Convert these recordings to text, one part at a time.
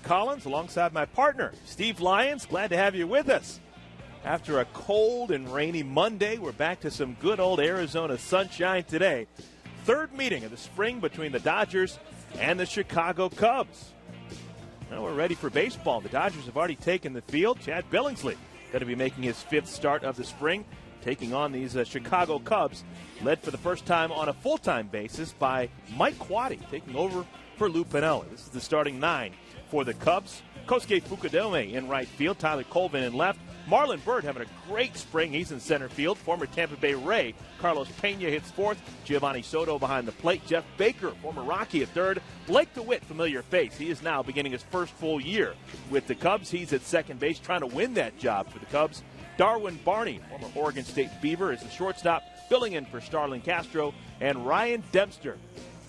Collins alongside my partner, Steve Lyons. Glad to have you with us. After a cold and rainy Monday, we're back to some good old Arizona sunshine today. Third meeting of the spring between the Dodgers and the Chicago Cubs. Now we're ready for baseball. The Dodgers have already taken the field. Chad Billingsley going to be making his fifth start of the spring, taking on these Chicago Cubs, led for the first time on a full-time basis by Mike Quade, taking over for Lou Piniella. This is the starting nine for the Cubs. Kosuke Fukudome in right field, Tyler Colvin in left. Marlon Byrd having a great spring. He's in center field. Former Tampa Bay Ray Carlos Pena hits fourth. Giovanni Soto behind the plate. Jeff Baker, former Rocky, at third. Blake DeWitt, familiar face. He is now beginning his first full year with the Cubs. He's at second base trying to win that job for the Cubs. Darwin Barney, former Oregon State Beaver, is the shortstop, filling in for Starlin Castro. And Ryan Dempster,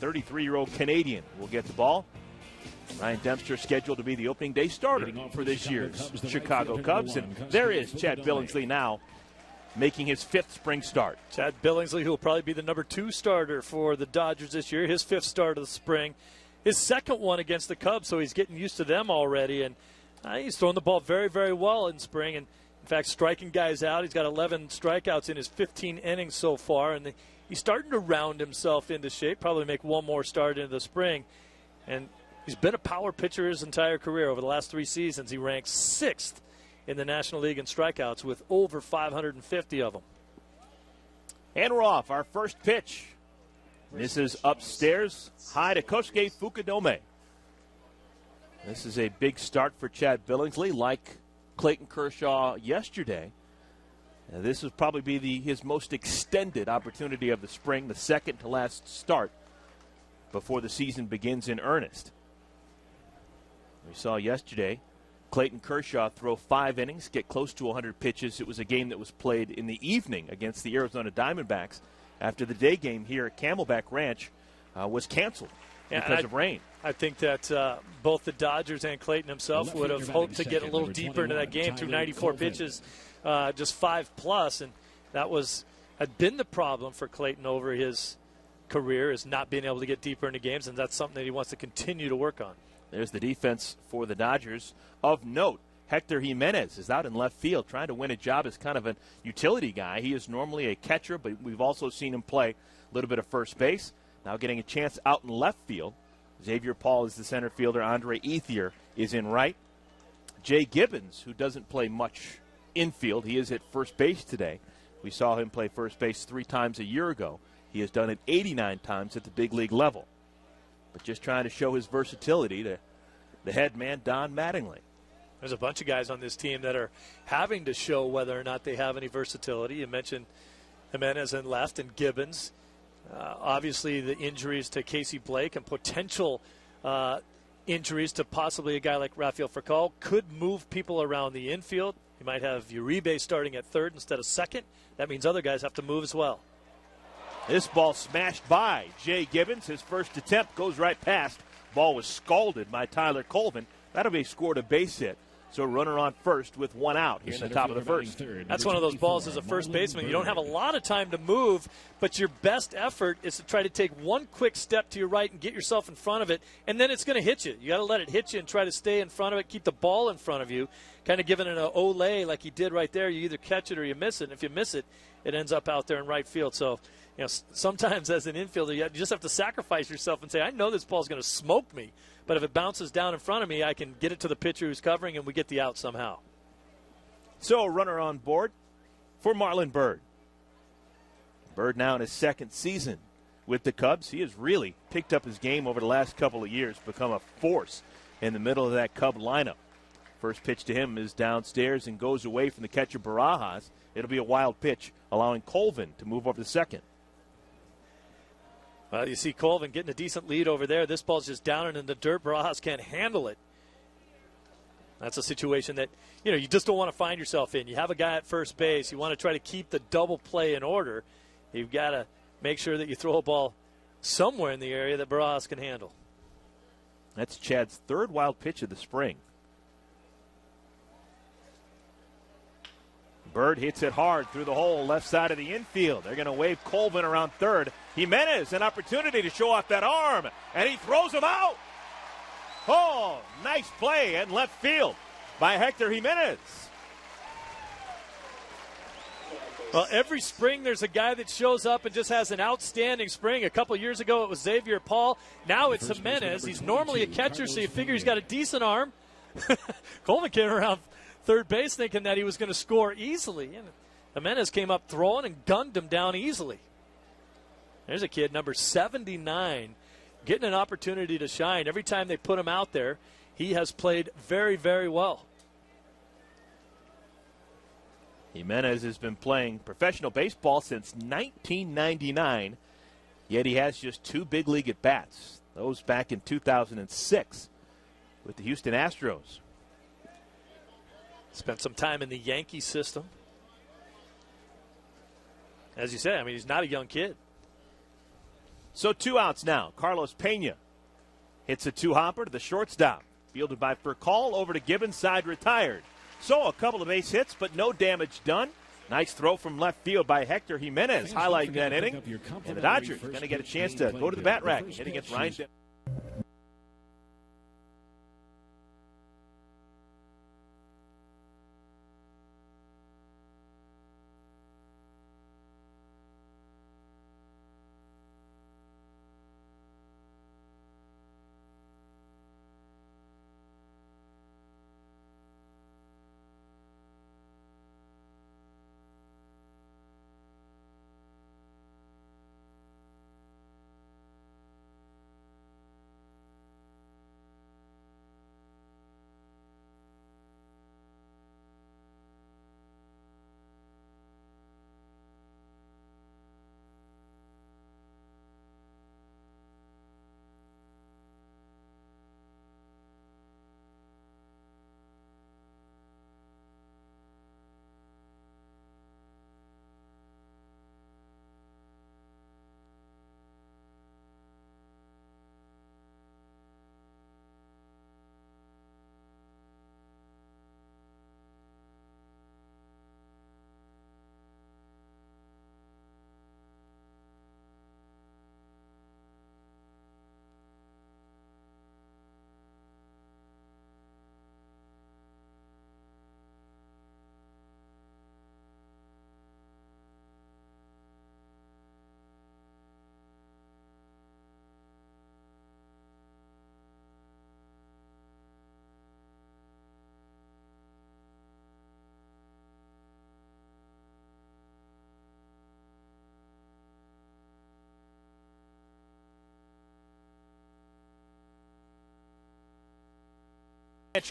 33-year-old Canadian, will get the ball. Ryan Dempster scheduled to be the opening day starter for this year's Chicago Cubs. And there is Chad Billingsley now making his fifth spring start. Chad Billingsley, who will probably be the number 2 starter for the Dodgers this year, his fifth start of the spring. His second one against the Cubs, so he's getting used to them already. And he's throwing the ball very, very well in spring. And, in fact, striking guys out. He's got 11 strikeouts in his 15 innings so far. And he's starting to round himself into shape, probably make one more start into the spring. And he's been a power pitcher his entire career. Over the last 3 seasons, he ranks 6th in the National League in strikeouts with over 550 of them. And we're off. Our first pitch. This is upstairs, high to Kosuke Fukudome. This is a big start for Chad Billingsley, like Clayton Kershaw yesterday. This will probably be his most extended opportunity of the spring, the second to last start before the season begins in earnest. We saw yesterday Clayton Kershaw throw 5 innings, get close to 100 pitches. It was a game that was played in the evening against the Arizona Diamondbacks after the day game here at Camelback Ranch was canceled because of rain. I think that both the Dodgers and Clayton himself would have hoped to get a little deeper into that game through 94 pitches, just 5+, and that had been the problem for Clayton over his career, is not being able to get deeper into games, and that's something that he wants to continue to work on. There's the defense for the Dodgers. Of note, Hector Jimenez is out in left field trying to win a job as kind of a utility guy. He is normally a catcher, but we've also seen him play a little bit of first base. Now getting a chance out in left field. Xavier Paul is the center fielder. Andre Ethier is in right. Jay Gibbons, who doesn't play much infield, he is at first base today. We saw him play first base 3 times a year ago. He has done it 89 times at the big league level. But just trying to show his versatility to the head man, Don Mattingly. There's a bunch of guys on this team that are having to show whether or not they have any versatility. You mentioned Jimenez in left and Gibbons. Obviously, the injuries to Casey Blake and potential injuries to possibly a guy like Rafael Furcal could move people around the infield. You might have Uribe starting at third instead of second. That means other guys have to move as well. This ball smashed by Jay Gibbons. His first attempt goes right past. Ball was scalded by Tyler Colvin. That'll be scored a base hit. So runner on first with 1 out here in the top of the first. That's one of those balls as a first baseman. You don't have a lot of time to move, but your best effort is to try to take one quick step to your right and get yourself in front of it, and then it's going to hit you. You got to let it hit you and try to stay in front of it, keep the ball in front of you, kind of giving it an olé like he did right there. You either catch it or you miss it, and if you miss it, it ends up out there in right field. So, sometimes as an infielder, you just have to sacrifice yourself and say, I know this ball's going to smoke me, but if it bounces down in front of me, I can get it to the pitcher who's covering, and we get the out somehow. So a runner on board for Marlon Byrd. Byrd now in his second season with the Cubs. He has really picked up his game over the last couple of years, become a force in the middle of that Cub lineup. First pitch to him is downstairs and goes away from the catcher Barajas. It'll be a wild pitch, allowing Colvin to move over to second. Well, you see Colvin getting a decent lead over there. This ball's just down and in the dirt. Barajas can't handle it. That's a situation that, you just don't want to find yourself in. You have a guy at first base. You want to try to keep the double play in order. You've got to make sure that you throw a ball somewhere in the area that Barajas can handle. That's Chad's third wild pitch of the spring. Byrd hits it hard through the hole, left side of the infield. They're going to wave Colvin around third. Jimenez, an opportunity to show off that arm, and he throws him out. Oh, nice play in left field by Hector Jimenez. Well, every spring there's a guy that shows up and just has an outstanding spring. A couple years ago it was Xavier Paul. Now it's Jimenez. He's normally a catcher, so you figure he's got a decent arm. Colvin came around third base thinking that he was going to score easily. And Jimenez came up throwing and gunned him down easily. There's a kid, number 79, getting an opportunity to shine. Every time they put him out there, he has played very, very well. Jimenez has been playing professional baseball since 1999, yet he has just 2 big league at-bats. Those back in 2006 with the Houston Astros. Spent some time in the Yankee system. As you said, I mean, he's not a young kid. So 2 outs now. Carlos Pena hits a 2-hopper to the shortstop. Fielded by Furcal, over to Gibbons, side retired. So a couple of base hits, but no damage done. Nice throw from left field by Hector Jimenez, highlighting that inning. And the Dodgers are going to get a chance to go to the bat rack and hit against Ryan.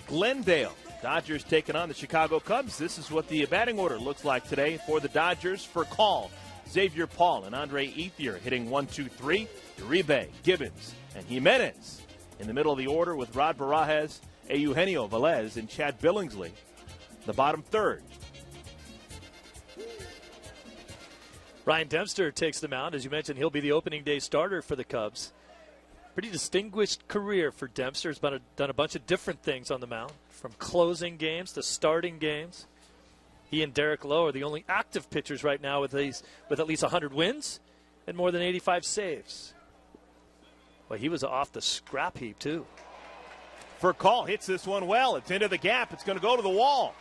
Glendale. Dodgers taking on the Chicago Cubs. This is what the batting order looks like today for the Dodgers. For call, Xavier Paul and Andre Ethier hitting 1, 2, 3. Uribe, Gibbons, and Jimenez in the middle of the order with Rod Barajas, Eugenio Velez, and Chad Billingsley, the bottom third. Ryan Dempster takes the mound. As you mentioned, he'll be the opening day starter for the Cubs. Pretty distinguished career for Dempster. He's done a bunch of different things on the mound, from closing games to starting games. He and Derek Lowe are the only active pitchers right now with at least 100 wins and more than 85 saves. Well, he was off the scrap heap, too. Furcal hits this one well. It's into the gap. It's going to go to the wall.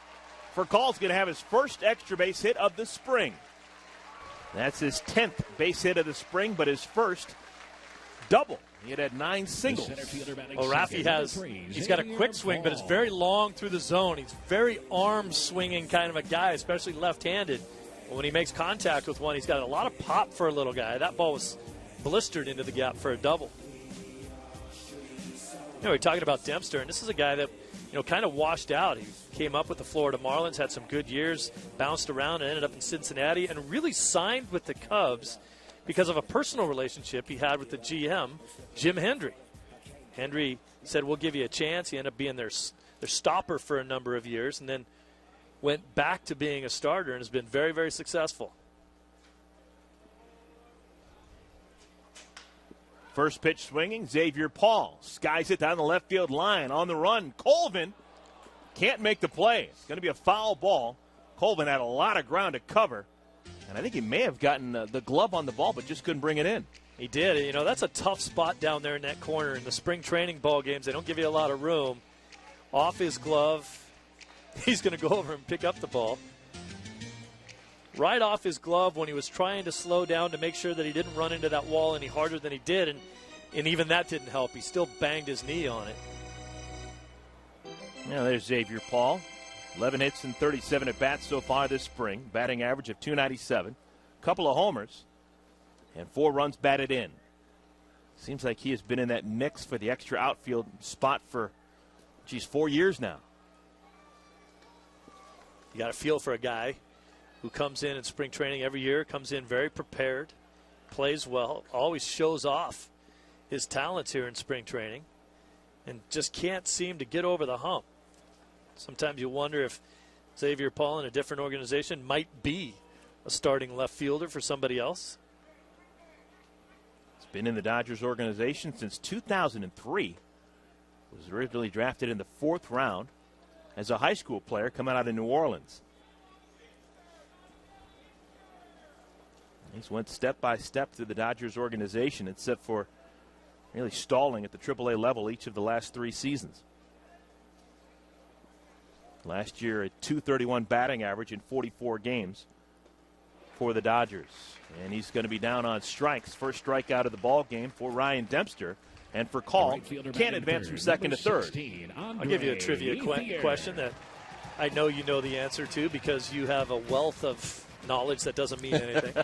Furcal's going to have his first extra base hit of the spring. That's his 10th base hit of the spring, but his first double. He had 9 singles. Well, Rafi he's got a quick swing, but it's very long through the zone. He's very arm-swinging kind of a guy, especially left-handed. But when he makes contact with one, he's got a lot of pop for a little guy. That ball was blistered into the gap for a double. You know, we're talking about Dempster, and this is a guy that, kind of washed out. He came up with the Florida Marlins, had some good years, bounced around, and ended up in Cincinnati, and really signed with the Cubs because of a personal relationship he had with the GM, Jim Hendry. Hendry said, we'll give you a chance. He ended up being their stopper for a number of years and then went back to being a starter and has been very, very successful. First pitch swinging, Xavier Paul skies it down the left field line. On the run, Colvin can't make the play. It's going to be a foul ball. Colvin had a lot of ground to cover. And I think he may have gotten the glove on the ball, but just couldn't bring it in. He did. You know, that's a tough spot down there in that corner. In the spring training ball games, they don't give you a lot of room. Off his glove, he's going to go over and pick up the ball. Right off his glove when he was trying to slow down to make sure that he didn't run into that wall any harder than he did, and even that didn't help. He still banged his knee on it. Now there's Xavier Paul. 11 hits and 37 at bats so far this spring. Batting average of .297. Couple of homers and 4 runs batted in. Seems like he has been in that mix for the extra outfield spot for, 4 years now. You got a feel for a guy who comes in spring training every year, comes in very prepared, plays well, always shows off his talents here in spring training, and just can't seem to get over the hump. Sometimes you wonder if Xavier Paul in a different organization might be a starting left fielder for somebody else. He's been in the Dodgers organization since 2003. Was originally drafted in the 4th round as a high school player coming out of New Orleans. He's went step by step through the Dodgers organization, except for really stalling at the AAA level each of the last 3 seasons. Last year, a .231 batting average in 44 games for the Dodgers. And he's going to be down on strikes. First strikeout of the ball game for Ryan Dempster. And for Call, can't advance from second to third. I'll give you a trivia question that I know you know the answer to because you have a wealth of knowledge that doesn't mean anything.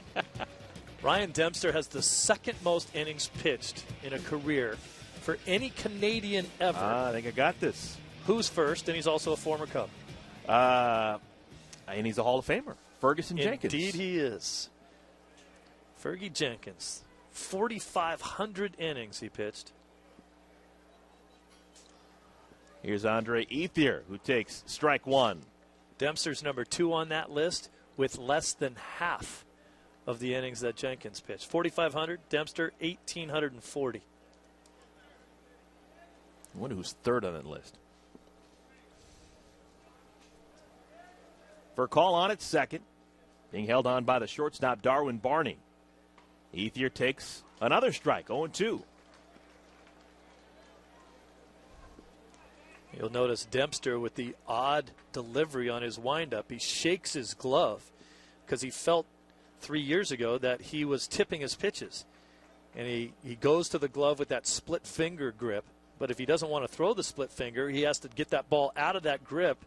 Ryan Dempster has the second most innings pitched in a career for any Canadian ever. I think I got this. Who's first? And he's also a former Cub. And he's a Hall of Famer, Ferguson Jenkins. Indeed he is. Fergie Jenkins. 4,500 innings he pitched. Here's Andre Ethier, who takes strike 1. Dempster's number 2 on that list with less than half of the innings that Jenkins pitched. 4,500, Dempster 1,840. I wonder who's third on that list. For Call on at second, being held on by the shortstop Darwin Barney. Ethier takes another strike, 0-2. You'll notice Dempster with the odd delivery on his windup. He shakes his glove because he felt 3 years ago that he was tipping his pitches. And he goes to the glove with that split finger grip. But if he doesn't want to throw the split finger, he has to get that ball out of that grip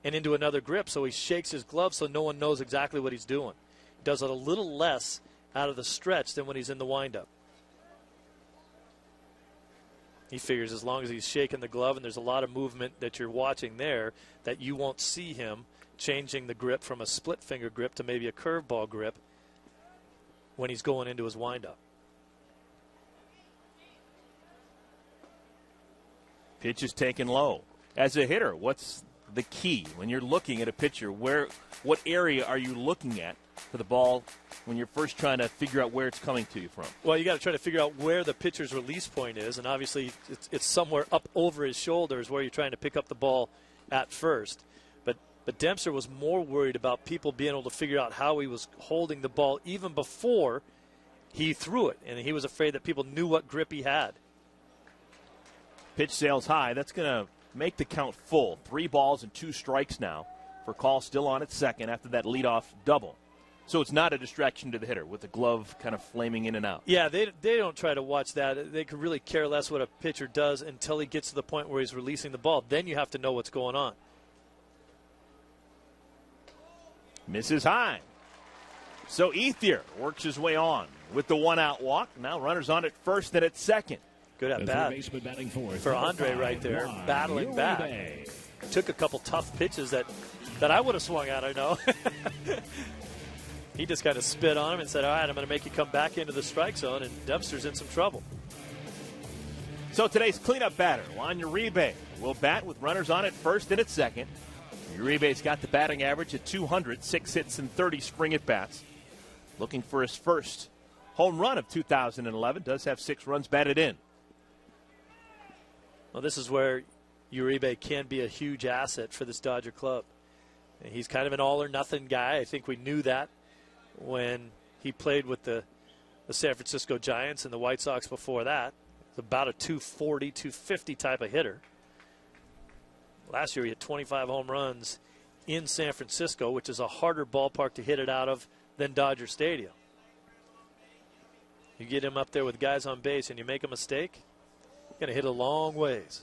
and into another grip. So he shakes his glove so no one knows exactly what he's doing. He does it a little less out of the stretch than when he's in the windup. He figures as long as he's shaking the glove and there's a lot of movement that you're watching there, that you won't see him changing the grip from a split finger grip to maybe a curveball grip when he's going into his windup. Pitch is taken low. As a hitter, what's the key when you're looking at a pitcher? What area are you looking at for the ball when you're first trying to figure out where it's coming to you from? Well, you got to try to figure out where the pitcher's release point is, and obviously it's somewhere up over his shoulders where you're trying to pick up the ball at first. But Dempster was more worried about people being able to figure out how he was holding the ball even before he threw it, and he was afraid that people knew what grip he had. Pitch sails high. That's going to make the count full. 3 balls and 2 strikes now for Call, still on at second after that leadoff double. So it's not a distraction to the hitter with the glove kind of flaming in and out. Yeah, they don't try to watch that. They could really care less what a pitcher does until he gets to the point where he's releasing the ball. Then you have to know what's going on. Misses high. So Ethier works his way on with the 1-out walk. Now runners on at first and at second. Good at bat for Andre right there, battling back. Took a couple tough pitches that I would have swung at, I know. He just kind of spit on him and said, all right, I'm going to make you come back into the strike zone, and Dempster's in some trouble. So today's cleanup batter, Juan Uribe, will bat with runners on at first and at second. Uribe's got the batting average at 200, 6 hits and 30 spring at-bats. Looking for his first home run of 2011, does have 6 runs batted in. Well, this is where Uribe can be a huge asset for this Dodger club. He's kind of an all-or-nothing guy. I think we knew that when he played with the the San Francisco Giants and the White Sox before that. It's about a 240, 250 type of hitter. Last year he had 25 home runs in San Francisco, which is a harder ballpark to hit it out of than Dodger Stadium. You get him up there with guys on base and you make a mistake, you're going to hit a long ways.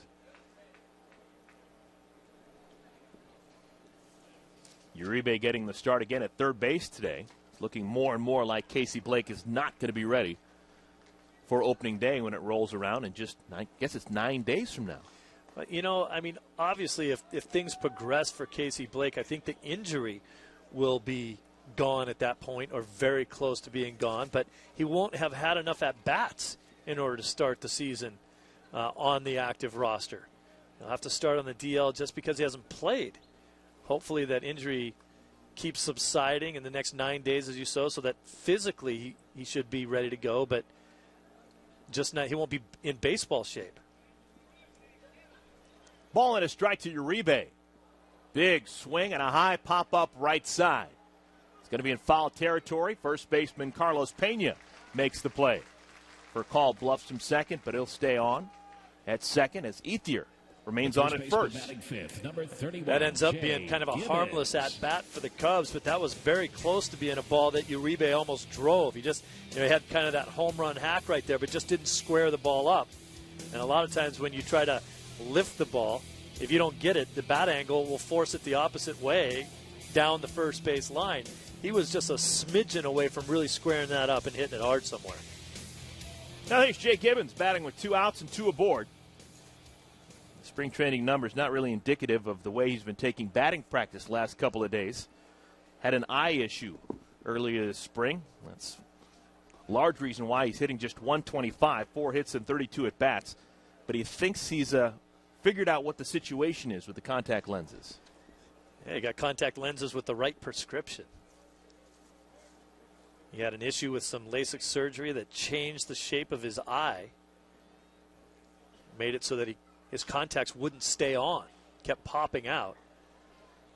Uribe getting the start again at third base today. It's looking more and more like Casey Blake is not going to be ready for opening day when it rolls around in just, I guess it's 9 days from now. But, you know, I mean, obviously if things progress for Casey Blake, I think the injury will be gone at that point or very close to being gone. But he won't have had enough at-bats in order to start the season on the active roster. He'll have to start on the DL just because he hasn't played. Hopefully that injury keeps subsiding in the next 9 days, as you saw, so that physically he should be ready to go, but just not, he won't be in baseball shape. Ball and a strike to Uribe. Big swing and a high pop-up right side. It's going to be in foul territory. First baseman Carlos Pena makes the play. Furcal bluffs from second, but he'll stay on at second as Ethier remains on at first. That ends up being kind of a harmless at-bat for the Cubs, but that was very close to being a ball that Uribe almost drove. He just, he had kind of that home run hack right there, but just didn't square the ball up. And a lot of times when you try to lift the ball, if you don't get it, the bat angle will force it the opposite way down the first base line. He was just a smidgen away from really squaring that up and hitting it hard somewhere. Now here's Jay Gibbons batting with 2 outs and 2 aboard. Spring training numbers not really indicative of the way he's been taking batting practice last couple of days. Had an eye issue earlier this spring. That's a large reason why he's hitting just 125, 4 hits and 32 at-bats. But he thinks he's figured out what the situation is with the contact lenses. Yeah, he got contact lenses with the right prescription. He had an issue with some LASIK surgery that changed the shape of his eye. Made it so that his contacts wouldn't stay on, kept popping out.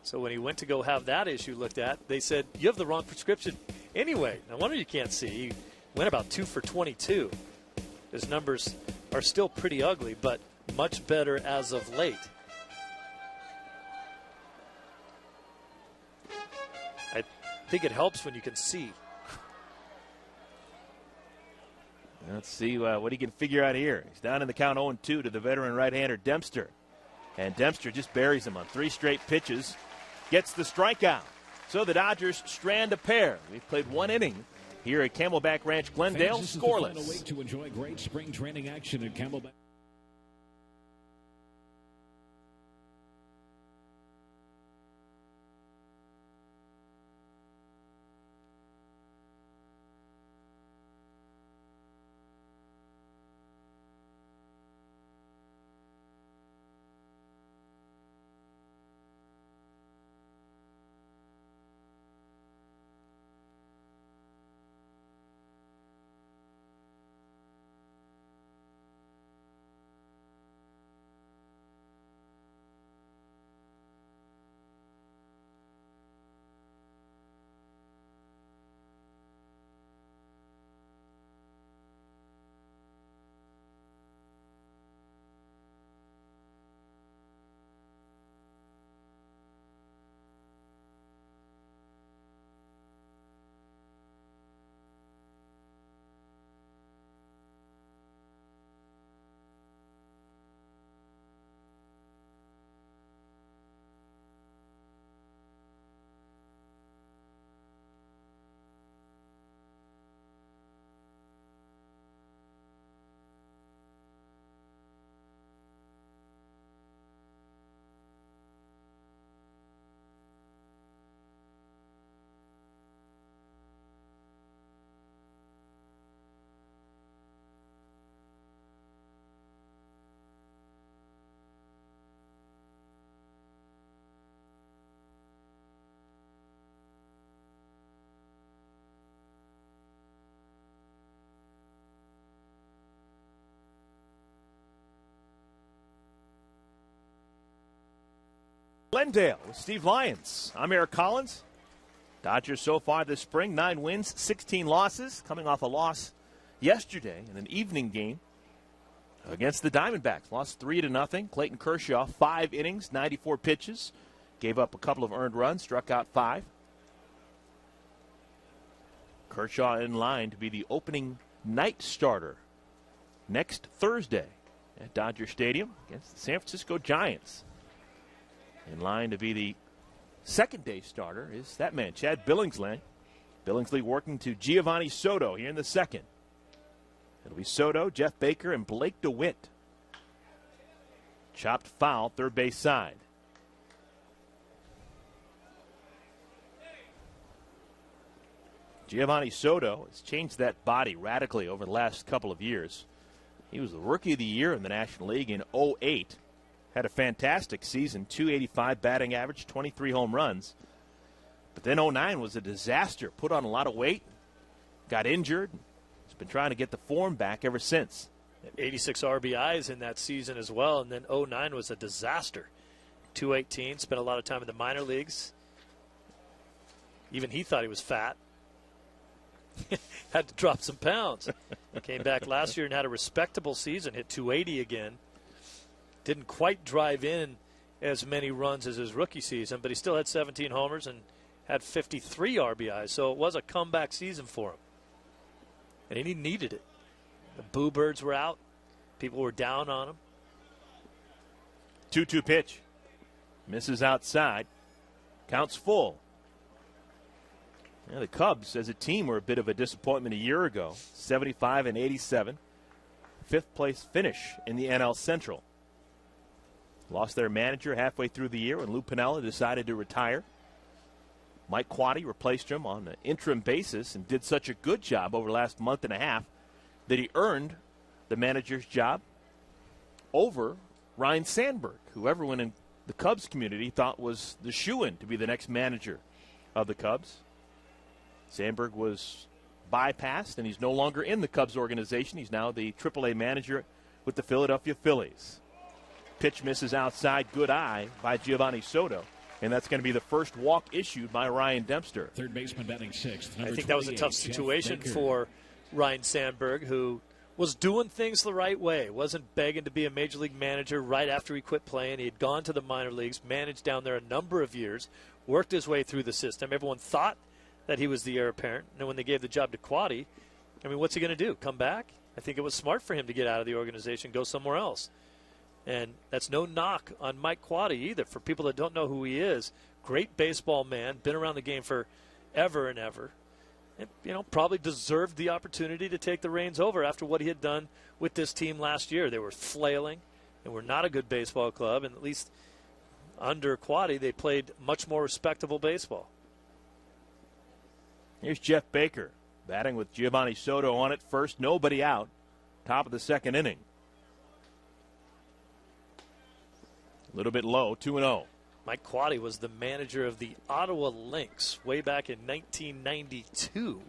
So when he went to go have that issue looked at, they said, you have the wrong prescription anyway. No wonder you can't see. He went about 2 for 22. His numbers are still pretty ugly, but much better as of late. I think it helps when you can see. Let's see what he can figure out here. He's down in the count 0-2 to the veteran right-hander Dempster. And Dempster just buries him on 3 straight pitches. Gets the strikeout. So the Dodgers strand a pair. We've played 1 inning here at Camelback Ranch, Glendale, scoreless. Fans, this is the final week to enjoy great spring training action at Camelback. Glendale with Steve Lyons. I'm Eric Collins. Dodgers so far this spring, 9 wins, 16 losses, coming off a loss yesterday in an evening game against the Diamondbacks. Lost 3-0. Clayton Kershaw, 5 innings, 94 pitches. Gave up a couple of earned runs, struck out 5. Kershaw in line to be the opening night starter next Thursday at Dodger Stadium against the San Francisco Giants. In line to be the second-day starter is that man, Chad Billingsley. Billingsley working to Giovanni Soto here in the second. It'll be Soto, Jeff Baker, and Blake DeWitt. Chopped foul, third base side. Giovanni Soto has changed that body radically over the last couple of years. He was the Rookie of the Year in the National League in 2008. Had a fantastic season, .285 batting average, 23 home runs. But then 2009 was a disaster. Put on a lot of weight, got injured. He's been trying to get the form back ever since. 86 RBIs in that season as well, and then 2009 was a disaster. .218, spent a lot of time in the minor leagues. Even he thought he was fat. Had to drop some pounds. Came back last year and had a respectable season, hit .280 again. Didn't quite drive in as many runs as his rookie season, but he still had 17 homers and had 53 RBIs, so it was a comeback season for him. And he needed it. The Boo Birds were out. People were down on him. 2-2 pitch. Misses outside. Counts full. Yeah, the Cubs, as a team, were a bit of a disappointment a year ago. 75-87. Fifth place finish in the NL Central. Lost their manager halfway through the year when Lou Piniella decided to retire. Mike Quade replaced him on an interim basis and did such a good job over the last month and a half that he earned the manager's job over Ryan Sandberg, who everyone in the Cubs community thought was the shoo-in to be the next manager of the Cubs. Sandberg was bypassed, and he's no longer in the Cubs organization. He's now the AAA manager with the Philadelphia Phillies. Pitch misses outside, good eye by Giovanni Soto, and that's going to be the first walk issued by Ryan Dempster. Third baseman batting sixth. I think that was a tough situation for Ryan Sandberg, who was doing things the right way. Wasn't begging to be a major league manager right after he quit playing. He had gone to the minor leagues, managed down there a number of years, worked his way through the system. Everyone thought that he was the heir apparent. And when they gave the job to Quade, I mean, what's he going to do? Come back? I think it was smart for him to get out of the organization, go somewhere else. And that's no knock on Mike Quade either. For people that don't know who he is, great baseball man, been around the game for ever and ever. And, probably deserved the opportunity to take the reins over after what he had done with this team last year. They were flailing. They were not a good baseball club, and at least under Quade, they played much more respectable baseball. Here's Jeff Baker batting with Giovanni Soto on it first. Nobody out. Top of the second inning. A little bit low, 2-0. Mike Quade was the manager of the Ottawa Lynx way back in 1992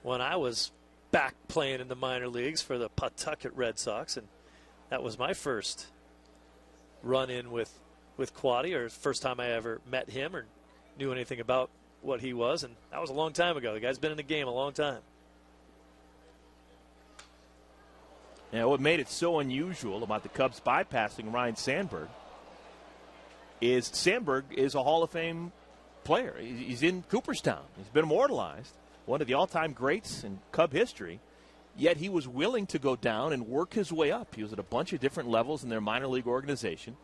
when I was back playing in the minor leagues for the Pawtucket Red Sox. And that was my first run-in with Quade, or first time I ever met him or knew anything about what he was. And that was a long time ago. The guy's been in the game a long time. Now, what made it so unusual about the Cubs bypassing Ryan Sandberg is Sandberg is a Hall of Fame player. He's in Cooperstown. He's been immortalized, one of the all-time greats in Cub history, yet he was willing to go down and work his way up. He was at a bunch of different levels in their minor league organization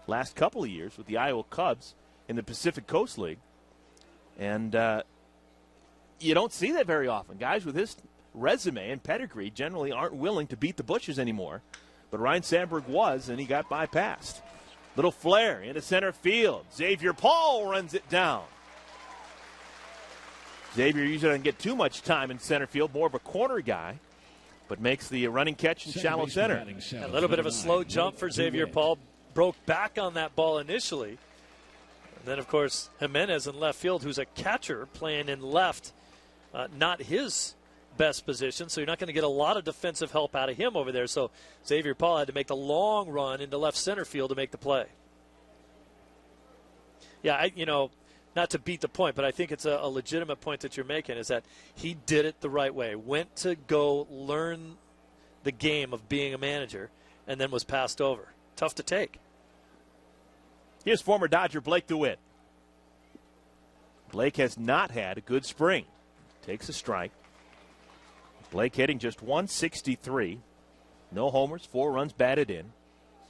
last couple of years with the Iowa Cubs in the Pacific Coast League. And you don't see that very often. Guys with his resume and pedigree generally aren't willing to beat the bushes anymore. But Ryan Sandberg was, and he got bypassed. Little flare into center field. Xavier Paul runs it down. Xavier usually doesn't get too much time in center field, more of a corner guy, but makes the running catch in shallow center. A little bit of a slow jump for Xavier Paul. Broke back on that ball initially. And then, of course, Jimenez in left field, who's a catcher playing in left, not his best position, so you're not going to get a lot of defensive help out of him over there. So Xavier Paul had to make the long run into left center field to make the play. Yeah, not to beat the point, but I think it's a legitimate point that you're making, is that he did it the right way. Went to go learn the game of being a manager and then was passed over. Tough to take. Here's former Dodger Blake DeWitt. Blake has not had a good spring. Takes a strike. Blake hitting just 163. No homers, 4 runs batted in.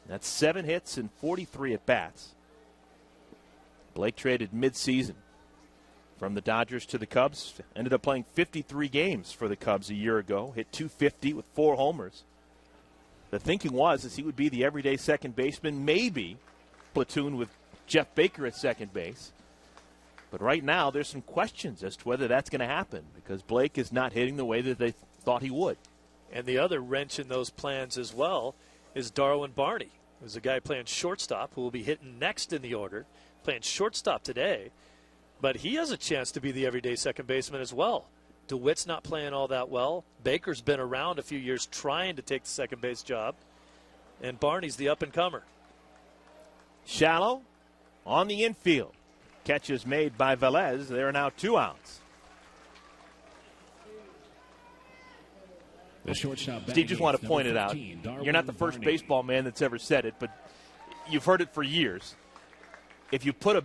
That's 7 hits and 43 at-bats. Blake traded midseason from the Dodgers to the Cubs. Ended up playing 53 games for the Cubs a year ago. Hit 250 with 4 homers. The thinking was he would be the everyday second baseman, maybe platoon with Jeff Baker at second base. But right now there's some questions as to whether that's going to happen because Blake is not hitting the way that they thought he would. And the other wrench in those plans as well is Darwin Barney, who's a guy playing shortstop who will be hitting next in the order, playing shortstop today. But he has a chance to be the everyday second baseman as well. DeWitt's not playing all that well. Baker's been around a few years trying to take the second base job. And Barney's the up-and-comer. Shallow on the infield. Catch is made by Velez. There are now 2 outs. The shortstop. Steve, just want to point it out. You're not the first baseball man that's ever said it, but you've heard it for years. If you put a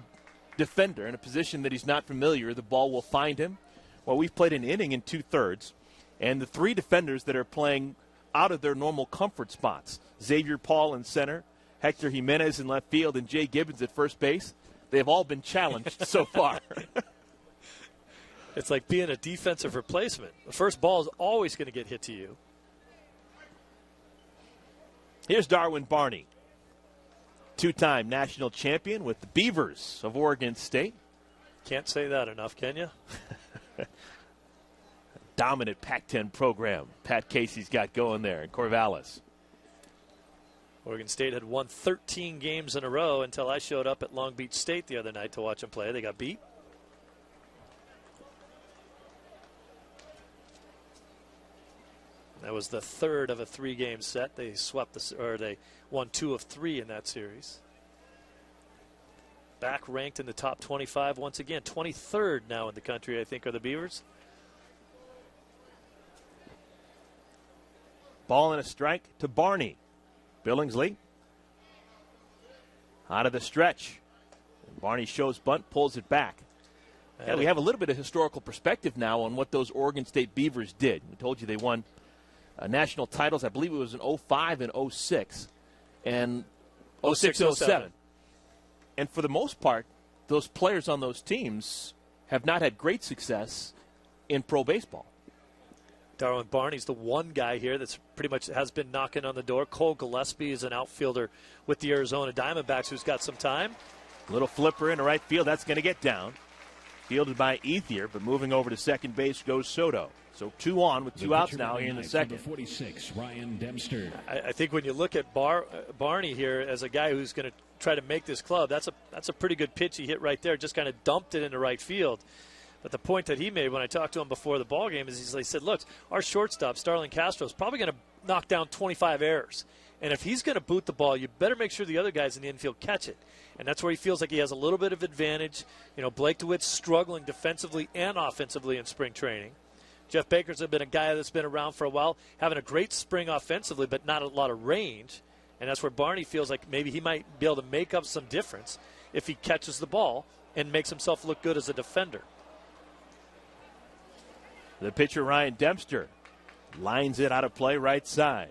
defender in a position that he's not familiar, the ball will find him. Well, we've played an inning in 2/3, and the 3 defenders that are playing out of their normal comfort spots, Xavier Paul in center, Hector Jimenez in left field, and Jay Gibbons at first base, they've all been challenged so far. It's like being a defensive replacement. The first ball is always going to get hit to you. Here's Darwin Barney, 2-time national champion with the Beavers of Oregon State. Can't say that enough, can you? Dominant Pac-10 program Pat Casey's got going there in Corvallis. Oregon State had won 13 games in a row until I showed up at Long Beach State the other night to watch them play. They got beat. That was the third of a 3-game set. They they won 2 of 3 in that series. Back ranked in the top 25 once again. 23rd now in the country, I think, are the Beavers. Ball and a strike to Barney. Billingsley out of the stretch. And Barney shows bunt, pulls it back. Yeah, we have a little bit of historical perspective now on what those Oregon State Beavers did. We told you they won national titles. I believe it was in 05 and 06 and 06-07. And for the most part, those players on those teams have not had great success in pro baseball. Darwin Barney's the one guy here that's pretty much has been knocking on the door. Cole Gillespie is an outfielder with the Arizona Diamondbacks who's got some time. Little flipper into right field. That's going to get down. Fielded by Ethier, but moving over to second base goes Soto. So 2 on with 2 outs now here in the second. 46, Ryan Dempster. I think when you look at Barney here as a guy who's going to try to make this club, that's a pretty good pitch he hit right there. Just kind of dumped it into right field. But the point that he made when I talked to him before the ball game is he said, look, our shortstop, Starlin Castro, is probably going to knock down 25 errors. And if he's going to boot the ball, you better make sure the other guys in the infield catch it. And that's where he feels like he has a little bit of advantage. You know, Blake DeWitt's struggling defensively and offensively in spring training. Jeff Baker's been a guy that's been around for a while, having a great spring offensively, but not a lot of range. And that's where Barney feels like maybe he might be able to make up some difference if he catches the ball and makes himself look good as a defender. The pitcher, Ryan Dempster, lines it out of play right side.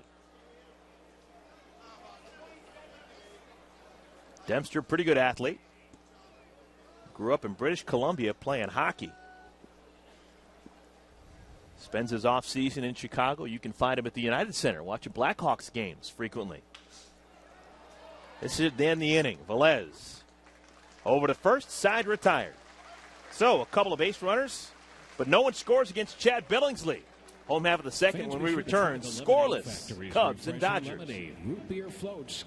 Dempster, pretty good athlete. Grew up in British Columbia playing hockey. Spends his offseason in Chicago. You can find him at the United Center watching Blackhawks games frequently. This is the end of the inning. Velez over to first, side retired. So a couple of base runners, but no one scores against Chad Billingsley. Home half of the second when we return. Scoreless Cubs and Dodgers. Root beer floats.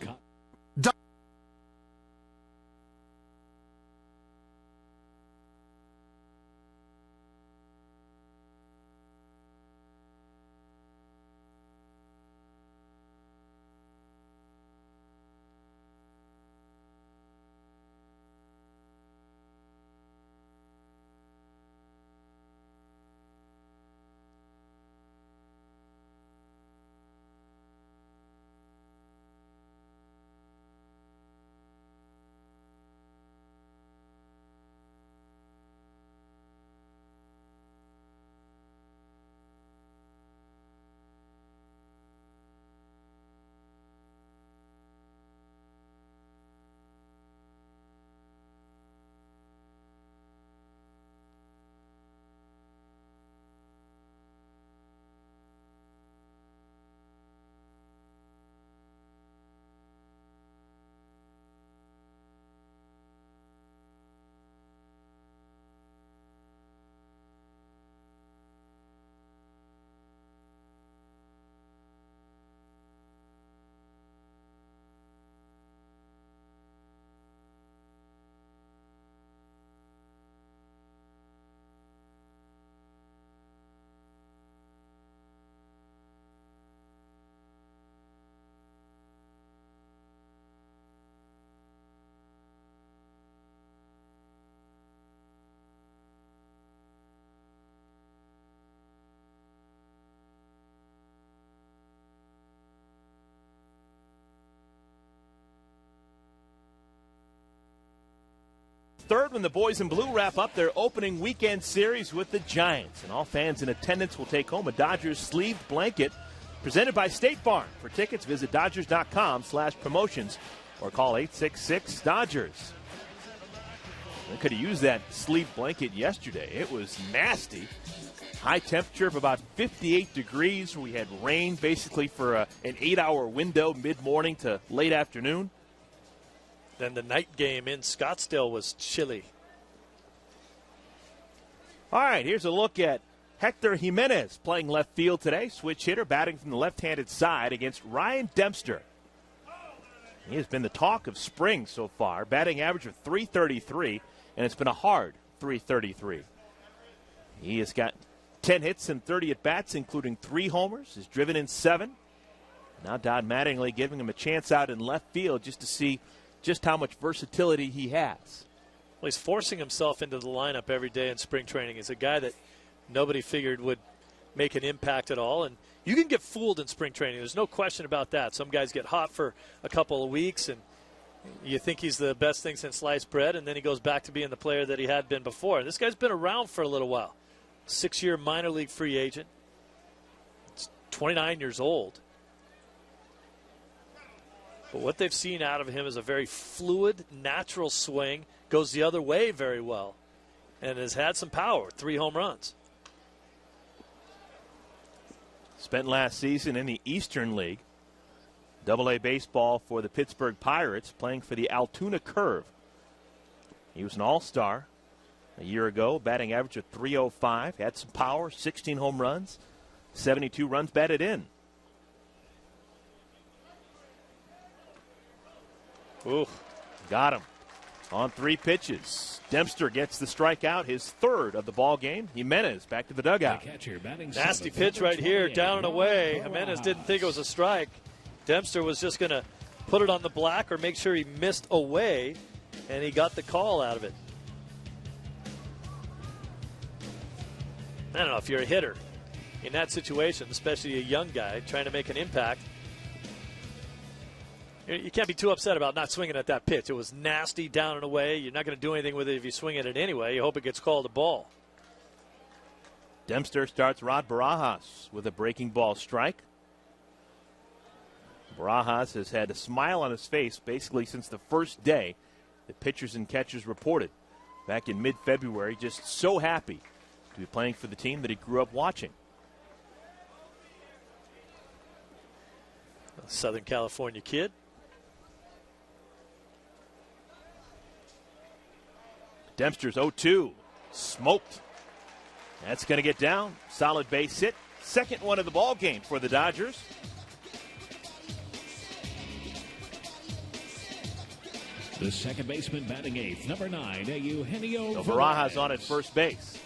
3rd when the boys in blue wrap up their opening weekend series with the Giants. And all fans in attendance will take home a Dodgers sleeved blanket presented by State Farm. For tickets, visit Dodgers.com/promotions or call 866-DODGERS. They could have used that sleeved blanket yesterday. It was nasty. High temperature of about 58 degrees. We had rain basically for an 8-hour window, mid-morning to late afternoon. Then the night game in Scottsdale was chilly. All right, here's a look at Hector Jimenez playing left field today. Switch hitter batting from the left-handed side against Ryan Dempster. He has been the talk of spring so far. Batting average of .333, and it's been a hard .333. He has got 10 hits and 30 at-bats, including 3 homers. Has driven in 7. Now Don Mattingly giving him a chance out in left field just to see just how much versatility he has. Well, he's forcing himself into the lineup every day in spring training. He's a guy that nobody figured would make an impact at all. And you can get fooled in spring training. There's no question about that. Some guys get hot for a couple of weeks, and you think he's the best thing since sliced bread, and then he goes back to being the player that he had been before. And this guy's been around for a little while. 6-year minor league free agent. He's 29 years old. But what they've seen out of him is a very fluid, natural swing. Goes the other way very well. And has had some power. 3 home runs. Spent last season in the Eastern League. Double-A baseball for the Pittsburgh Pirates, playing for the Altoona Curve. He was an all-star a year ago, batting average of .305. Had some power, 16 home runs, 72 runs batted in. Ooh, got him on 3 pitches. Dempster gets the strikeout, his 3rd of the ball game. Jimenez back to the dugout. Nasty pitch right here, down and away. Jimenez didn't think it was a strike. Dempster was just going to put it on the black or make sure he missed away, and he got the call out of it. I don't know if you're a hitter in that situation, especially a young guy trying to make an impact. You can't be too upset about not swinging at that pitch. It was nasty, down and away. You're not going to do anything with it if you swing at it anyway. You hope it gets called a ball. Dempster starts Rod Barajas with a breaking ball strike. Barajas has had a smile on his face basically since the first day that pitchers and catchers reported back in mid-February. Just so happy to be playing for the team that he grew up watching. A Southern California kid. Dempster's 0-2. Smoked. That's going to get down. Solid base hit. Second one of the ball game for the Dodgers. The second baseman batting 8th, number 9, Eugenio Barajas on at first base.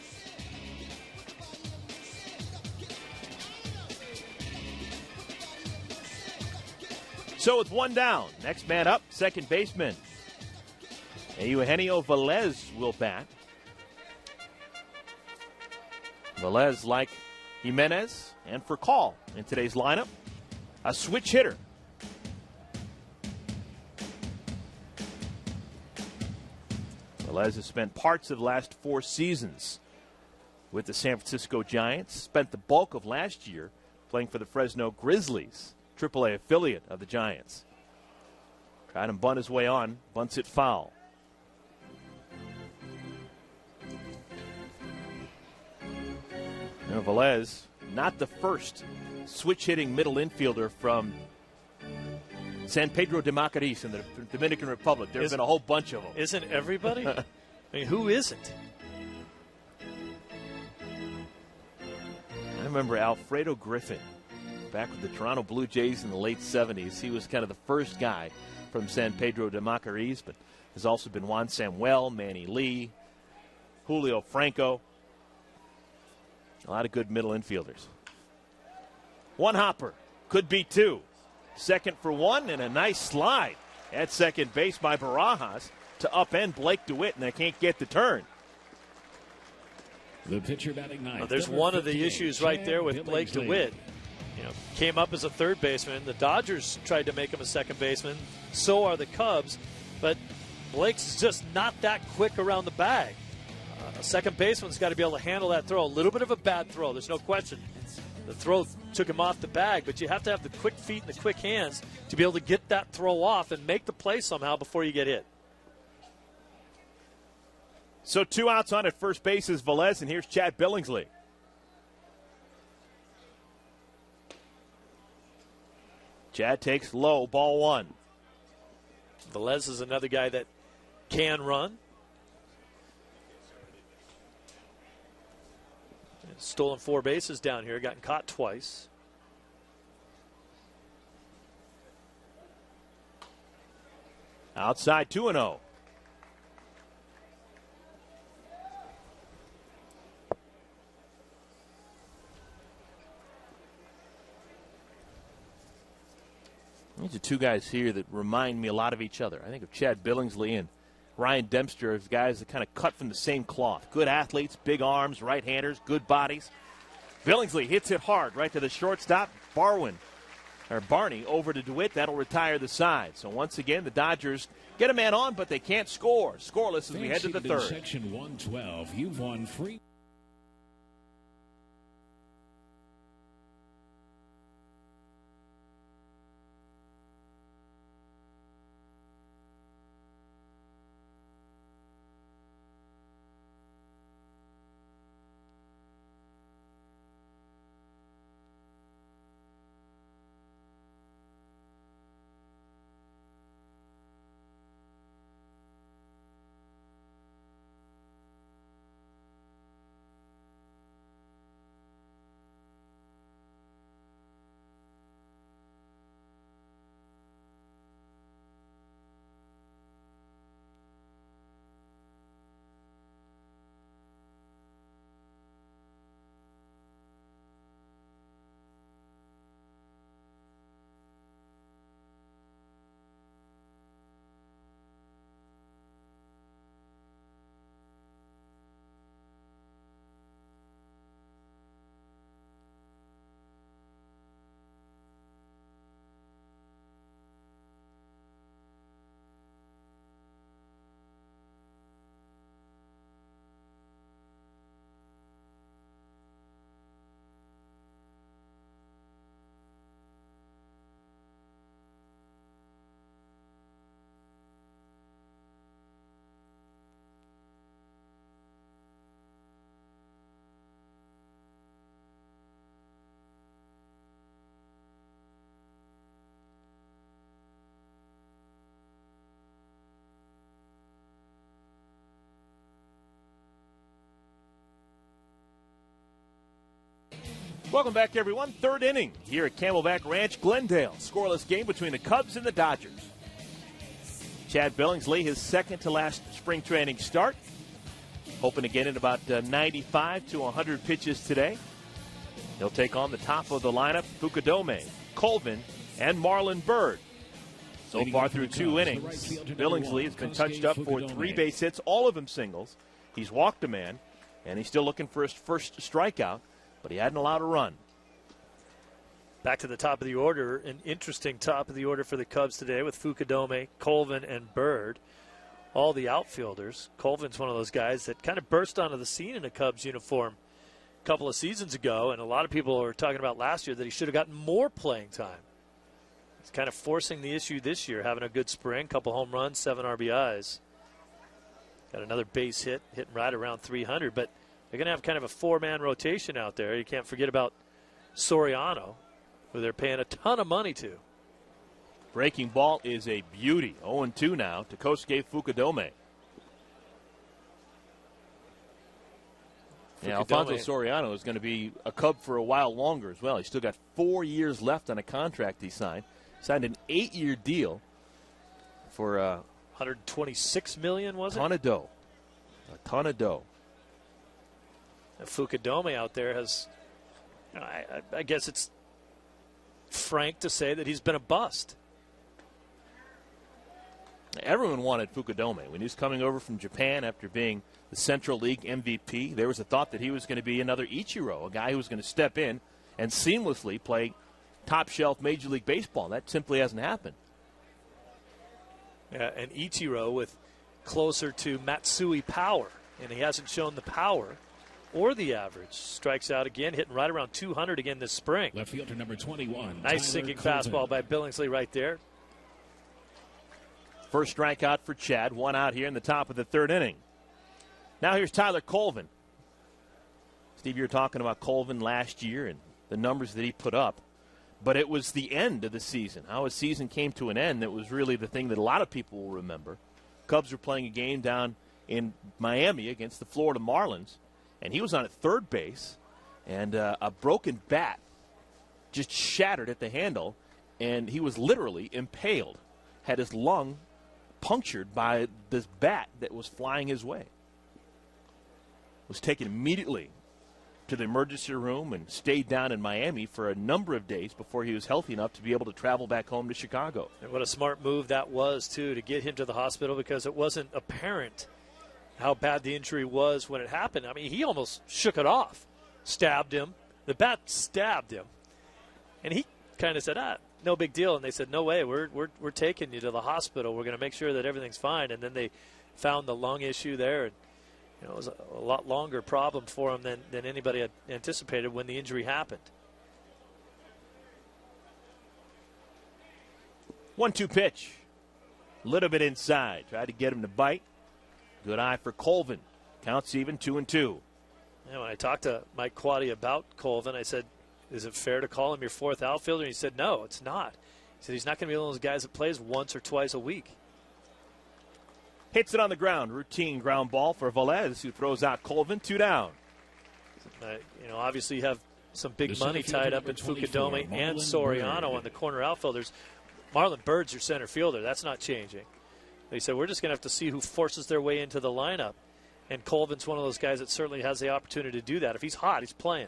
So with 1 down, next man up, second baseman Eugenio Velez will bat. Velez, like Jimenez and for call in today's lineup, a switch hitter. Velez has spent parts of the last 4 seasons with the San Francisco Giants, spent the bulk of last year playing for the Fresno Grizzlies, AAA affiliate of the Giants. Tried and bunt his way on, bunts it foul. Now Velez, not the first switch-hitting middle infielder from San Pedro de Macorís in the Dominican Republic. There's been a whole bunch of them. Isn't everybody? I mean, who isn't? I remember Alfredo Griffin back with the Toronto Blue Jays in the late 70s. He was kind of the first guy from San Pedro de Macorís, but there's also been Juan Samuel, Manny Lee, Julio Franco. A lot of good middle infielders. One hopper, could be 2. Second for 1, and a nice slide at second base by Barajas to upend Blake DeWitt, and they can't get the turn. The pitcher batting 9th. Well, there's one of the issues right there with Blake DeWitt. You know, came up as a third baseman. The Dodgers tried to make him a second baseman. So are the Cubs. But Blake's just not that quick around the bag. A second baseman's got to be able to handle that throw. A little bit of a bad throw, there's no question. The throw took him off the bag, but you have to have the quick feet and the quick hands to be able to get that throw off and make the play somehow before you get hit. So 2 outs on at first base is Velez, and here's Chad Billingsley. Chad takes low, ball 1. Velez is another guy that can run. Stolen 4 bases down here, gotten caught twice. Outside 2-0. These are two guys here that remind me a lot of each other. I think of Chad Billingsley and Ryan Dempster as guys that kind of cut from the same cloth. Good athletes, big arms, right-handers, good bodies. Billingsley hits it hard right to the shortstop. Barney over to DeWitt. That'll retire the side. So once again, the Dodgers get a man on, but they can't score. Scoreless as we head to the third. Section 112, you've won free. Welcome back, everyone. Third inning here at Camelback Ranch, Glendale. Scoreless game between the Cubs and the Dodgers. Chad Billingsley, his second to last spring training start. Hoping to get in about 95 to 100 pitches today. He'll take on the top of the lineup, Fukudome, Colvin, and Marlon Byrd. So far through 2 innings, Billingsley has been touched up for 3 base hits, all of them singles. He's walked a man, and he's still looking for his first strikeout, but he hadn't allowed a run. Back to the top of the order, an interesting top of the order for the Cubs today with Fukudome, Colvin, and Byrd. All the outfielders. Colvin's one of those guys that kind of burst onto the scene in a Cubs uniform a couple of seasons ago, and a lot of people were talking about last year that he should have gotten more playing time. It's kind of forcing the issue this year, having a good spring, couple home runs, 7 RBIs. Got another base hit, hitting right around 300, but they're going to have kind of a 4-man rotation out there. You can't forget about Soriano, who they're paying a ton of money to. Breaking ball is a beauty. 0-2 now to Kosuke Fukudome. Yeah, Alfonso Soriano is going to be a Cub for a while longer as well. He's still got 4 years left on a contract he signed. Signed an 8-year deal for $126 million, was it? A ton of dough. Fukudome out there has, I guess it's frank to say that he's been a bust. Everyone wanted Fukudome. When he was coming over from Japan after being the Central League MVP, there was a thought that he was going to be another Ichiro, a guy who was going to step in and seamlessly play top-shelf Major League Baseball. That simply hasn't happened. Yeah, and Ichiro with closer to Matsui power, and he hasn't shown the power or the average. Strikes out again, hitting right around 200 again this spring. Left fielder number 21. Nice sinking fastball by Billingsley right there. First strikeout for Chad. One out here in the top of the third inning. Now here's Tyler Colvin. Steve, you were talking about Colvin last year and the numbers that he put up. But it was the end of the season. How his season came to an end, that was really the thing that a lot of people will remember. Cubs were playing a game down in Miami against the Florida Marlins, and he was on at third base, and a broken bat just shattered at the handle, and he was literally impaled, had his lung punctured by this bat that was flying his way. Was taken immediately to the emergency room and stayed down in Miami for a number of days before he was healthy enough to be able to travel back home to Chicago. And what a smart move that was, too, to get him to the hospital, because it wasn't apparent how bad the injury was when it happened. I mean, he almost shook it off, stabbed him. The bat stabbed him. And he kind of said, no big deal. And they said, no way, we're taking you to the hospital. We're going to make sure that everything's fine. And then they found the lung issue there. And it was a lot longer problem for him than anybody had anticipated when the injury happened. 1-2 pitch. A little bit inside. Tried to get him to bite. Good eye for Colvin. Counts even 2-2. Yeah, when I talked to Mike Quaddy about Colvin, I said, is it fair to call him your fourth outfielder? And he said, no, it's not. He said he's not going to be one of those guys that plays once or twice a week. Hits it on the ground. Routine ground ball for Velez, who throws out Colvin. 2 down. Obviously you have some big money tied up in Fukudome and Soriano on the corner outfielders. Marlon Bird's your center fielder. That's not changing. They said we're just going to have to see who forces their way into the lineup. And Colvin's one of those guys that certainly has the opportunity to do that. If he's hot, he's playing.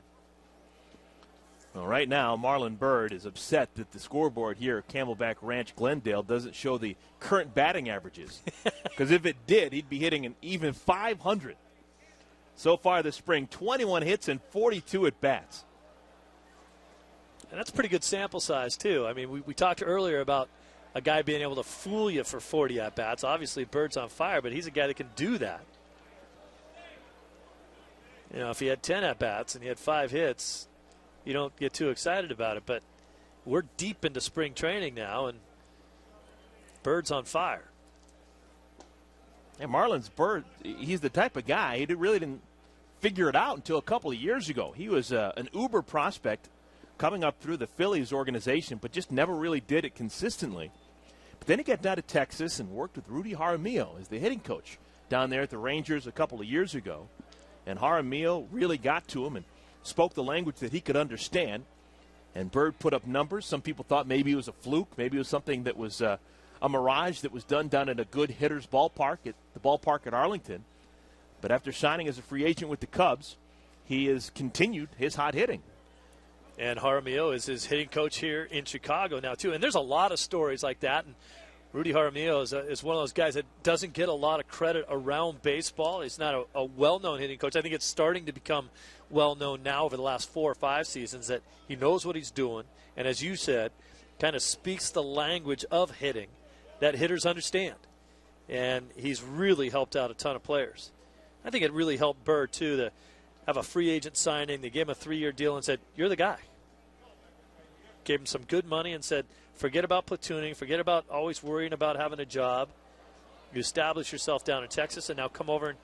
Well, right now, Marlon Byrd is upset that the scoreboard here at Camelback Ranch, Glendale, doesn't show the current batting averages. Because if it did, he'd be hitting an even 500. So far this spring, 21 hits and 42 at-bats. And that's a pretty good sample size, too. I mean, we talked earlier about a guy being able to fool you for 40 at-bats. Obviously, Bird's on fire, but he's a guy that can do that. If he had 10 at-bats and he had 5 hits, you don't get too excited about it. But we're deep into spring training now, and Bird's on fire. And Marlon's Bird, he's the type of guy, he really didn't figure it out until a couple of years ago. He was an uber prospect coming up through the Phillies organization, but just never really did it consistently. But then he got down to Texas and worked with Rudy Jaramillo as the hitting coach down there at the Rangers a couple of years ago. And Jaramillo really got to him and spoke the language that he could understand. And Bird put up numbers. Some people thought maybe it was a fluke. Maybe it was something that was a mirage that was done down at a good hitter's ballpark, at the ballpark at Arlington. But after signing as a free agent with the Cubs, he has continued his hot hitting. And Jaramillo is his hitting coach here in Chicago now, too. And there's a lot of stories like that. And Rudy Jaramillo is one of those guys that doesn't get a lot of credit around baseball. He's not a well-known hitting coach. I think it's starting to become well-known now over the last 4 or 5 seasons that he knows what he's doing. And as you said, kind of speaks the language of hitting that hitters understand. And he's really helped out a ton of players. I think it really helped Bird, too, to have a free agent signing. They gave him a 3-year deal and said, you're the guy. Gave him some good money and said, forget about platooning, forget about always worrying about having a job. You establish yourself down in Texas, and now come over and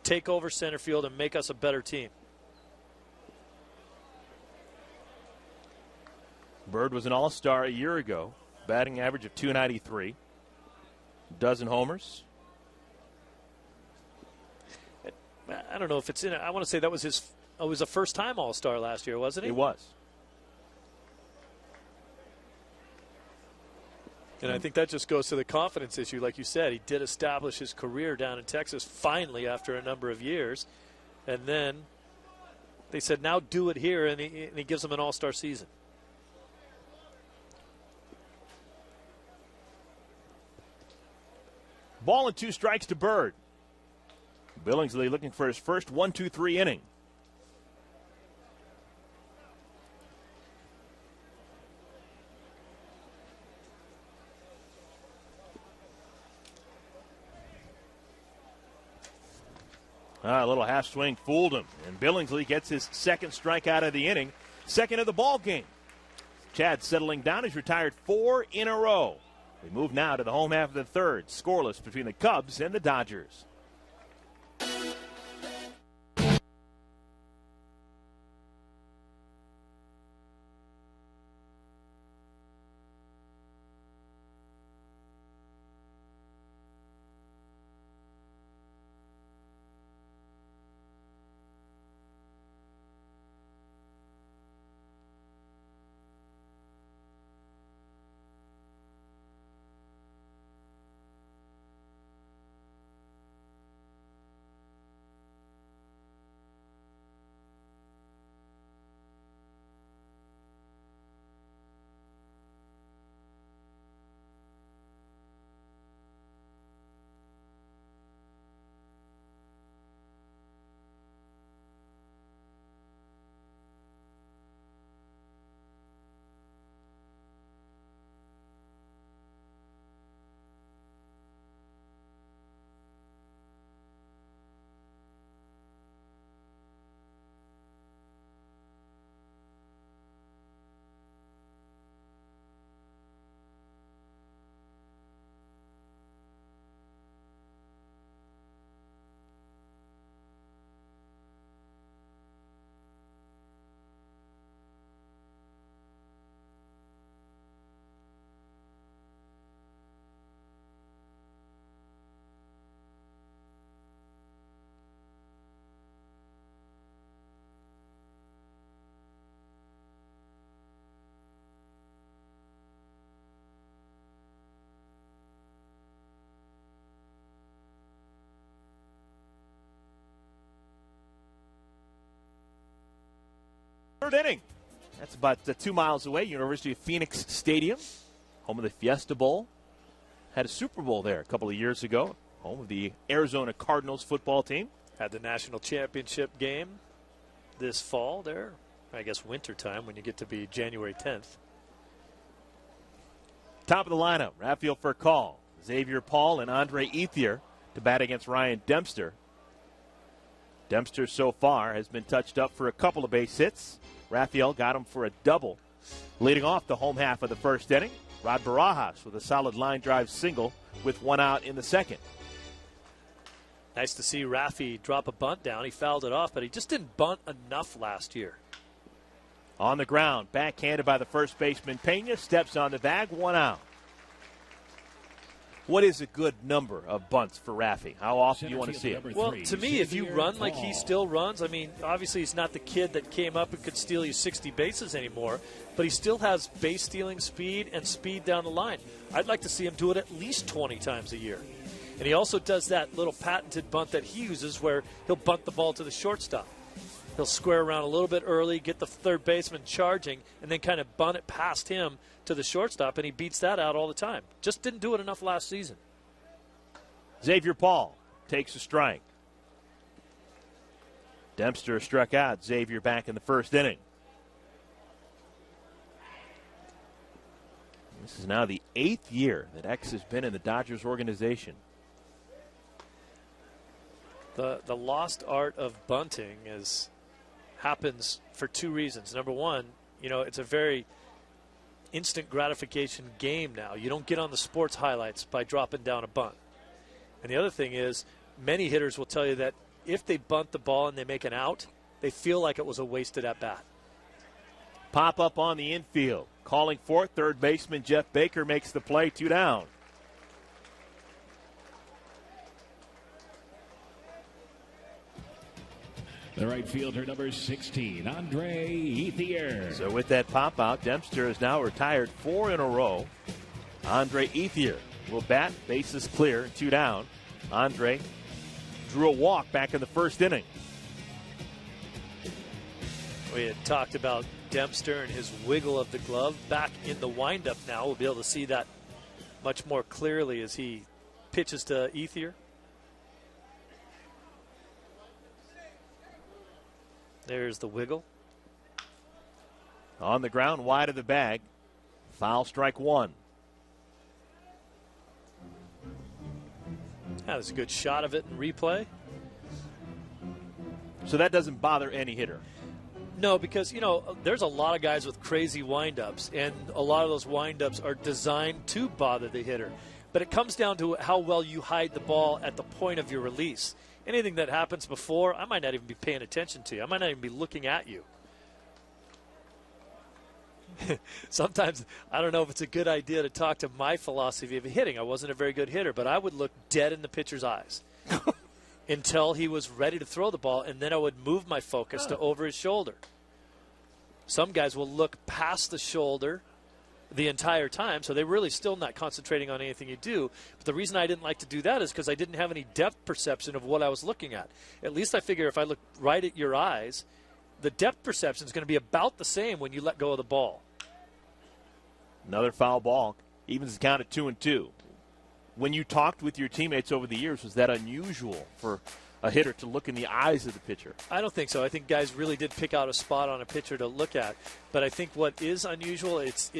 take over center field and make us a better team. Bird was an all-star a year ago, batting average of .293, dozen homers. I don't know if it's in it. I want to say that was it was a first-time all-star last year, wasn't he? It was. And I think that just goes to the confidence issue. Like you said, he did establish his career down in Texas finally after a number of years. And then they said, now do it here, and he gives them an all-star season. Ball and 2 strikes to Bird. Billingsley looking for his first 1-2-3 inning. A little half swing fooled him, and Billingsley gets his second strikeout of the inning, second of the ball game. Chad settling down. He's retired 4 in a row. We move now to the home half of the third, scoreless between the Cubs and the Dodgers. Third inning. That's about 2 miles away. University of Phoenix Stadium, home of the Fiesta Bowl. Had a Super Bowl there a couple of years ago. Home of the Arizona Cardinals football team. Had the national championship game this fall there. I guess wintertime when you get to be January 10th. Top of the lineup, Rafael Furcal, Xavier Paul, and Andre Ethier to bat against Ryan Dempster. Dempster so far has been touched up for a couple of base hits. Rafael got him for a double. Leading off the home half of the first inning, Rod Barajas with a solid line drive single with 1 out in the second. Nice to see Rafi drop a bunt down. He fouled it off, but he just didn't bunt enough last year. On the ground, backhanded by the first baseman Pena, steps on the bag, 1 out. What is a good number of bunts for Rafi? How often do you want to see it? Well, to me, if you run like he still runs, I mean, obviously he's not the kid that came up and could steal you 60 bases anymore, but he still has base stealing speed and speed down the line. I'd like to see him do it at least 20 times a year. And he also does that little patented bunt that he uses where he'll bunt the ball to the shortstop. He'll square around a little bit early, get the third baseman charging, and then kind of bunt it past him to the shortstop, and he beats that out all the time. Just didn't do it enough last season. Xavier Paul takes a strike. Dempster struck out. Xavier back in the first inning. This is now the 8th year that X has been in the Dodgers organization. The lost art of bunting happens for 2 reasons. Number one, it's a very instant gratification game now. You don't get on the sports highlights by dropping down a bunt. And the other thing is, many hitters will tell you that if they bunt the ball and they make an out, they feel like it was a wasted at-bat. Pop up on the infield. Calling for it, third baseman Jeff Baker makes the play, 2 down. The right fielder, number 16, Andre Ethier. So with that pop out, Dempster is now retired 4 in a row. Andre Ethier will bat, bases clear, 2 down. Andre drew a walk back in the first inning. We had talked about Dempster and his wiggle of the glove. Back in the windup now. We'll be able to see that much more clearly as he pitches to Ethier. There's the wiggle. On the ground, wide of the bag. Foul, strike 1. That was a good shot of it in replay. So that doesn't bother any hitter. No, because, there's a lot of guys with crazy windups, and a lot of those windups are designed to bother the hitter. But it comes down to how well you hide the ball at the point of your release. Anything that happens before, I might not even be paying attention to you. I might not even be looking at you. Sometimes I don't know if it's a good idea to talk to my philosophy of hitting. I wasn't a very good hitter, but I would look dead in the pitcher's eyes until he was ready to throw the ball, and then I would move my focus to over his shoulder. Some guys will look past the shoulder the entire time, so they're really still not concentrating on anything you do. But the reason I didn't like to do that is because I didn't have any depth perception of what I was looking at. At least I figure if I look right at your eyes, the depth perception is going to be about the same when you let go of the ball. Another foul ball. Evens the count at 2-2. When you talked with your teammates over the years, was that unusual for a hitter to look in the eyes of the pitcher? I don't think so. I think guys really did pick out a spot on a pitcher to look at. But I think what is unusual, it's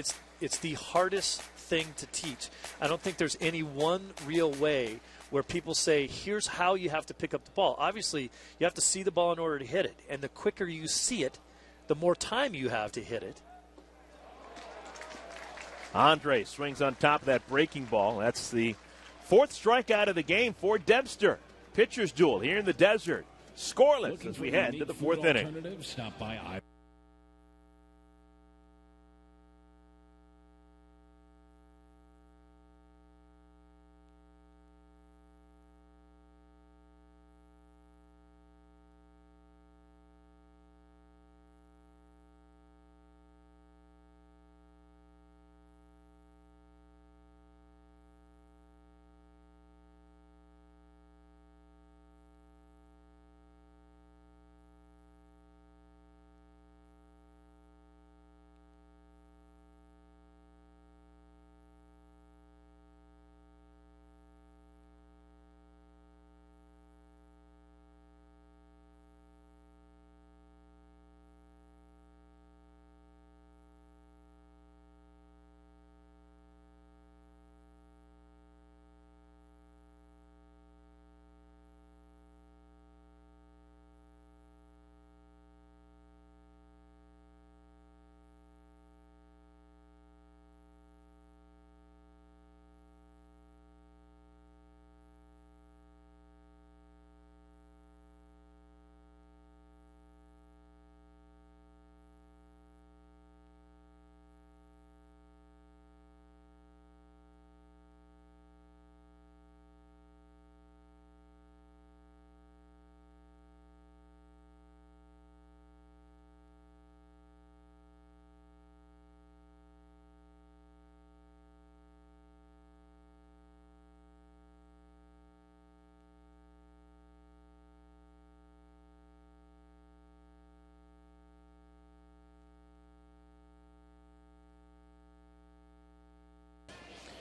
the hardest thing to teach. I don't think there's any one real way where people say, here's how you have to pick up the ball. Obviously, you have to see the ball in order to hit it. And the quicker you see it, the more time you have to hit it. Andre swings on top of that breaking ball. That's the fourth strikeout of the game for Dempster. Pitcher's duel here in the desert. Scoreless as we head to the fourth inning. Stop by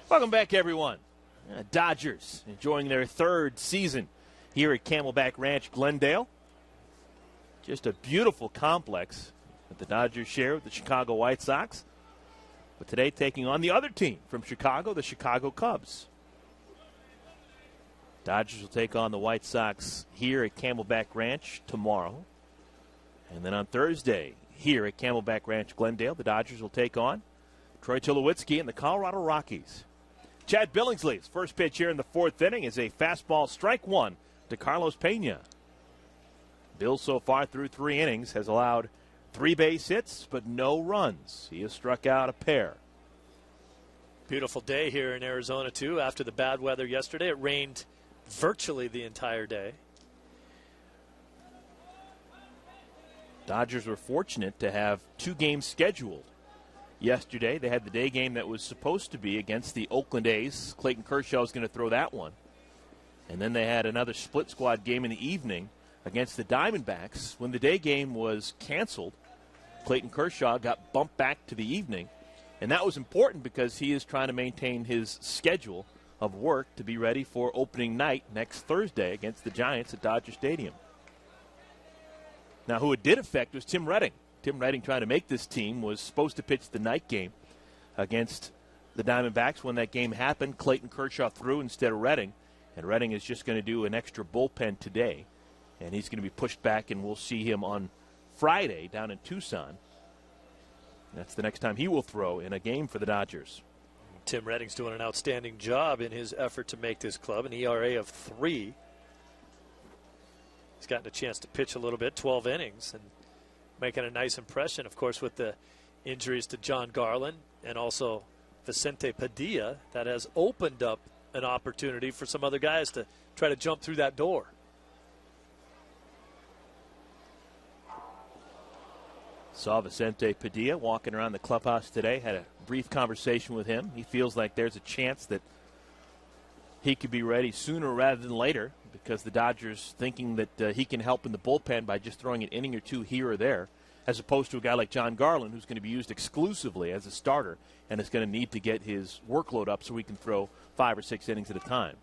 Welcome back, everyone. Dodgers enjoying their third season here at Camelback Ranch, Glendale. Just a beautiful complex that the Dodgers share with the Chicago White Sox. But today taking on the other team from Chicago, the Chicago Cubs. Dodgers will take on the White Sox here at Camelback Ranch tomorrow. And then on Thursday here at Camelback Ranch, Glendale, the Dodgers will take on Troy Tulowitzki and the Colorado Rockies. Chad Billingsley's first pitch here in the fourth inning is a fastball strike one to Carlos Pena. Bill so far through 3 innings has allowed 3 base hits but no runs. He has struck out a pair. Beautiful day here in Arizona, too, after the bad weather yesterday. It rained virtually the entire day. Dodgers were fortunate to have 2 games scheduled. Yesterday, they had the day game that was supposed to be against the Oakland A's. Clayton Kershaw was going to throw that one. And then they had another split squad game in the evening against the Diamondbacks. When the day game was canceled, Clayton Kershaw got bumped back to the evening. And that was important because he is trying to maintain his schedule of work to be ready for opening night next Thursday against the Giants at Dodger Stadium. Now, who it did affect was Tim Redding. Tim Redding, trying to make this team, was supposed to pitch the night game against the Diamondbacks. When that game happened, Clayton Kershaw threw instead of Redding, and Redding is just going to do an extra bullpen today. And he's going to be pushed back, and we'll see him on Friday down in Tucson. That's the next time he will throw in a game for the Dodgers. Tim Redding's doing an outstanding job in his effort to make this club an ERA of 3. He's gotten a chance to pitch a little bit, 12 innings, and making a nice impression, of course, with the injuries to John Garland and also Vicente Padilla. That has opened up an opportunity for some other guys to try to jump through that door. Saw Vicente Padilla walking around the clubhouse today, had a brief conversation with him. He feels like there's a chance that he could be ready sooner rather than later because the Dodgers thinking that he can help in the bullpen by just throwing an inning or two here or there, as opposed to a guy like John Garland who's going to be used exclusively as a starter and is going to need to get his workload up so he can throw 5 or 6 innings at a time.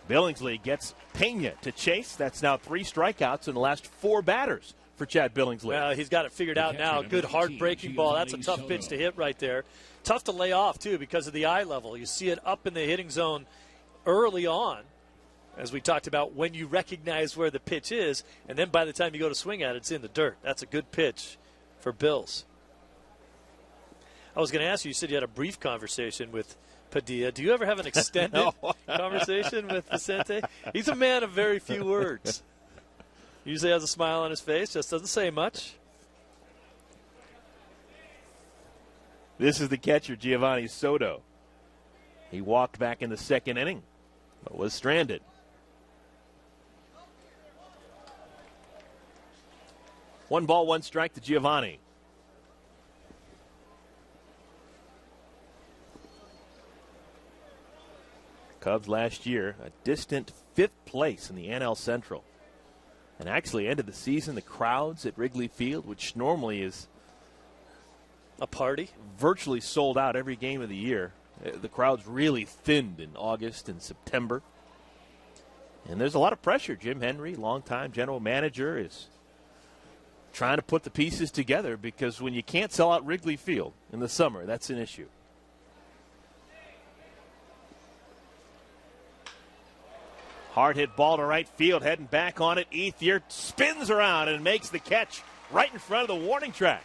Billingsley gets Pena to chase. That's now 3 strikeouts in the last 4 batters for Chad Billingsley. Well, he's got it figured out now. Good hard breaking ball. That's a tough pitch to hit right there. Tough to lay off, too, because of the eye level. You see it up in the hitting zone early on, as we talked about, when you recognize where the pitch is, and then by the time you go to swing at it, it's in the dirt. That's a good pitch for Bills. I was going to ask you, you said you had a brief conversation with Padilla. Do you ever have an extended conversation with Vicente? He's a man of very few words. Usually has a smile on his face, just doesn't say much. This is the catcher, Giovanni Soto. He walked back in the 2nd inning, but was stranded. One ball, 1 strike to Giovanni. Cubs last year, a distant 5th place in the NL Central. And actually ended the season, the crowds at Wrigley Field, which normally is a party, virtually sold out every game of the year. The crowds really thinned in August and September. And there's a lot of pressure. Jim Henry, longtime general manager, is trying to put the pieces together because when you can't sell out Wrigley Field in the summer, that's an issue. Hard hit ball to right field, heading back on it. Ethier spins around and makes the catch right in front of the warning track.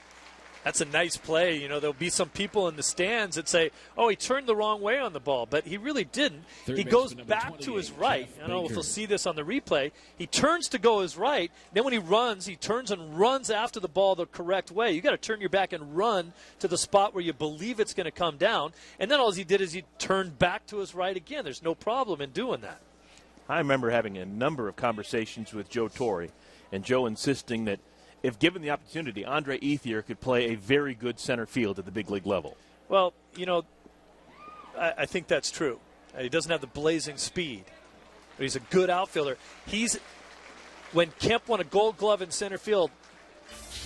That's a nice play. You know, there'll be some people in the stands that say, oh, he turned the wrong way on the ball, but he really didn't. He goes back to his right. I don't know if you'll see this on the replay. He turns to go his right. Then when he runs, he turns and runs after the ball the correct way. You got to turn your back and run to the spot where you believe it's going to come down. And then all he did is he turned back to his right again. There's no problem in doing that. I remember having a number of conversations with Joe Torre, and Joe insisting that if given the opportunity, Andre Ethier could play a very good center field at the big league level. Well, you know, I think that's true. He doesn't have the blazing speed, but he's a good outfielder. When Kemp won a Gold Glove in center field,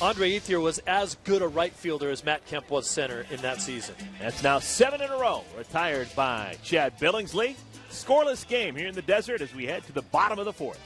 Andre Ethier was as good a right fielder as Matt Kemp was center in that season. That's now 7 in a row, retired by Chad Billingsley. Scoreless game here in the desert as we head to the bottom of the 4th.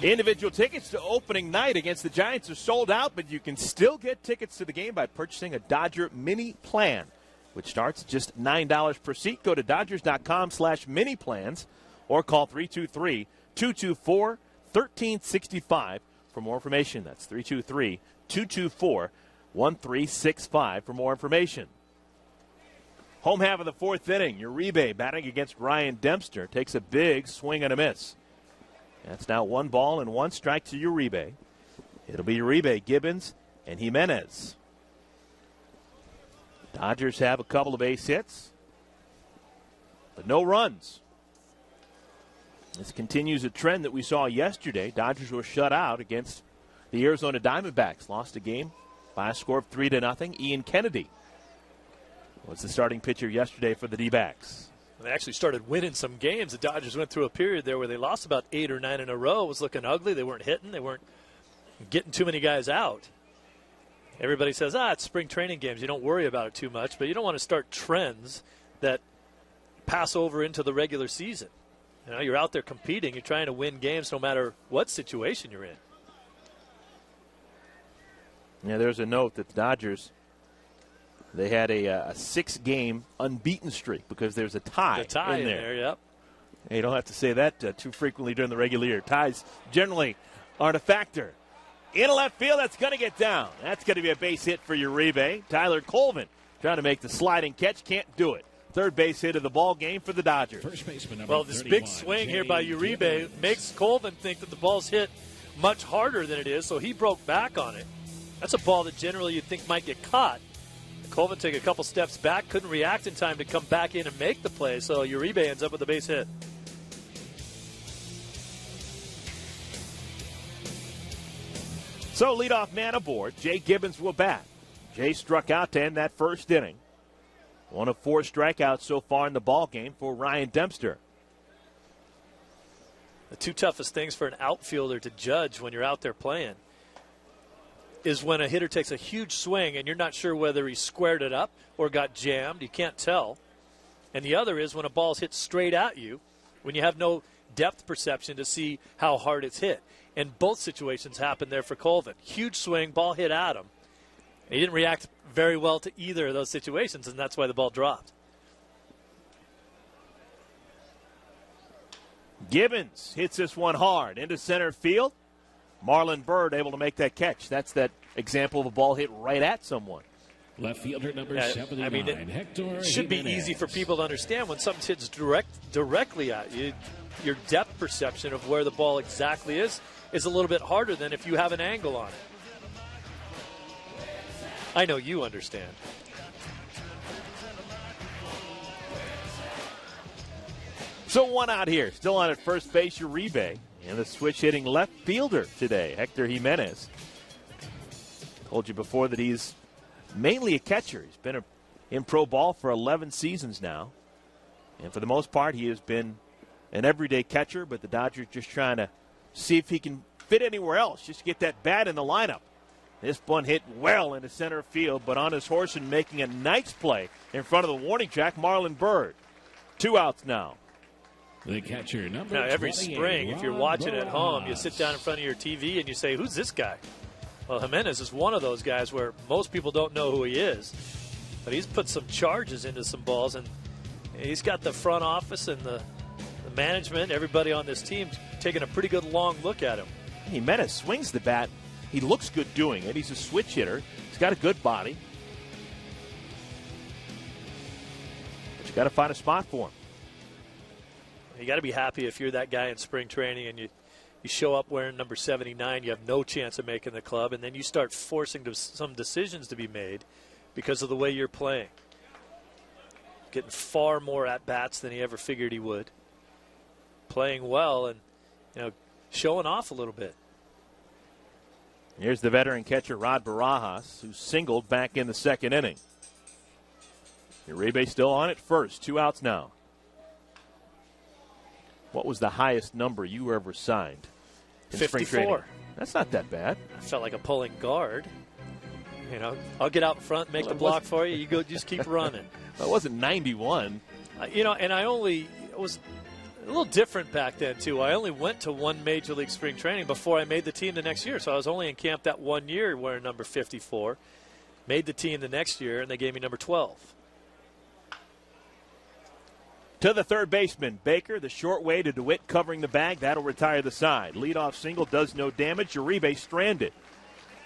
Individual tickets to opening night against the Giants are sold out, but you can still get tickets to the game by purchasing a Dodger mini plan, which starts at just $9 per seat. Go to Dodgers.com/mini plans or call 323-224-1365 for more information. That's 323-224-1365 for more information. Home half of the fourth inning, Uribe batting against Ryan Dempster takes a big swing and a miss. That's now 1 ball and 1 strike to Uribe. It'll be Uribe, Gibbons, and Jimenez. Dodgers have a couple of base hits, but no runs. This continues a trend that we saw yesterday. Dodgers were shut out against the Arizona Diamondbacks. Lost a game by a score of 3-0. Ian Kennedy was the starting pitcher yesterday for the D-backs. They actually started winning some games. The Dodgers went through a period there where they lost about 8 or 9 in a row. It was looking ugly. They weren't hitting. They weren't getting too many guys out. Everybody says, it's spring training games. You don't worry about it too much. But you don't want to start trends that pass over into the regular season. You know, you're out there competing. You're trying to win games no matter what situation you're in. Yeah, there's a note that the Dodgers, they had a 6-game unbeaten streak because there's a tie, in there. Yep. Hey, you don't have to say that too frequently during the regular year. Ties generally aren't a factor. In left field, that's going to get down. That's going to be a base hit for Uribe. Tyler Colvin trying to make the sliding catch, can't do it. Third base hit of the ball game for the Dodgers. First baseman number well, this 31, big swing here by Uribe Gibbons. makes Colvin think that the ball's hit much harder than it is, so he broke back on it. That's a ball that generally you'd think might get caught. Colvin took a couple steps back, couldn't react in time to come back in and make the play, so Uribe ends up with a base hit. So leadoff man aboard. Jay Gibbons will bat. Jay struck out to end that first inning. 1 of 4 strikeouts so far in the ball game for Ryan Dempster. The 2 toughest things for an outfielder to judge when you're out there playing is when a hitter takes a huge swing and you're not sure whether he squared it up or got jammed. You can't tell. And the other is when a ball's hit straight at you, when you have no depth perception to see how hard it's hit. And both situations happened there for Colvin. Huge swing, ball hit at him. And he didn't react very well to either of those situations, and that's why the ball dropped. Gibbons hits this one hard into center field. Marlon Byrd able to make that catch. That's that example of a ball hit right at someone. Left fielder number 79, I mean, Hector it should be Jimenez. easy for people to understand when something hits directly at you. Your depth perception of where the ball exactly is a little bit harder than if you have an angle on it. I know you understand. So 1 out here. Still on at first base, Uribe. And the switch hitting left fielder today, Hector Jimenez. Told you before that he's mainly a catcher. He's been in pro ball for 11 seasons now. And for the most part, he has been an everyday catcher, but the Dodgers just trying to see if he can fit anywhere else, just get that bat in the lineup. This one hit well into center field, but on his horse and making a nice play in front of the warning track, Marlon Byrd. 2 outs now. The catcher, number Now, every 28, spring, if you're watching at home, you Rojas. sit down in front of your TV and you say, who's this guy? Well, Jimenez is one of those guys where most people don't know who he is. But he's put some charges into some balls, and he's got the front office and the management, everybody on this team, taking a pretty good long look at him. Jimenez swings the bat. He looks good doing it. He's a switch hitter. He's got a good body. But you got to find a spot for him. You got to be happy if you're that guy in spring training and you show up wearing number 79, you have no chance of making the club, and then you start forcing some decisions to be made because of the way you're playing. Getting far more at-bats than he ever figured he would. Playing well and, showing off a little bit. Here's the veteran catcher, Rod Barajas, who singled back in the second inning. Uribe still on at first. 2 outs now. What was the highest number you ever signed in 54. spring training? That's not that bad. I felt like a pulling guard. I'll get out in front, make the block for you. You go, just keep running. Well, it wasn't 91. And I only was little different back then, too. I only went to one Major League spring training before I made the team the next year. So I was only in camp that 1 year wearing number 54. Made the team the next year, and they gave me number 12. To the third baseman, Baker, the short way to DeWitt covering the bag. That'll retire the side. Leadoff single does no damage. Uribe stranded.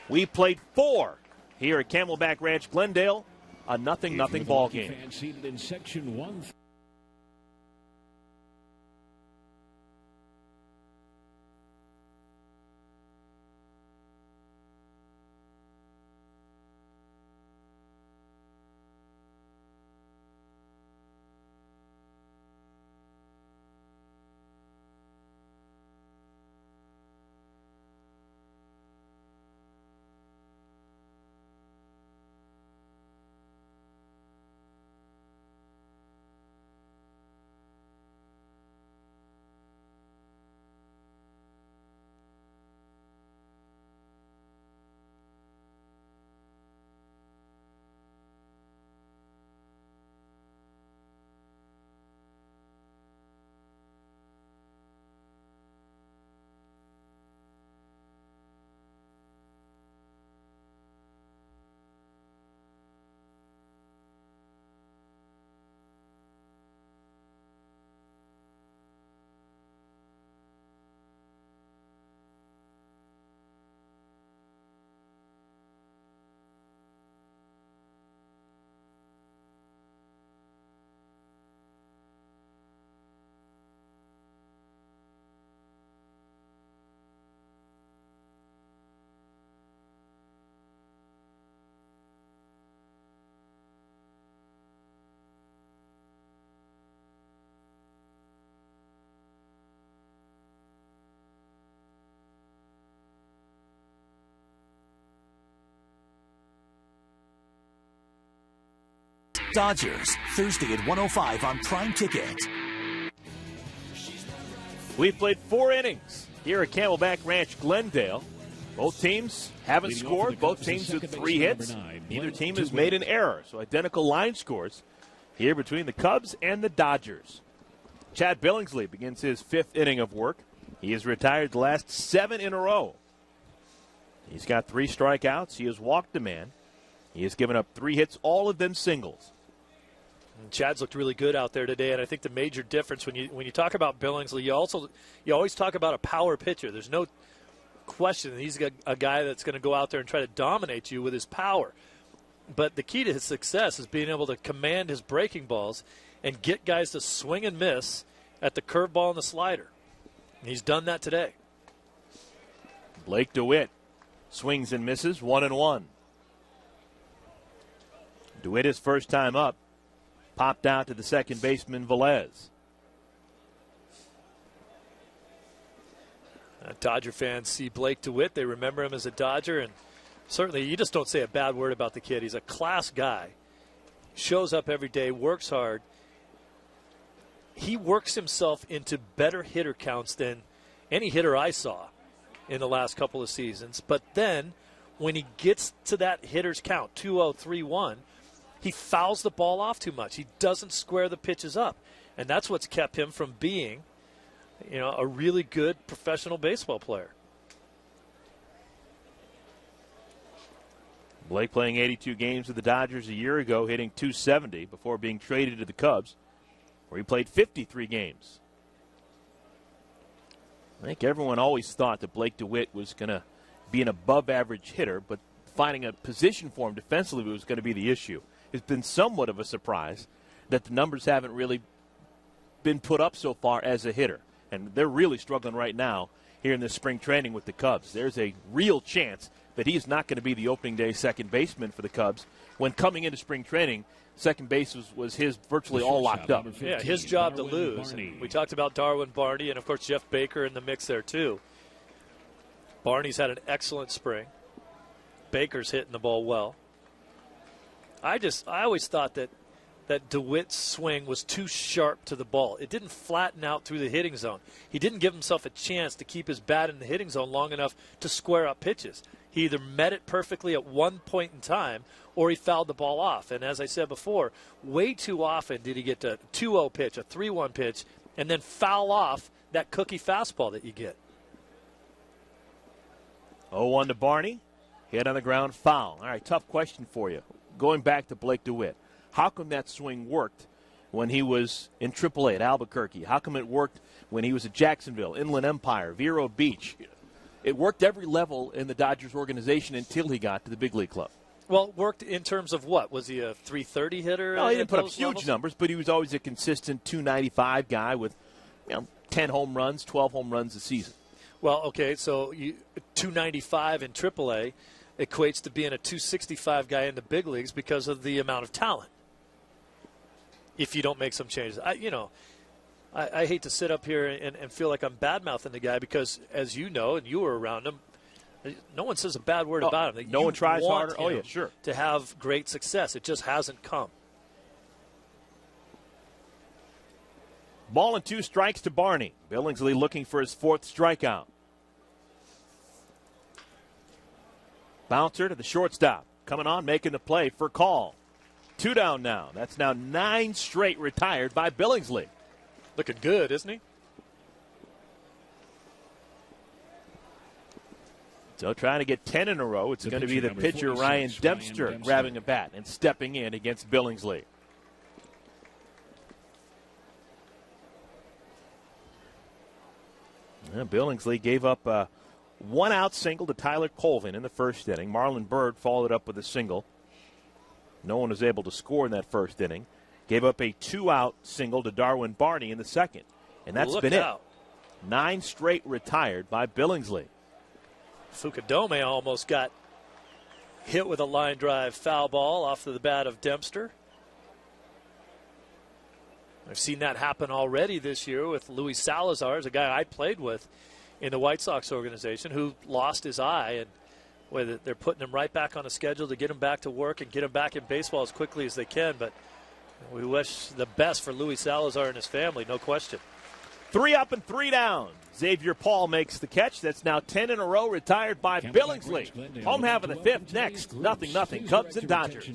We played 4 here at Camelback Ranch, Glendale. A 0-0 ball game. Fans seated in section 1. Dodgers, Thursday at 1:05 on Prime Ticket. We've played 4 innings here at Camelback Ranch, Glendale. Both teams haven't scored. Both teams with 3 hits. Neither team has made an error. So identical line scores here between the Cubs and the Dodgers. Chad Billingsley begins his 5th inning of work. He has retired the last 7 in a row. He's got 3 strikeouts. He has walked a man. He has given up 3 hits, all of them singles. And Chad's looked really good out there today, and I think the major difference when you talk about Billingsley, you always talk about a power pitcher. There's no question that he's a guy that's going to go out there and try to dominate you with his power. But the key to his success is being able to command his breaking balls and get guys to swing and miss at the curveball and the slider. And he's done that today. Blake DeWitt swings and misses, 1-1. DeWitt, his first time up, popped out to the second baseman, Velez. Dodger fans see Blake DeWitt. They remember him as a Dodger, and certainly you just don't say a bad word about the kid. He's a class guy. Shows up every day, works hard. He works himself into better hitter counts than any hitter I saw in the last couple of seasons. But then when he gets to that hitter's count, 2-0, 3-1, he fouls the ball off too much. He doesn't square the pitches up. And that's what's kept him from being, a really good professional baseball player. Blake playing 82 games with the Dodgers a year ago, hitting .270 before being traded to the Cubs, where he played 53 games. I think everyone always thought that Blake DeWitt was going to be an above-average hitter, but finding a position for him defensively was going to be the issue. It's been somewhat of a surprise that the numbers haven't really been put up so far as a hitter. And they're really struggling right now here in this spring training with the Cubs. There's a real chance that he's not going to be the opening day second baseman for the Cubs. When coming into spring training, second base was his virtually all locked up. Yeah, his job to lose. We talked about Darwin Barney and, of course, Jeff Baker in the mix there, too. Barney's had an excellent spring. Baker's hitting the ball well. I always thought that DeWitt's swing was too sharp to the ball. It didn't flatten out through the hitting zone. He didn't give himself a chance to keep his bat in the hitting zone long enough to square up pitches. He either met it perfectly at one point in time or he fouled the ball off. And as I said before, way too often did he get to a 2-0 pitch, a 3-1 pitch, and then foul off that cookie fastball that you get. 0-1 to Barney. Hit on the ground, foul. All right, tough question for you. Going back to Blake DeWitt, how come that swing worked when he was in AAA at Albuquerque? How come it worked when he was at Jacksonville, Inland Empire, Vero Beach? It worked every level in the Dodgers organization until he got to the big league club. Well, it worked in terms of what? Was he a 330 hitter? No, he didn't put up huge levels? numbers, but he was always a consistent 295 guy with 10 home runs, 12 home runs a season. Well, okay, so 295 in AAA equates to being a 265 guy in the big leagues because of the amount of talent. If you don't make some changes. I hate to sit up here and feel like I'm bad-mouthing the guy because, as you know, and you were around him, no one says a bad word about him. No one tries harder. Oh, yeah, sure. To have great success. It just hasn't come. 2 strikes to Barney. Billingsley looking for his 4th strikeout. Bouncer to the shortstop. Coming on, making the play for call. 2 down now. That's now 9 straight retired by Billingsley. Looking good, isn't he? So trying to get 10 in a row. It's going to be the pitcher, Ryan Dempster, grabbing a bat and stepping in against Billingsley. Billingsley gave up a 1-out single to Tyler Colvin in the first inning. Marlon Byrd followed up with a single. No one was able to score in that first inning. Gave up a 2-out single to Darwin Barney in the second. And that's been it. 9 straight retired by Billingsley. Fukudome almost got hit with a line drive foul ball off of the bat of Dempster. I've seen that happen already this year with Luis Salazar, a guy I played with in the White Sox organization, who lost his eye, and they're putting him right back on the schedule to get him back to work and get him back in baseball as quickly as they can. But we wish the best for Luis Salazar and his family, no question. 3 up and 3 down. Xavier Paul makes the catch. That's now 10 in a row, retired by Billingsley. Home half of the 5th next. 0-0, Cubs and Dodgers.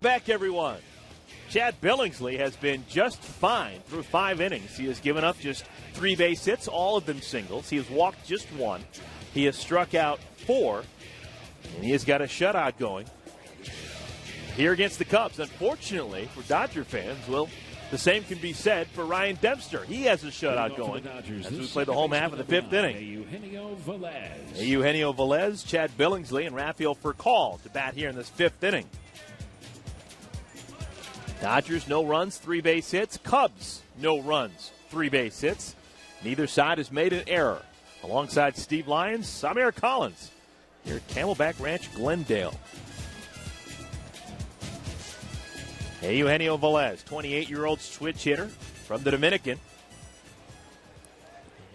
Back, everyone. Chad Billingsley has been just fine through 5 innings. He has given up just 3 base hits, all of them singles. He has walked just 1. He has struck out 4, and he has got a shutout going here against the Cubs. Unfortunately for Dodger fans, well, the same can be said for Ryan Dempster. He has a shutout going as we play the home half of the 5th inning. Eugenio Velez, Chad Billingsley, and Rafael Furcal to bat here in this 5th inning. Dodgers, no runs, 3 base hits. Cubs, no runs, 3 base hits. Neither side has made an error. Alongside Steve Lyons, Samir Collins here at Camelback Ranch, Glendale. Eugenio Velez, 28-year-old switch hitter from the Dominican.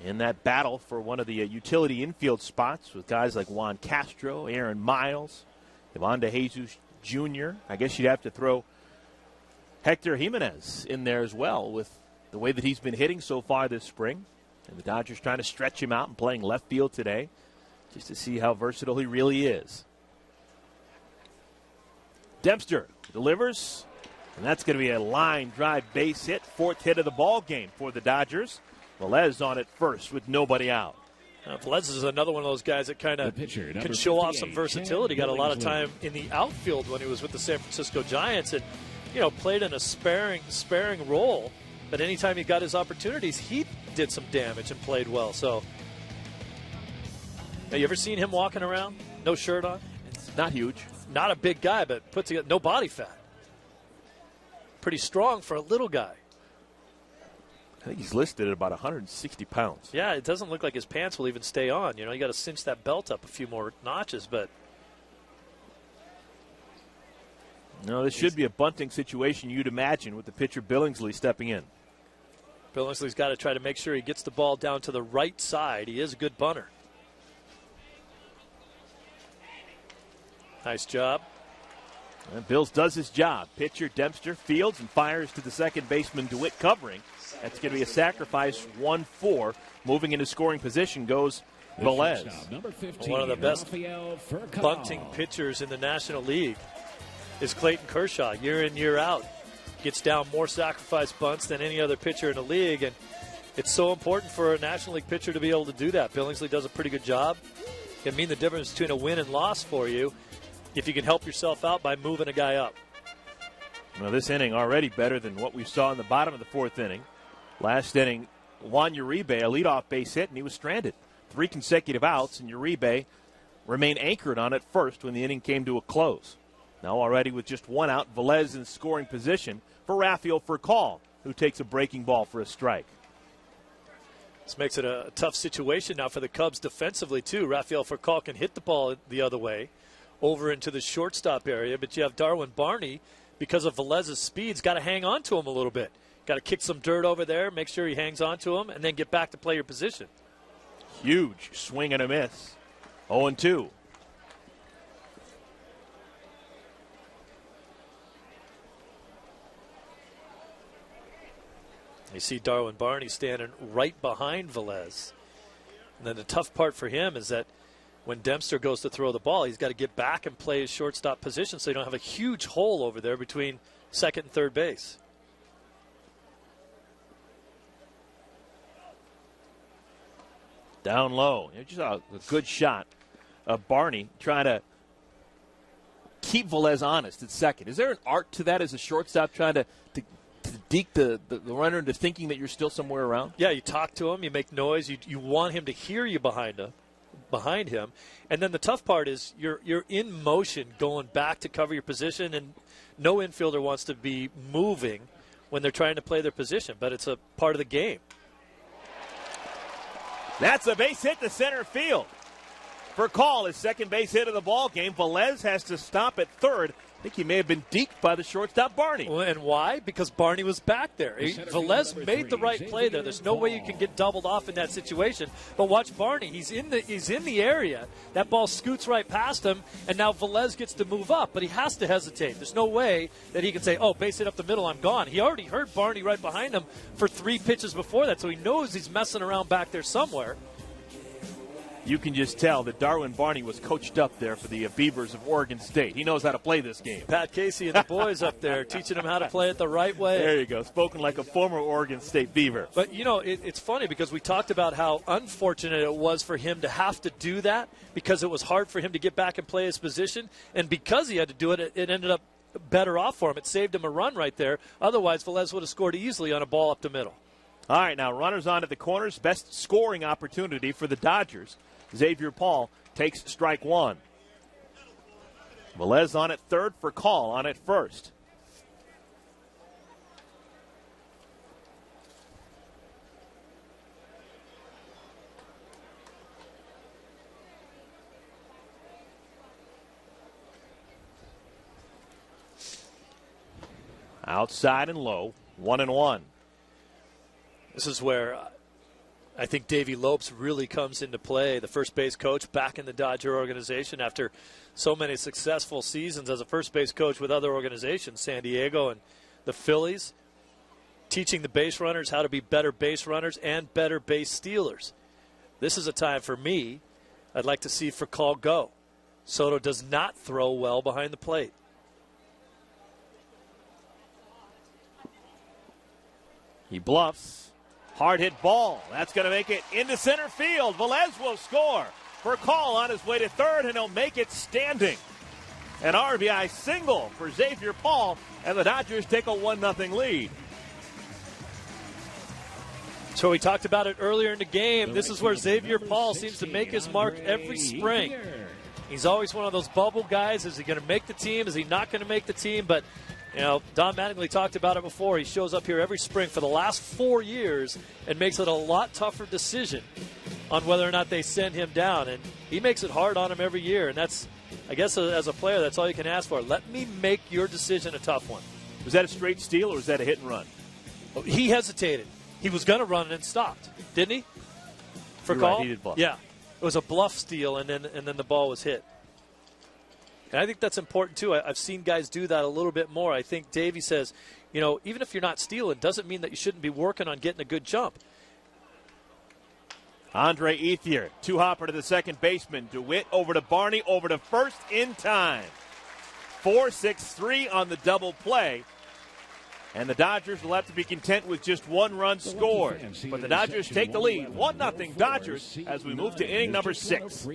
In that battle for one of the utility infield spots with guys like Juan Castro, Aaron Miles, Ivan De Jesus Jr. I guess you'd have to throw Hector Jimenez in there as well with the way that he's been hitting so far this spring. And the Dodgers trying to stretch him out and playing left field today just to see how versatile he really is. Dempster delivers, and that's going to be a line drive base hit, fourth hit of the ball game for the Dodgers. Velez on it first with nobody out. Velez is another one of those guys that kind of can show off some versatility. Got a lot of time in the outfield when he was with the San Francisco Giants and, played in a sparing role. But anytime he got his opportunities, he did some damage and played well. So, have you ever seen him walking around? No shirt on? It's not huge. Not a big guy, but put together, no body fat. Pretty strong for a little guy. I think he's listed at about 160 pounds. Yeah, it doesn't look like his pants will even stay on. You got to cinch that belt up a few more notches, but. No, this should be a bunting situation, you'd imagine, with the pitcher Billingsley stepping in. Billingsley's got to try to make sure he gets the ball down to the right side. He is a good bunter. Nice job. And Bills does his job. Pitcher Dempster fields and fires to the second baseman DeWitt covering. That's going to be a sacrifice, 1-4. Moving into scoring position goes Velez. One of the best bunting pitchers in the National League is Clayton Kershaw. Year in, year out. Gets down more sacrifice bunts than any other pitcher in the league. And it's so important for a National League pitcher to be able to do that. Billingsley does a pretty good job. It can mean the difference between a win and loss for you if you can help yourself out by moving a guy up. Well, this inning already better than what we saw in the bottom of the fourth inning. Last inning, Juan Uribe, a leadoff base hit, and he was stranded. 3 consecutive outs, and Uribe remained anchored on it first when the inning came to a close. Now already with just 1 out, Velez in scoring position for Rafael Furcal, who takes a breaking ball for a strike. This makes it a tough situation now for the Cubs defensively, too. Rafael Furcal can hit the ball the other way over into the shortstop area, but you have Darwin Barney, because of Velez's speed's got to hang on to him a little bit. Got to kick some dirt over there, make sure he hangs on to him, and then get back to play your position. Huge swing and a miss. 0-2. You see Darwin Barney standing right behind Velez. And then the tough part for him is that when Dempster goes to throw the ball, he's got to get back and play his shortstop position so you don't have a huge hole over there between second and third base. Down low. Just a good shot of Barney trying to keep Velez honest at second. Is there an art to that as a shortstop trying to deke the runner into thinking that you're still somewhere around? Yeah, you talk to him, you make noise, you want him to hear you behind him. And then the tough part is you're in motion going back to cover your position, and no infielder wants to be moving when they're trying to play their position, but it's a part of the game. That's a base hit to center field. Furcal, his second base hit of the ball game. Velez has to stop at third. I think he may have been deked by the shortstop, Barney. Well, and why? Because Barney was back there. Velez made the right play there. There's no way you can get doubled off in that situation. But watch Barney. He's in the area. That ball scoots right past him, and now Velez gets to move up. But he has to hesitate. There's no way that he can say, oh, base hit up the middle, I'm gone. He already heard Barney right behind him for 3 pitches before that, so he knows he's messing around back there somewhere. You can just tell that Darwin Barney was coached up there for the Beavers of Oregon State. He knows how to play this game. Pat Casey and the boys up there teaching him how to play it the right way. There you go. Spoken like a former Oregon State Beaver. But, it's funny because we talked about how unfortunate it was for him to have to do that because it was hard for him to get back and play his position. And because he had to do it, it ended up better off for him. It saved him a run right there. Otherwise, Velez would have scored easily on a ball up the middle. All right, now runners on at the corners. Best scoring opportunity for the Dodgers. Xavier Paul takes strike 1. Velez on at third, Furcal on at first. Outside and low, 1-1. This is where I think Davey Lopes really comes into play, the first base coach back in the Dodger organization after so many successful seasons as a first base coach with other organizations, San Diego and the Phillies, teaching the base runners how to be better base runners and better base stealers. This is a time for me I'd like to see for call go. Soto does not throw well behind the plate. He bluffs. Hard hit ball. That's going to make it into center field. Velez will score for call on his way to third, and he'll make it standing. An RBI single for Xavier Paul, and the Dodgers take a 1-0 lead. So we talked about it earlier in the game. This is where Xavier Paul seems to make his mark every spring. He's always one of those bubble guys. Is he going to make the team? Is he not going to make the team? But, you know, Don Mattingly talked about it before. He shows up here every spring for the last 4 years and makes it a lot tougher decision on whether or not they send him down. And he makes it hard on him every year. And that's, I guess, as a player, that's all you can ask for. Let me make your decision a tough one. Was that a straight steal or was that a hit and run? He hesitated. He was going to run and stopped, didn't he? For You're call? right, he did bluff. Yeah. It was a bluff steal, and then the ball was hit. And I think that's important, too. I've seen guys do that a little bit more. I think Davey says, you know, even if you're not stealing, doesn't mean that you shouldn't be working on getting a good jump. Andre Ethier, two-hopper to the second baseman. DeWitt over to Barney, over to first in time. 4-6-3 on the double play. And the Dodgers will have to be content with just one run scored. But the Dodgers take the lead. 1-0 Dodgers as we move to inning number 6.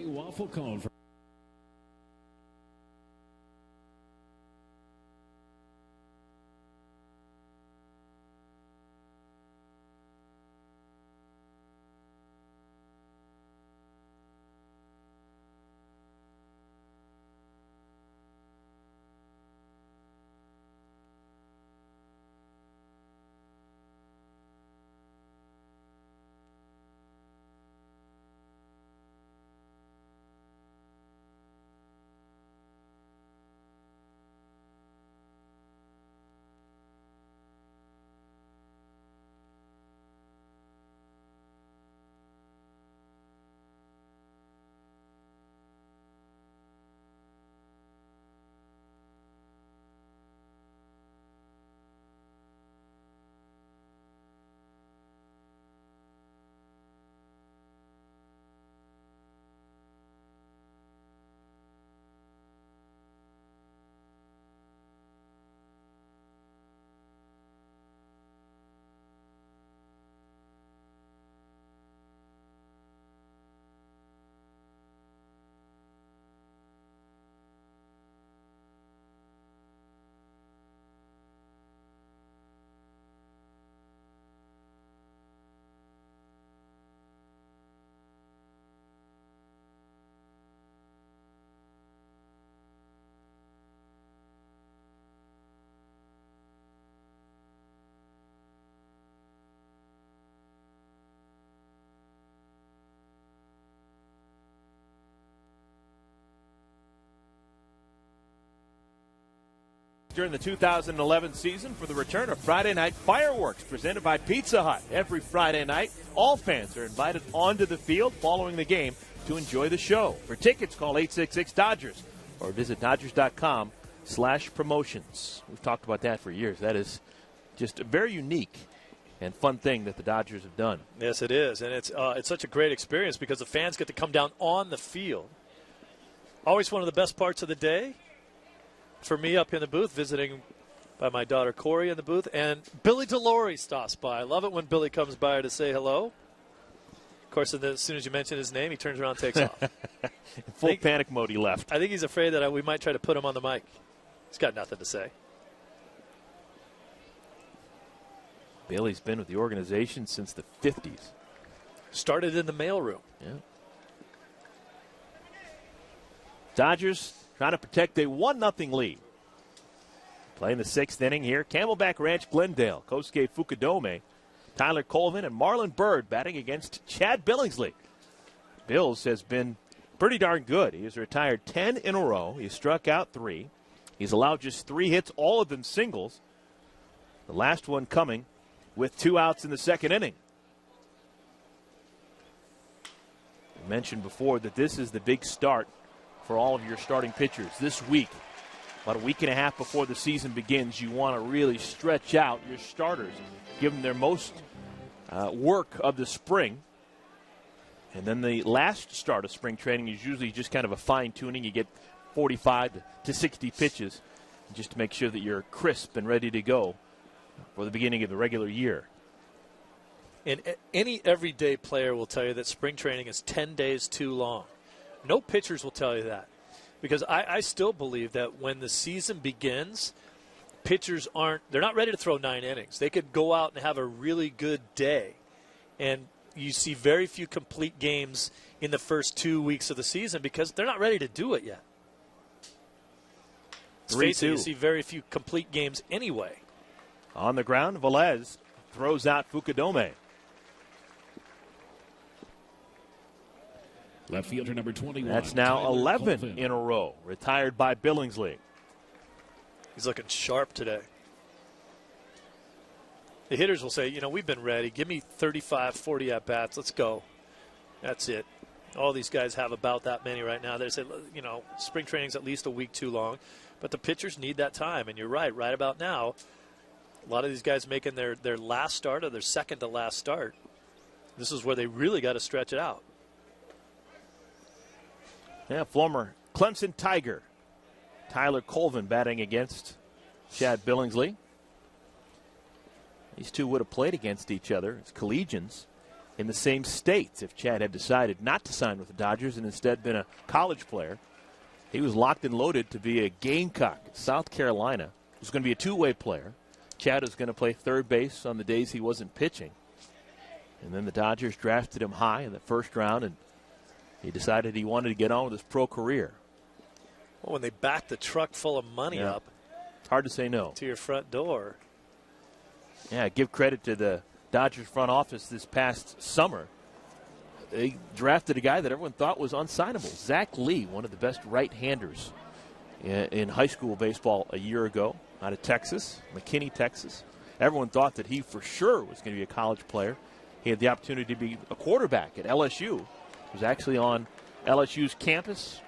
During the 2011 season for the return of Friday Night Fireworks presented by Pizza Hut. Every Friday night, all fans are invited onto the field following the game to enjoy the show. For tickets, call 866-DODGERS or visit Dodgers.com/promotions. We've talked about that for years. That is just a very unique and fun thing that the Dodgers have done. Yes, it is, and it's such a great experience because the fans get to come down on the field. Always one of the best parts of the day. For me up in the booth, visiting by my daughter Corey in the booth, and Billy DeLore stops by. I love it when Billy comes by to say hello. Of course, as soon as you mention his name, he turns around and takes off. In full panic mode, he left. I think he's afraid that we might try to put him on the mic. He's got nothing to say. Billy's been with the organization since the 50s. Started in the mailroom. Yeah. Dodgers trying to protect a 1-0 lead. Playing the 6th inning here. Camelback Ranch, Glendale. Kosuke Fukudome, Tyler Colvin, and Marlon Byrd batting against Chad Billingsley. Bills has been pretty darn good. He has retired 10 in a row. He's struck out 3. He's allowed just 3 hits, all of them singles. The last one coming with 2 outs in the second inning. I mentioned before that this is the big start for all of your starting pitchers this week. About a week and a half before the season begins, you want to really stretch out your starters, give them their most work of the spring. And then the last start of spring training is usually just kind of a fine-tuning. You get 45 to 60 pitches just to make sure that you're crisp and ready to go for the beginning of the regular year. And any everyday player will tell you that spring training is 10 days too long. No pitchers will tell you that. Because I still believe that when the season begins, pitchers they're not ready to throw 9 innings. They could go out and have a really good day. And you see very few complete games in the first 2 weeks of the season because they're not ready to do it yet. Let's face it, you see very few complete games anyway. On the ground, Velez throws out Fukudome. Left fielder number 21. That's now Tyler 11 Colvin. in a row. Retired by Billingsley. He's looking sharp today. The hitters will say, we've been ready. Give me 35, 40 at-bats. Let's go. That's it. All these guys have about that many right now. They say, spring training's at least a week too long. But the pitchers need that time. And you're right about now, a lot of these guys making their last start or their second to last start. This is where they really got to stretch it out. Yeah, former Clemson Tiger Tyler Colvin batting against Chad Billingsley. These two would have played against each other as collegians in the same states if Chad had decided not to sign with the Dodgers and instead been a college player. He was locked and loaded to be a Gamecock at South Carolina. He was going to be a two-way player. Chad was going to play third base on the days he wasn't pitching. And then the Dodgers drafted him high in the first round, and he decided he wanted to get on with his pro career. Well, when they back the truck full of money up, it's hard to say no. To your front door. Yeah, give credit to the Dodgers front office this past summer. They drafted a guy that everyone thought was unsignable, Zach Lee, one of the best right-handers in high school baseball a year ago, out of Texas, McKinney, Texas. Everyone thought that he for sure was going to be a college player. He had the opportunity to be a quarterback at LSU. He was actually on LSU's campus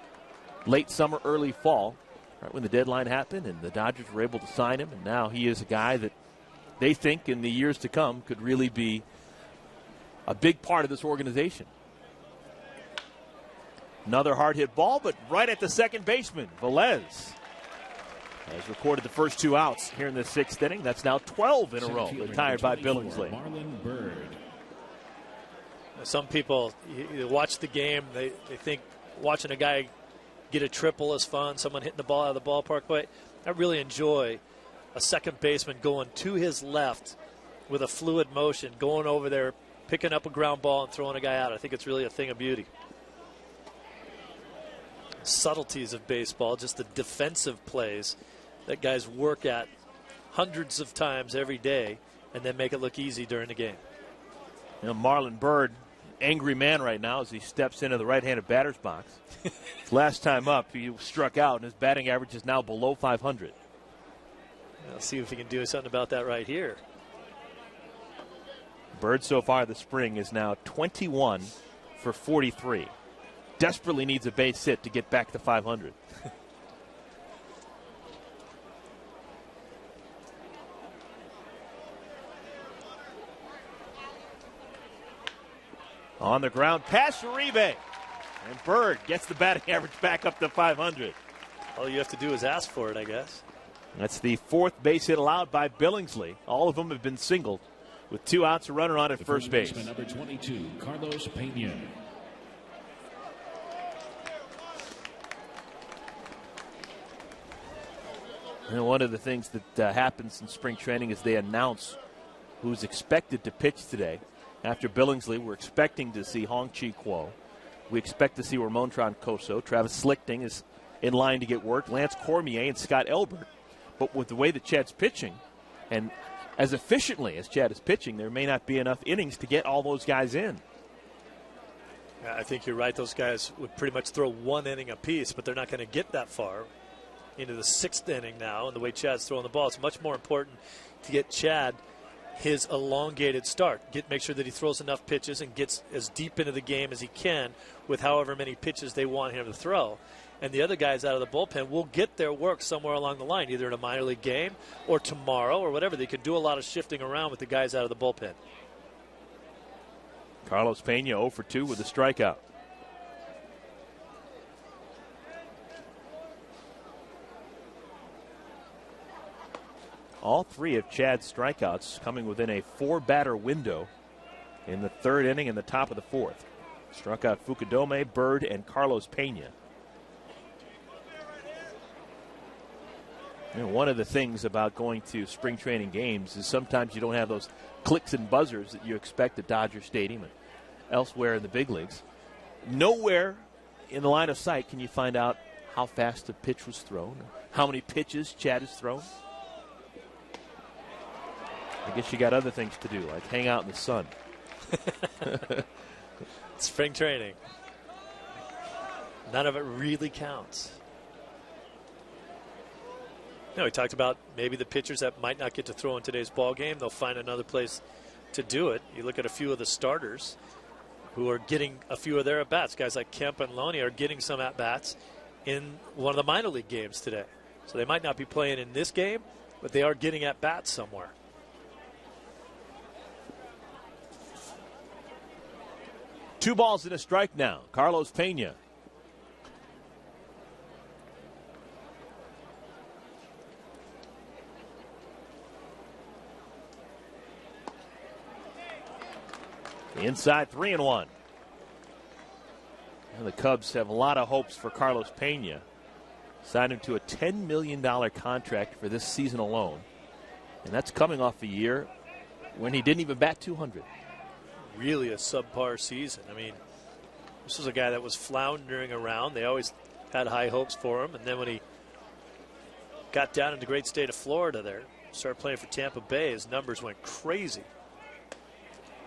late summer, early fall, right when the deadline happened, and the Dodgers were able to sign him. And now he is a guy that they think in the years to come could really be a big part of this organization. Another hard hit ball, but right at the second baseman, Velez has recorded the first two outs here in the sixth inning. That's now 12 in a row, retired by Billingsley. Marlon Byrd. Some people, you watch the game, they think watching a guy get a triple is fun, someone hitting the ball out of the ballpark. But I really enjoy a second baseman going to his left with a fluid motion, going over there, picking up a ground ball and throwing a guy out. I think it's really a thing of beauty. Subtleties of baseball, just the defensive plays that guys work at hundreds of times every day and then make it look easy during the game. Marlon Byrd, angry man right now as he steps into the right-handed batter's box. Last time up, he struck out, and his batting average is now below 500. Let's see if he can do something about that right here. Byrd so far this spring is now 21 for 43. Desperately needs a base hit to get back to 500. On the ground, pass Uribe. And Byrd gets the batting average back up to 500. All you have to do is ask for it, I guess. That's the fourth base hit allowed by Billingsley. All of them have been singled with 2 outs, a runner on at first base. Number 22, Carlos Pena. And one of the things that happens in spring training is they announce who's expected to pitch today. After Billingsley, we're expecting to see Hong Chi Kuo. We expect to see Ramon Troncoso. Travis Slichting is in line to get work. Lance Cormier and Scott Elbert. But with the way that Chad's pitching, and as efficiently as Chad is pitching, there may not be enough innings to get all those guys in. I think you're right. Those guys would pretty much throw 1 inning apiece, but they're not going to get that far. into the 6th inning now, and the way Chad's throwing the ball, it's much more important to get Chad his elongated start. Make sure that he throws enough pitches and gets as deep into the game as he can with however many pitches they want him to throw. And the other guys out of the bullpen will get their work somewhere along the line, either in a minor league game or tomorrow or whatever. They can do a lot of shifting around with the guys out of the bullpen. Carlos Pena 0 for 2 with a strikeout. All 3 of Chad's strikeouts coming within a 4-batter window in the 3rd inning and the top of the 4th. Struck out Fukudome, Bird, and Carlos Pena. You know, one of the things about going to spring training games is sometimes you don't have those clicks and buzzers that you expect at Dodger Stadium and elsewhere in the big leagues. Nowhere in the line of sight can you find out how fast the pitch was thrown, how many pitches Chad has thrown. I guess you got other things to do, like hang out in the sun. Spring training. None of it really counts. No, we talked about maybe the pitchers that might not get to throw in today's ball game. They'll find another place to do it. You look at a few of the starters who are getting a few of their at-bats. Guys like Kemp and Loney are getting some at-bats in one of the minor league games today. So they might not be playing in this game, but they are getting at-bats somewhere. Two balls and a strike now. Carlos Pena. Inside 3-1. And the Cubs have a lot of hopes for Carlos Pena. Signed him to a $10 million contract for this season alone. And that's coming off a year when he didn't even bat 200. Really a subpar season. I mean, this was a guy that was floundering around. They always had high hopes for him. And then when he got down in the great state of Florida there, started playing for Tampa Bay, his numbers went crazy.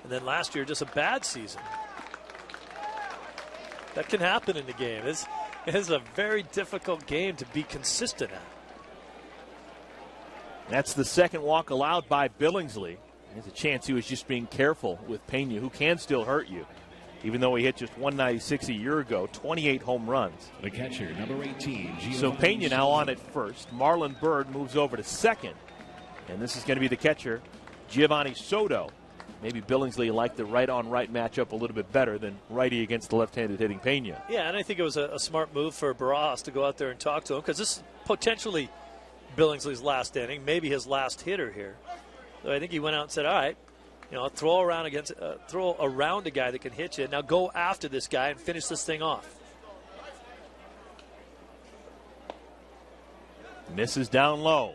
And then last year, just a bad season. That can happen in the game. It is a very difficult game to be consistent at. That's the second walk allowed by Billingsley. There's a chance he was just being careful with Pena, who can still hurt you. Even though he hit just 196 a year ago, 28 home runs. The catcher, number 18. So Pena now on at first. Marlon Byrd moves over to second. And this is going to be the catcher, Giovanni Soto. Maybe Billingsley liked the right-on-right matchup a little bit better than righty against the left-handed hitting Pena. Yeah, and I think it was a smart move for Barajas to go out there and talk to him, because this is potentially Billingsley's last inning, maybe his last hitter here. So I think he went out and said, all right, throw around a guy that can hit you. Now go after this guy and finish this thing off. Misses down low.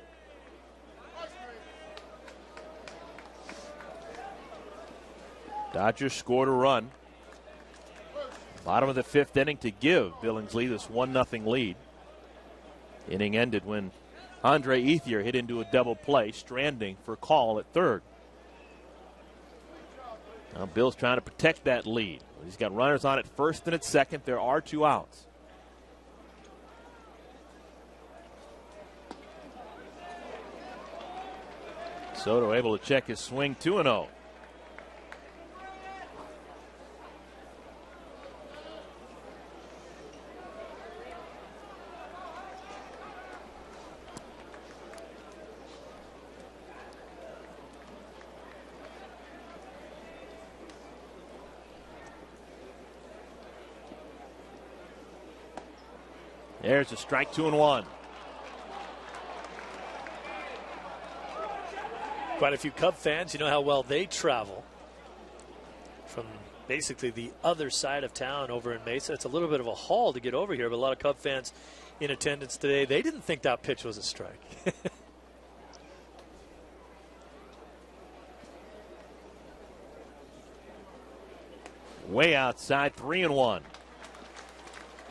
Dodgers scored a run. Bottom of the 5th inning to give Billingsley this 1-0 lead. Inning ended when Andre Ethier hit into a double play, stranding for call at third. Now Bill's trying to protect that lead. He's got runners on at first and at second. There are 2 outs. Soto able to check his swing, 2-0. There's a strike, 2-1. Quite a few Cub fans, you know how well they travel from basically the other side of town over in Mesa. It's a little bit of a haul to get over here, but a lot of Cub fans in attendance today, they didn't think that pitch was a strike. Way outside, 3-1.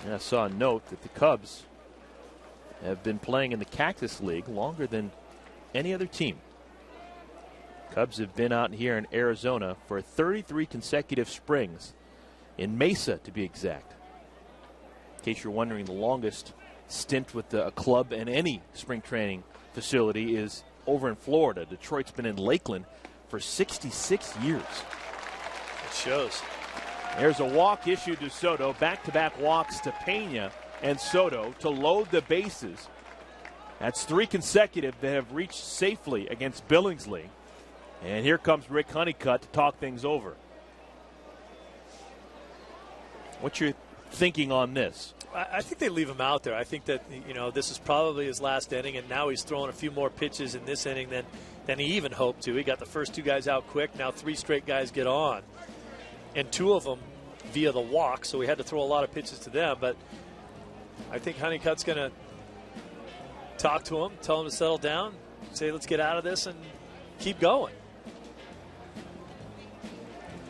And I saw a note that the Cubs have been playing in the Cactus League longer than any other team. Cubs have been out here in Arizona for 33 consecutive springs, in Mesa to be exact. In case you're wondering, the longest stint with a club and any spring training facility is over in Florida. Detroit's been in Lakeland for 66 years. It shows. There's a walk issued to Soto. Back-to-back walks to Pena and Soto to load the bases. That's 3 consecutive that have reached safely against Billingsley. And here comes Rick Honeycutt to talk things over. What's your thinking on this? I think they leave him out there. I think that, this is probably his last inning, and now he's throwing a few more pitches in this inning than he even hoped to. He got the first 2 guys out quick. Now 3 straight guys get on, and 2 of them via the walk, so we had to throw a lot of pitches to them. But I think Honeycutt's going to talk to him, tell him to settle down, say let's get out of this and keep going.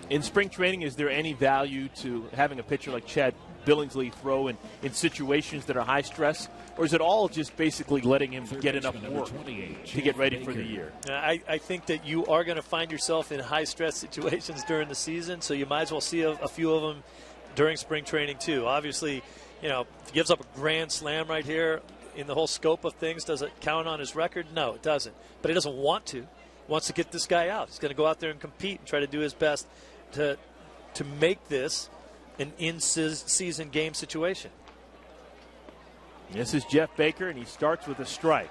In spring training, is there any value to having a pitcher like Chad Billingsley throw in situations that are high stress? Or is it all just basically letting him get enough work to get ready for the year? I think that you are going to find yourself in high stress situations during the season, so you might as well see a few of them during spring training too. Obviously, if he gives up a grand slam right here in the whole scope of things, does it count on his record? No, it doesn't. But he doesn't want to. He wants to get this guy out. He's going to go out there and compete and try to do his best to make this an in-season game situation. This is Jeff Baker, and he starts with a strike.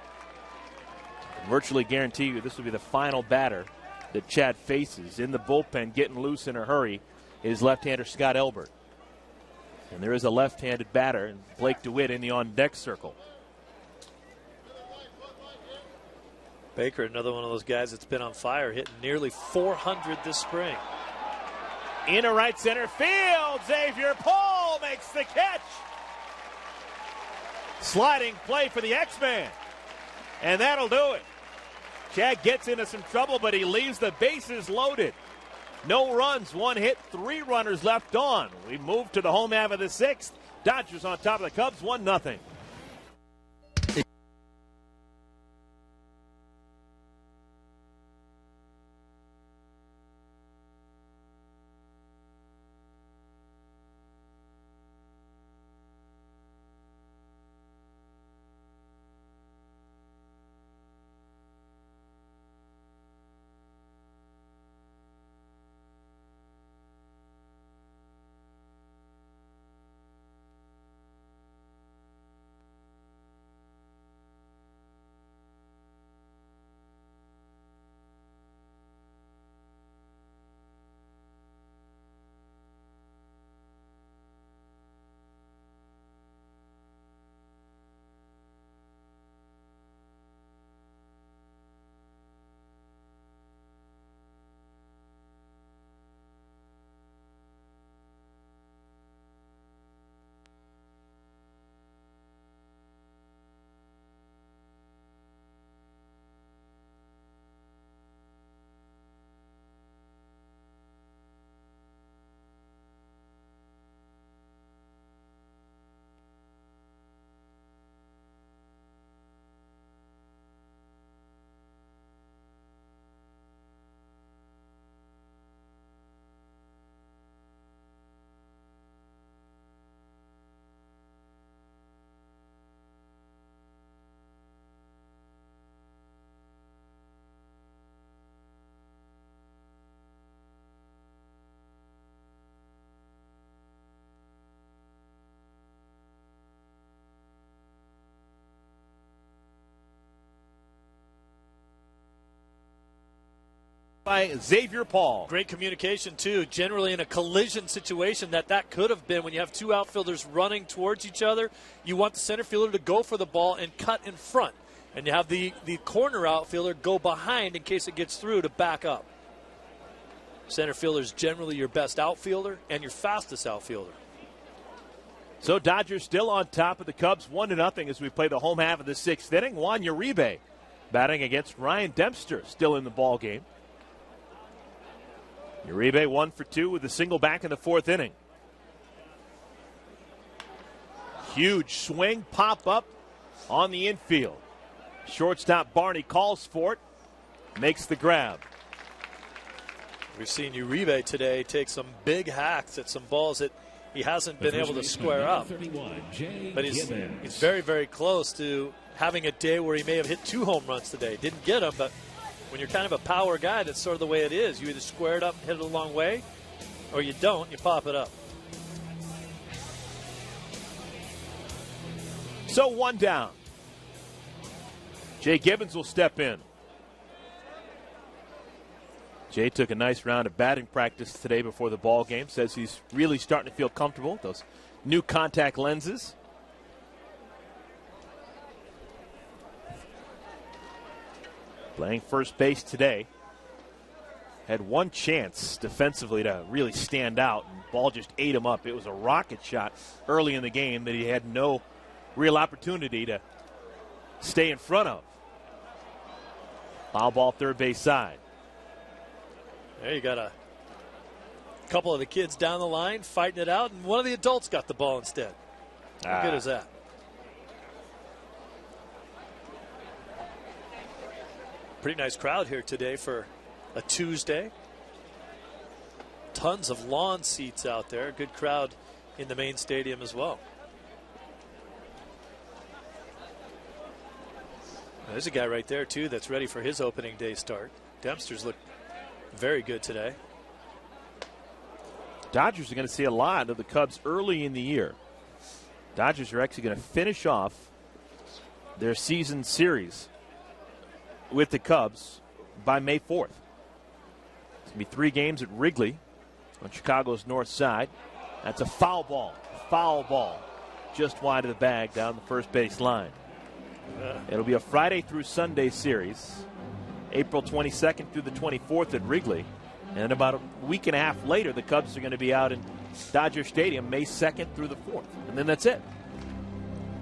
I can virtually guarantee you this will be the final batter that Chad faces. In the bullpen, getting loose in a hurry, is left-hander Scott Elbert. And there is a left-handed batter, and Blake DeWitt in the on-deck circle. Baker, another one of those guys that's been on fire, hitting nearly 400 this spring. Into right center field, Xavier Paul makes the catch. Sliding play for the X-Man. And that'll do it. Chad gets into some trouble, but he leaves the bases loaded. No runs, 1 hit, 3 runners left on. We move to the home half of the 6th. Dodgers on top of the Cubs, 1-0. By Xavier Paul. Great communication, too. Generally in a collision situation that could have been when you have 2 outfielders running towards each other, you want the center fielder to go for the ball and cut in front. And you have the corner outfielder go behind in case it gets through to back up. Center fielder is generally your best outfielder and your fastest outfielder. So Dodgers still on top of the Cubs, 1-0 as we play the home half of the 6th inning. Juan Uribe batting against Ryan Dempster, still in the ball game. Uribe 1 for 2 with a single back in the 4th inning. Huge swing, pop up on the infield. Shortstop Barney calls for it, makes the grab. We've seen Uribe today take some big hacks at some balls that he hasn't been able to square up. 31, Jay But he's Gibbons. very, very close to having a day where he may have hit 2 home runs today. Didn't get them, but when you're kind of a power guy, that's sort of the way it is. You either square it up and hit it a long way, or you don't, you pop it up. So 1 down. Jay Gibbons will step in. Jay took a nice round of batting practice today before the ball game. Says he's really starting to feel comfortable. Those new contact lenses. Playing first base today. Had one chance defensively to really stand out, and the ball just ate him up. It was a rocket shot early in the game that he had no real opportunity to stay in front of. Foul ball, third base side. There you got a couple of the kids down the line fighting it out, and one of the adults got the ball instead. How good is that? Pretty nice crowd here today for a Tuesday. Tons of lawn seats out there. Good crowd in the main stadium as well. There's a guy right there, too, that's ready for his opening day start. Dempster's look very good today. Dodgers are going to see a lot of the Cubs early in the year. Dodgers are actually going to finish off their season series with the Cubs by May 4th. It's going to be 3 games at Wrigley on Chicago's north side. That's a foul ball. Foul ball. Just wide of the bag down the first base line. It'll be a Friday through Sunday series, April 22nd through the 24th at Wrigley. And about a week and a half later, the Cubs are going to be out in Dodger Stadium May 2nd through the 4th. And then that's it.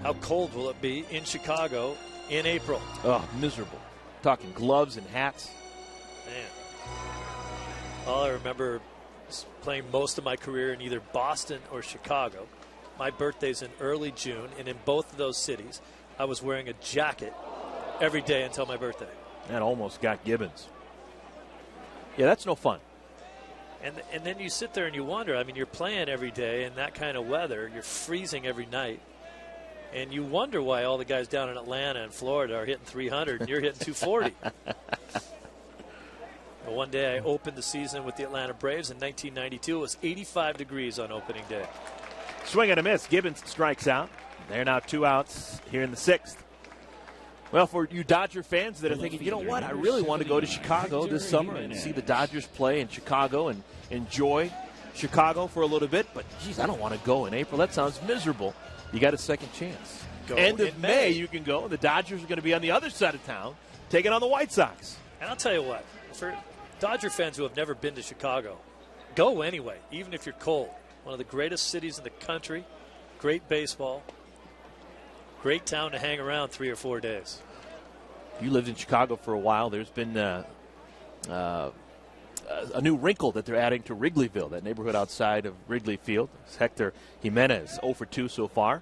How cold will it be in Chicago in April? Oh, miserable. Talking gloves and hats. Man. All I remember is playing most of my career in either Boston or Chicago. My birthday's in early June, and in both of those cities, I was wearing a jacket every day until my birthday. That almost got Gibbons. Yeah, that's no fun. And then you sit there and you wonder, I mean, you're playing every day in that kind of weather. You're freezing every night. And you wonder why all the guys down in Atlanta and Florida are hitting 300 and you're hitting 240. One day I opened the season with the Atlanta Braves in 1992. It was 85 degrees on opening day. Swing and a miss. Gibbons strikes out. They're now 2 outs here in the 6th. Well, for you Dodger fans that are thinking, you know what, I really want to go to Chicago this summer and see the Dodgers play in Chicago and enjoy Chicago for a little bit, but, geez, I don't want to go in April. That sounds miserable. You got a second chance. End of May, you can go. The Dodgers are going to be on the other side of town taking on the White Sox. And I'll tell you what, for Dodger fans who have never been to Chicago, go anyway, even if you're cold. One of the greatest cities in the country, great baseball. Great town to hang around 3 or 4 days. You lived in Chicago for a while. There's been a new wrinkle that they're adding to Wrigleyville, that neighborhood outside of Wrigley Field. It's Hector Jimenez, 0 for 2 so far,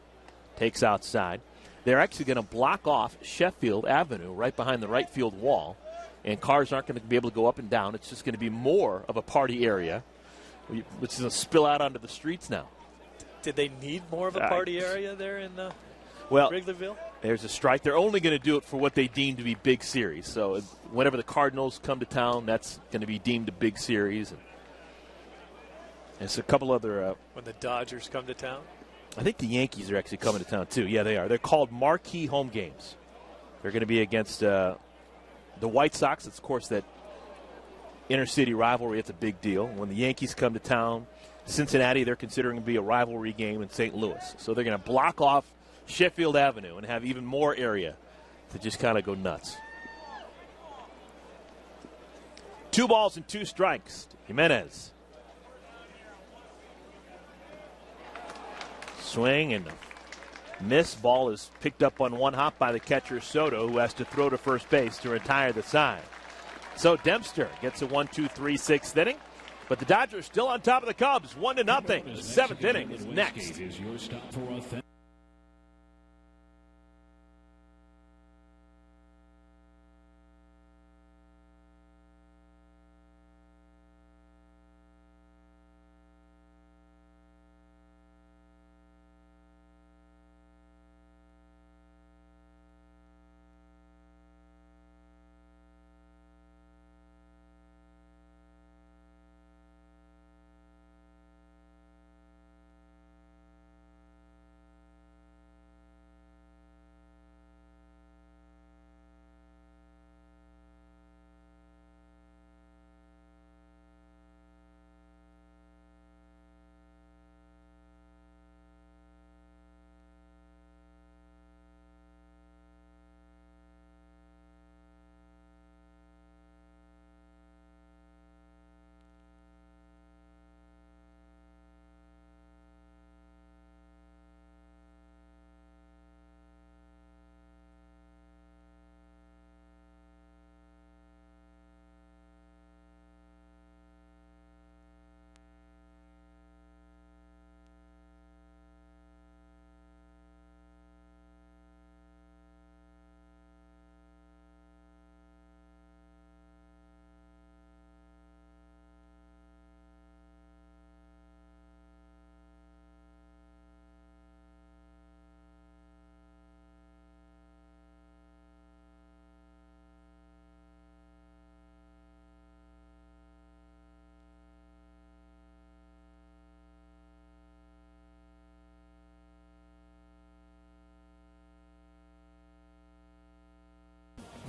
takes outside. They're actually going to block off Sheffield Avenue right behind the right field wall, and cars aren't going to be able to go up and down. It's just going to be more of a party area, which is going to spill out onto the streets now. Did they need more of a party area there in Wrigleyville? There's a strike. They're only going to do it for what they deem to be big series. So whenever the Cardinals come to town, that's going to be deemed a big series. And there's a couple other. When the Dodgers come to town? I think the Yankees are actually coming to town, too. Yeah, they are. They're called marquee home games. They're going to be against the White Sox. It's, of course, that inter-city rivalry. It's a big deal. When the Yankees come to town, Cincinnati, they're considering to be a rivalry game in St. Louis. So they're going to block off Sheffield Avenue and have even more area to just kind of go nuts. 2 balls and 2 strikes. Jimenez. Swing and a miss. Ball is picked up on 1 hop by the catcher Soto, who has to throw to first base to retire the side. So Dempster gets a 1-2-3 6th inning. But the Dodgers still on top of the Cubs, 1-0. The 7th inning is next.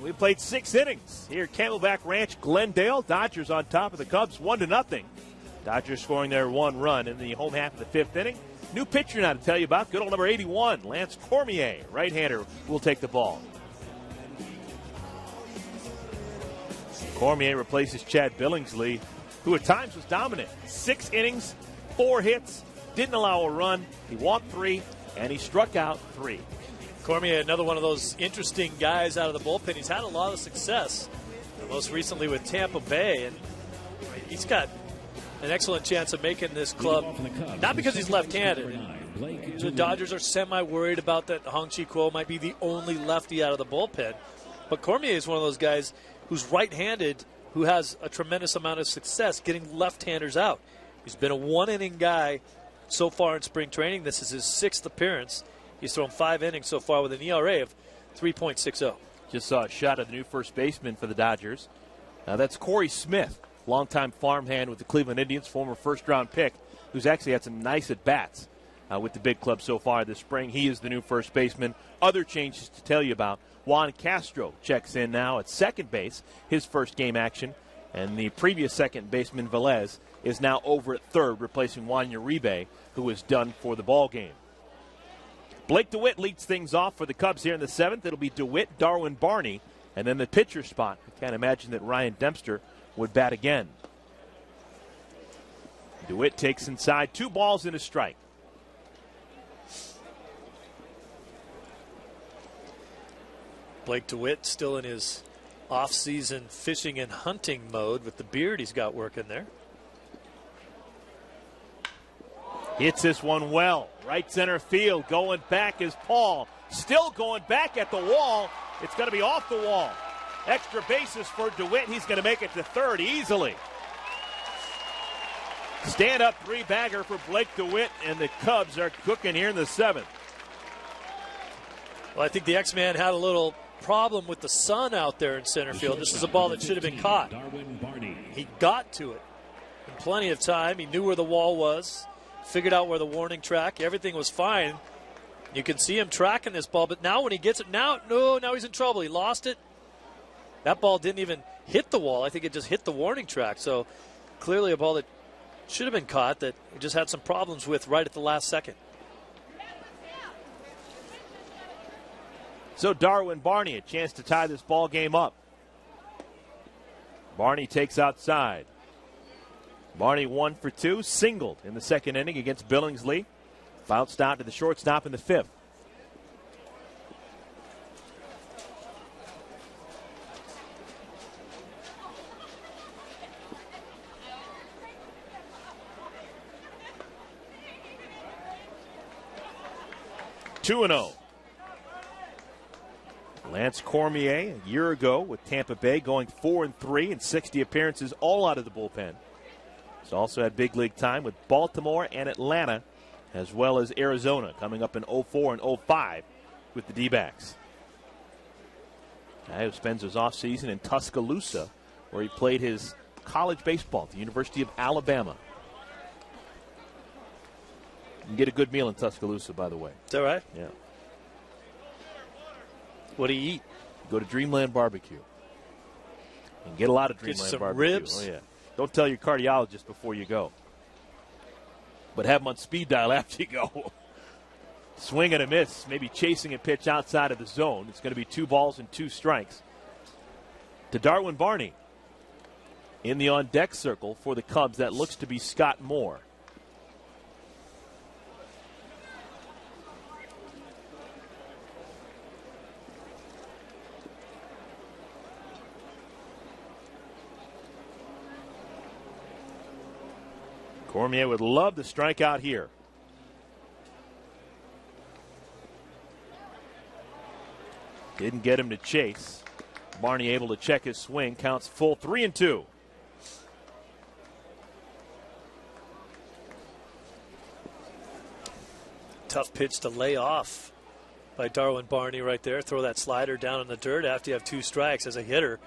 We played 6 innings here at Camelback Ranch, Glendale. Dodgers on top of the Cubs 1-0. Dodgers scoring their 1 run in the home half of the 5th inning. New pitcher now to tell you about, good old number 81, Lance Cormier, right-hander, will take the ball. Cormier replaces Chad Billingsley, who at times was dominant. 6 innings, 4 hits, didn't allow a run. He walked 3, and he struck out 3. Cormier, another one of those interesting guys out of the bullpen. He's had a lot of success, most recently with Tampa Bay, and he's got an excellent chance of making this club, not because he's left-handed. The Dodgers are semi-worried about that Hong-Chi Kuo might be the only lefty out of the bullpen. But Cormier is one of those guys who's right-handed, who has a tremendous amount of success getting left-handers out. He's been a 1-inning guy so far in spring training. This is his 6th appearance. He's thrown 5 innings so far with an ERA of 3.60. Just saw a shot of the new first baseman for the Dodgers. That's Corey Smith, longtime farmhand with the Cleveland Indians, former first-round pick, who's actually had some nice at-bats with the big club so far this spring. He is the new first baseman. Other changes to tell you about. Juan Castro checks in now at second base, his first game action. And the previous second baseman, Velez, is now over at third, replacing Juan Uribe, who is done for the ball game. Blake DeWitt leads things off for the Cubs here in the 7th. It'll be DeWitt, Darwin Barney, and then the pitcher spot. I can't imagine that Ryan Dempster would bat again. DeWitt takes inside, 2 balls and a strike. Blake DeWitt still in his off-season fishing and hunting mode with the beard he's got working there. Hits this one well. Right center field. Going back is Paul. Still going back at the wall. It's going to be off the wall. Extra bases for DeWitt. He's going to make it to third easily. Stand-up 3-bagger for Blake DeWitt, and the Cubs are cooking here in the 7th. Well, I think the X-Man had a little problem with the sun out there in center field. This is a ball that should have been caught. He got to it in plenty of time. He knew where the wall was, figured out where the warning track. Everything was fine. You can see him tracking this ball, but now when he gets it, now he's in trouble. He lost it. That ball didn't even hit the wall. I think it just hit the warning track. So clearly a ball that should have been caught that he just had some problems with right at the last second. So Darwin Barney, a chance to tie this ball game up. Barney takes outside. Barney 1 for 2, singled in the 2nd inning against Billingsley. Bounced out to the shortstop in the 5th. Two and 0. Lance Cormier, a year ago with Tampa Bay, going 4-3 in 60 appearances, all out of the bullpen. He's also had big league time with Baltimore and Atlanta, as well as Arizona, coming up in 04 and 05 with the D-backs. Guy who spends his offseason in Tuscaloosa, where he played his college baseball at the University of Alabama. You can get a good meal in Tuscaloosa, by the way. Is that right? Yeah. What do you eat? Go to Dreamland Barbecue. And get a lot of Dreamland Get some Barbecue. ribs. Oh, yeah. Don't tell your cardiologist before you go. But have them on speed dial after you go. Swing and a miss, maybe chasing a pitch outside of the zone. It's going to be 2 balls and 2 strikes. To Darwin Barney. In the on-deck circle for the Cubs, that looks to be Scott Moore. Cormier would love to strike out here. Didn't get him to chase. Barney able to check his swing. Counts full 3-2. Tough pitch to lay off by Darwin Barney right there. Throw that slider down in the dirt after you have 2 strikes. As a hitter,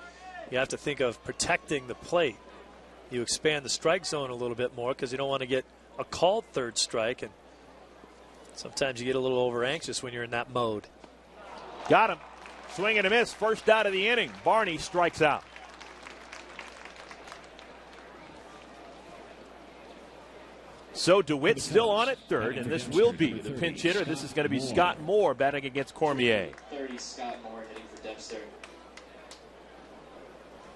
you have to think of protecting the plate. You expand the strike zone a little bit more because you don't want to get a called 3rd strike, and sometimes you get a little over anxious when you're in that mode. Got him. Swing and a miss, first out of the inning. Barney strikes out. So DeWitt still on at third, and this will be the pinch hitter. This is going to be Scott Moore batting against Cormier. 30, Scott Moore hitting for Dempster.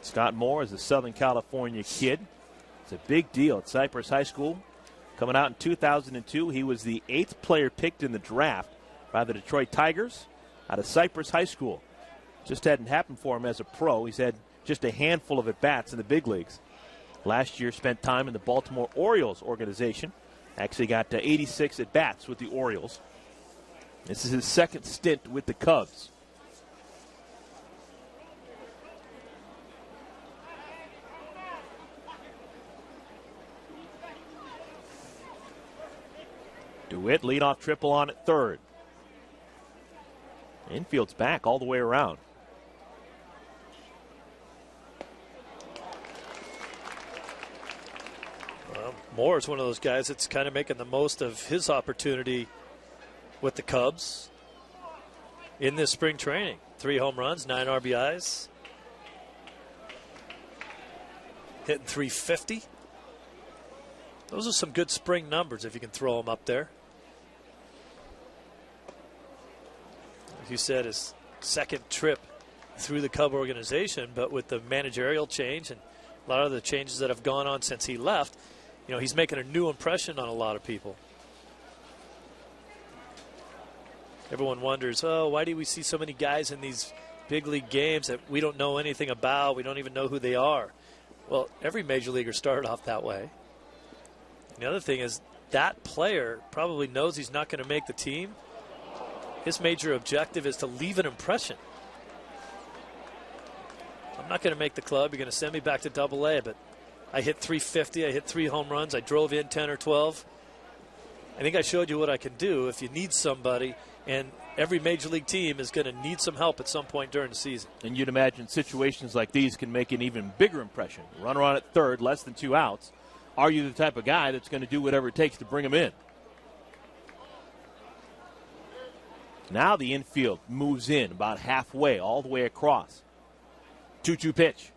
Scott Moore is a Southern California kid. It's a big deal at Cypress High School. Coming out in 2002, he was the 8th player picked in the draft by the Detroit Tigers out of Cypress High School. Just hadn't happened for him as a pro. He's had just a handful of at-bats in the big leagues. Last year spent time in the Baltimore Orioles organization. Actually got 86 at-bats with the Orioles. This is his second stint with the Cubs. DeWitt leadoff triple on at third. Infield's back all the way around. Moore is one of those guys that's kind of making the most of his opportunity with the Cubs in this spring training. 3 home runs, 9 RBIs. Hitting .350. Those are some good spring numbers if you can throw them up there. As you said, his second trip through the Cub organization, but with the managerial change and a lot of the changes that have gone on since he left, you know, he's making a new impression on a lot of people. Everyone wonders, oh, why do we see so many guys in these big league games that we don't know anything about? We don't even know who they are. Well, every major leaguer started off that way. And the other thing is that player probably knows he's not going to make the team. His major objective is to leave an impression. I'm not going to make the club. You're going to send me back to Double-A, but I hit .350. I hit 3 home runs. I drove in 10 or 12. I think I showed you what I can do if you need somebody, and every major league team is going to need some help at some point during the season. And you'd imagine situations like these can make an even bigger impression. Runner on at third, less than 2 outs. Are you the type of guy that's going to do whatever it takes to bring him in? Now the infield moves in about halfway, all the way across. 2-2 pitch.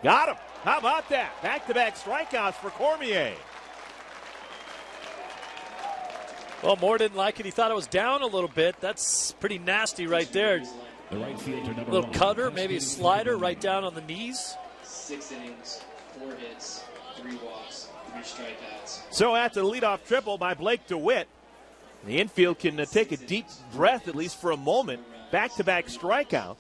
Got him. How about that? Back-to-back strikeouts for Cormier. Well, Moore didn't like it. He thought it was down a little bit. That's pretty nasty right there. The right fielder, number Little 1. cutter, maybe a slider right down on the knees. 6 innings, 4 hits, 3 walks, 3 strikeouts. So after the leadoff triple by Blake DeWitt, the infield can take a deep breath, at least for a moment. Back-to-back strikeouts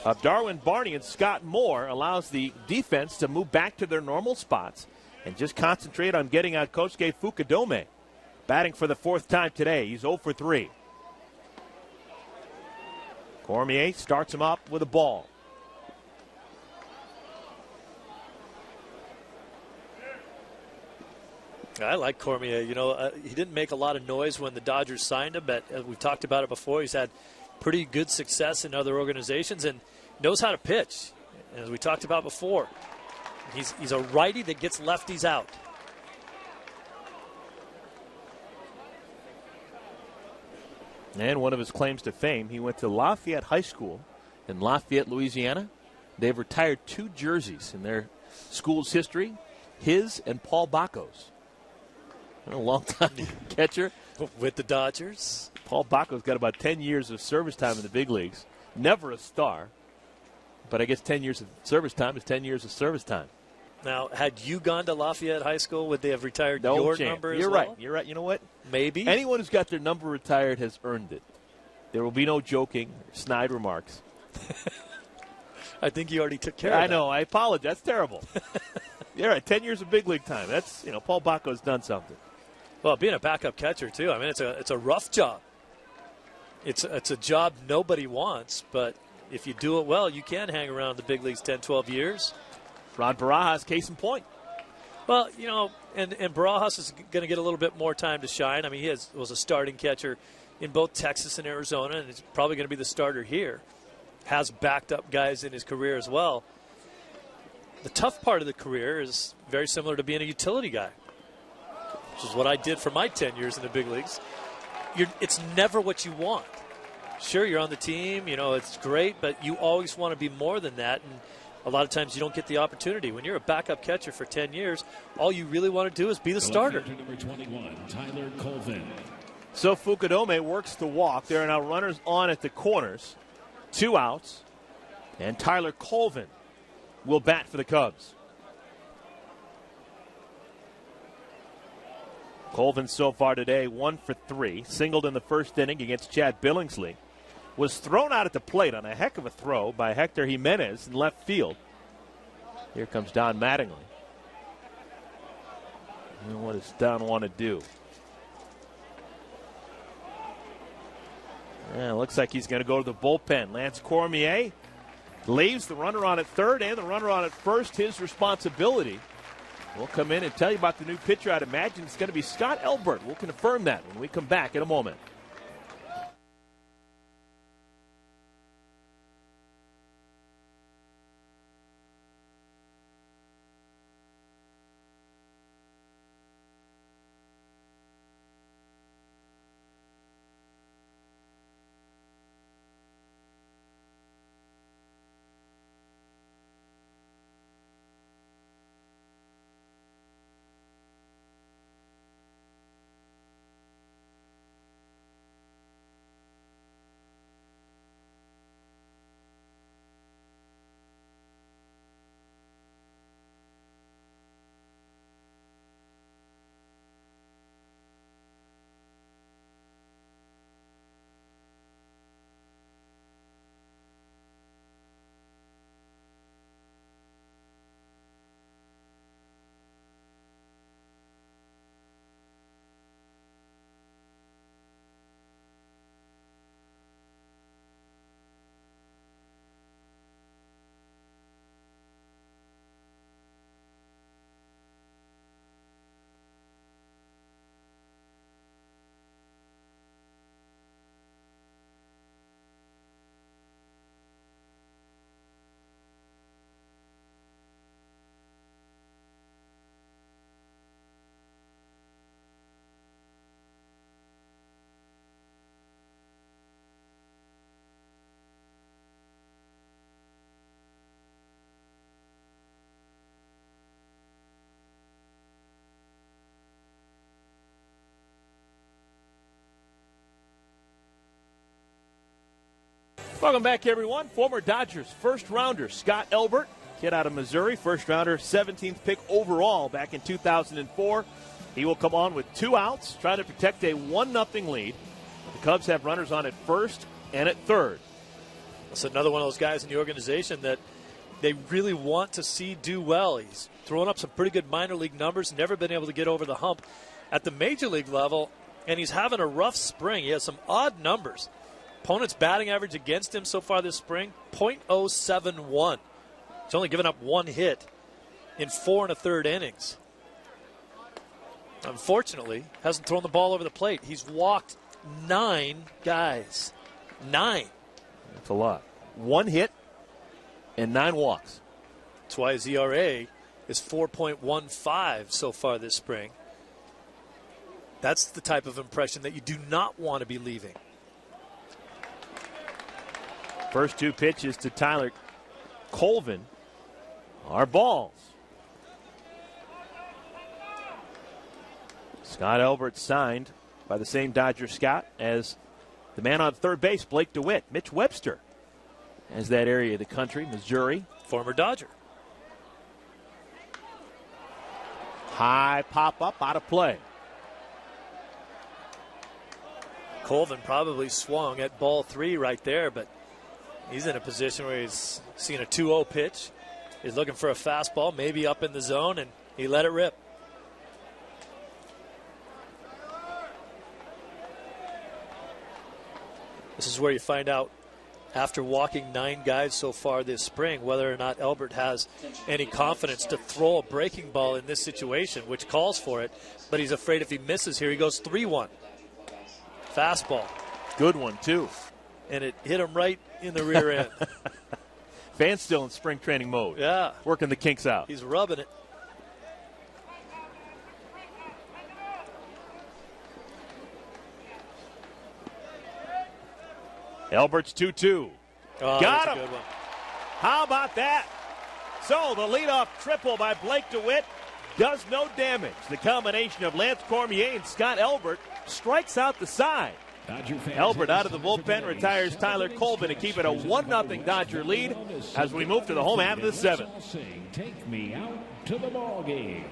of Darwin Barney and Scott Moore allows the defense to move back to their normal spots and just concentrate on getting out Kosuke Fukudome. Batting for the 4th time today. He's 0 for 3. Cormier starts him up with a ball. I like Cormier. You know, he didn't make a lot of noise when the Dodgers signed him, but we've talked about it before. He's had pretty good success in other organizations and knows how to pitch. As we talked about before, he's a righty that gets lefties out. And one of his claims to fame, he went to Lafayette High School in Lafayette, Louisiana. They've retired 2 jerseys in their school's history, his and Paul Bacco's. A long-time catcher. With the Dodgers. Paul Bacco's got about 10 years of service time in the big leagues. Never a star. But I guess 10 years of service time is 10 years of service time. Now, had you gone to Lafayette High School, would they have retired No your chance. number as You're well? right. You're right. You know what? Maybe. Anyone who's got their number retired has earned it. There will be no joking or snide remarks. I think you already took care of I that. know. I apologize. That's terrible. You're right. 10 years of big league time. That's, Paul Bacco's done something. Well, being a backup catcher, too, I mean, it's a rough job. It's a job nobody wants, but if you do it well, you can hang around the big leagues 10, 12 years. Ron Barajas, case in point. Well, and Barajas is going to get a little bit more time to shine. I mean, he was a starting catcher in both Texas and Arizona, and he's probably going to be the starter here. Has backed up guys in his career as well. The tough part of the career is very similar to being a utility guy, which is what I did for my 10 years in the big leagues. It's never what you want. sure, you're on the team, it's great, but you always want to be more than that. And a lot of times you don't get the opportunity. When you're a backup catcher for 10 years, all you really want to do is be the starter. Number 21, Tyler Colvin. So Fukudome works the walk. There are now runners on at the corners. 2 outs. And Tyler Colvin will bat for the Cubs. Colvin so far today 1 for 3. Singled in the first inning against Chad Billingsley. Was thrown out at the plate on a heck of a throw by Hector Jimenez in left field. Here comes Don Mattingly. And what does Don want to do? Yeah, looks like he's going to go to the bullpen. Lance Cormier leaves the runner on at third and the runner on at first, his responsibility. We'll come in and tell you about the new pitcher. I'd imagine it's going to be Scott Elbert. We'll confirm that when we come back in a moment. Welcome back, everyone. Former Dodgers first-rounder Scott Elbert, kid out of Missouri, first-rounder, 17th pick overall back in 2004. He will come on with 2 outs, trying to protect a 1-0 lead. The Cubs have runners on at first and at third. That's another one of those guys in the organization that they really want to see do well. He's throwing up some pretty good minor league numbers, never been able to get over the hump at the major league level, and he's having a rough spring. He has some odd numbers. Opponent's batting average against him so far this spring, .071. He's only given up 1 hit in 4 1/3 innings. Unfortunately, hasn't thrown the ball over the plate. He's walked 9 guys. 9. That's a lot. 1 hit and 9 walks. That's why his ERA is 4.15 so far this spring. That's the type of impression that you do not want to be leaving. First 2 pitches to Tyler Colvin are balls. Scott Elbert signed by the same Dodger scout as the man on third base, Blake DeWitt. Mitch Webster has that area of the country, Missouri. Former Dodger. High pop-up, out of play. Colvin probably swung at ball 3 right there, but he's in a position where he's seen a 2-0 pitch. He's looking for a fastball, maybe up in the zone, and he let it rip. This is where you find out, after walking 9 guys so far this spring, whether or not Elbert has any confidence to throw a breaking ball in this situation, which calls for it. But he's afraid if he misses here, he goes 3-1. Fastball. Good one, too. And it hit him right in the rear end. Fans still in spring training mode. Yeah. Working the kinks out. He's rubbing it. Albert's 2-2. Oh, Got that's a him. good one. How about that? So the leadoff triple by Blake DeWitt does no damage. The combination of Lance Cormier and Scott Albert strikes out the side. Albert out of the bullpen retires Tyler Colvin to keep it a 1-0 Dodger lead as we move to the home half of the seventh. Take me out to the ball game.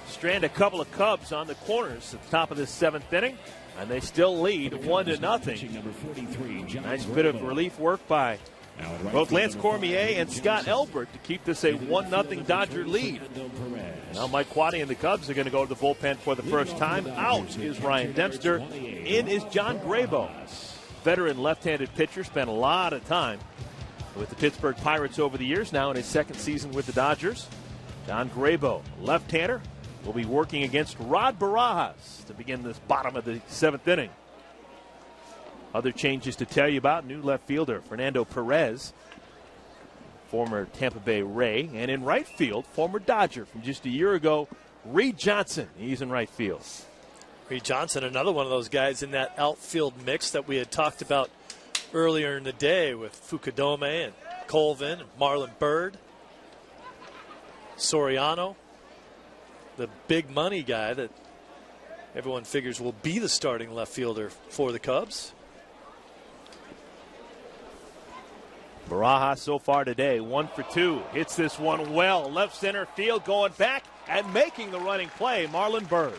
Strand a couple of Cubs on the corners at the top of this seventh inning, and they still lead 1-0. Nice bit of relief work by both Lance Cormier and Scott Albert to keep this a 1-0 Dodger lead. Now Mike Quade and the Cubs are going to go to the bullpen for the first time. Out is Ryan Dempster. In is John Grabo. Veteran left-handed pitcher, spent a lot of time with the Pittsburgh Pirates over the years, now in his second season with the Dodgers. John Grabo, left-hander, will be working against Rod Barajas to begin this bottom of the seventh inning. Other changes to tell you about: new left fielder Fernando Perez, former Tampa Bay Ray, and in right field, former Dodger from just a year ago, Reed Johnson. He's in right field. Reed Johnson, another one of those guys in that outfield mix that we had talked about earlier in the day with Fukudome and Colvin and Marlon Byrd, Soriano, the big money guy that everyone figures will be the starting left fielder for the Cubs. Barajas so far today, 1 for 2. Hits this one well. Left center field, going back and making the running play, Marlon Byrd.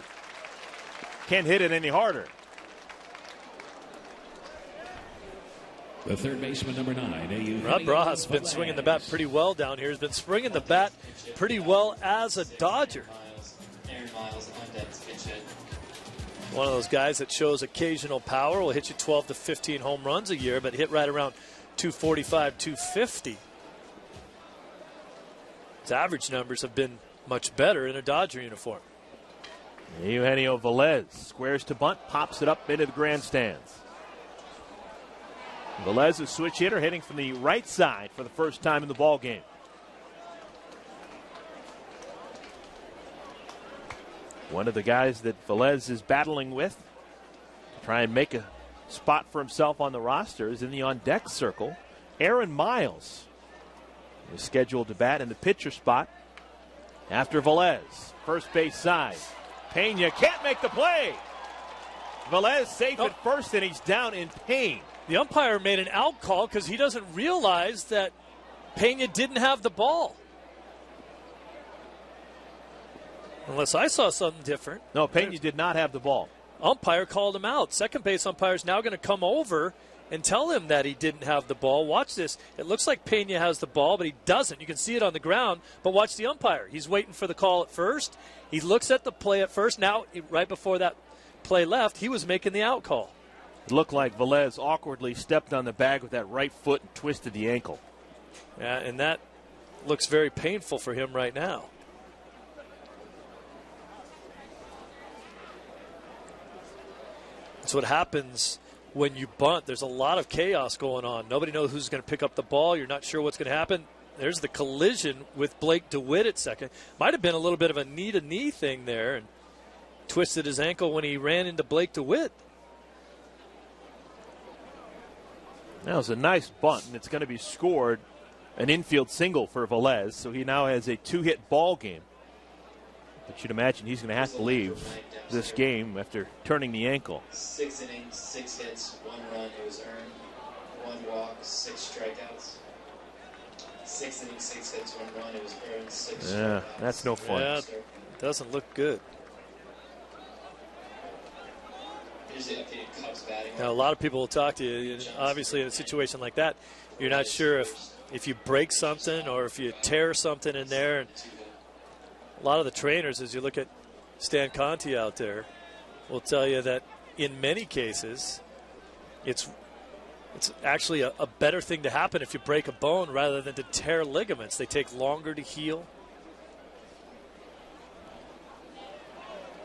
Can't hit it any harder. The third baseman, number 9. Rod Barajas has been swinging the bat pretty well down here. He's been swinging the bat pretty well as a Dodger. Aaron Miles on deck to pitch it. One of those guys that shows occasional power. Will hit you 12 to 15 home runs a year, but hit right around 245, 250. His average numbers have been much better in a Dodger uniform. Eugenio Velez squares to bunt, pops it up into the grandstands. Velez, a switch hitter, hitting from the right side for the first time in the ball game. One of the guys that Velez is battling with to try and make a spot for himself on the roster is in the on-deck circle. Aaron Miles is scheduled to bat in the pitcher spot after Velez. First base side. Pena can't make the play. Velez safe at first, and he's down in pain. The umpire made an out call because he doesn't realize that Pena didn't have the ball. Unless I saw something different. No, Pena did not have the ball. Umpire called him out. Second base umpire is now going to come over and tell him that he didn't have the ball. Watch this. It looks like Pena has the ball, but he doesn't. You can see it on the ground, but watch the umpire. He's waiting for the call at first. He looks at the play at first. Now, right before that play left, he was making the out call. It looked like Velez awkwardly stepped on the bag with that right foot and twisted the ankle. Yeah, and that looks very painful for him right now. That's what happens when you bunt. There's a lot of chaos going on. Nobody knows who's going to pick up the ball. You're not sure what's going to happen. There's the collision with Blake DeWitt at second. Might have been a little bit of a knee-to-knee thing there, and twisted his ankle when he ran into Blake DeWitt. That was a nice bunt, and it's going to be scored an infield single for Velez, so he now has a 2-hit ball game. But you'd imagine he's going to have to leave this game after turning the ankle. 6 innings, 6 hits, 1 run. It was earned. 1 walk, 6 strikeouts. 6 innings, 6 hits, 1 run. It was earned, 6 strikeouts. Yeah, that's no fun. Yeah, it doesn't look good. Here's the updated Cubs batting. Now, a lot of people will talk to you. And obviously, in a situation like that, you're not sure if you break something or if you tear something in there. And a lot of the trainers, as you look at Stan Conti out there, will tell you that in many cases, it's actually a better thing to happen if you break a bone rather than to tear ligaments. They take longer to heal.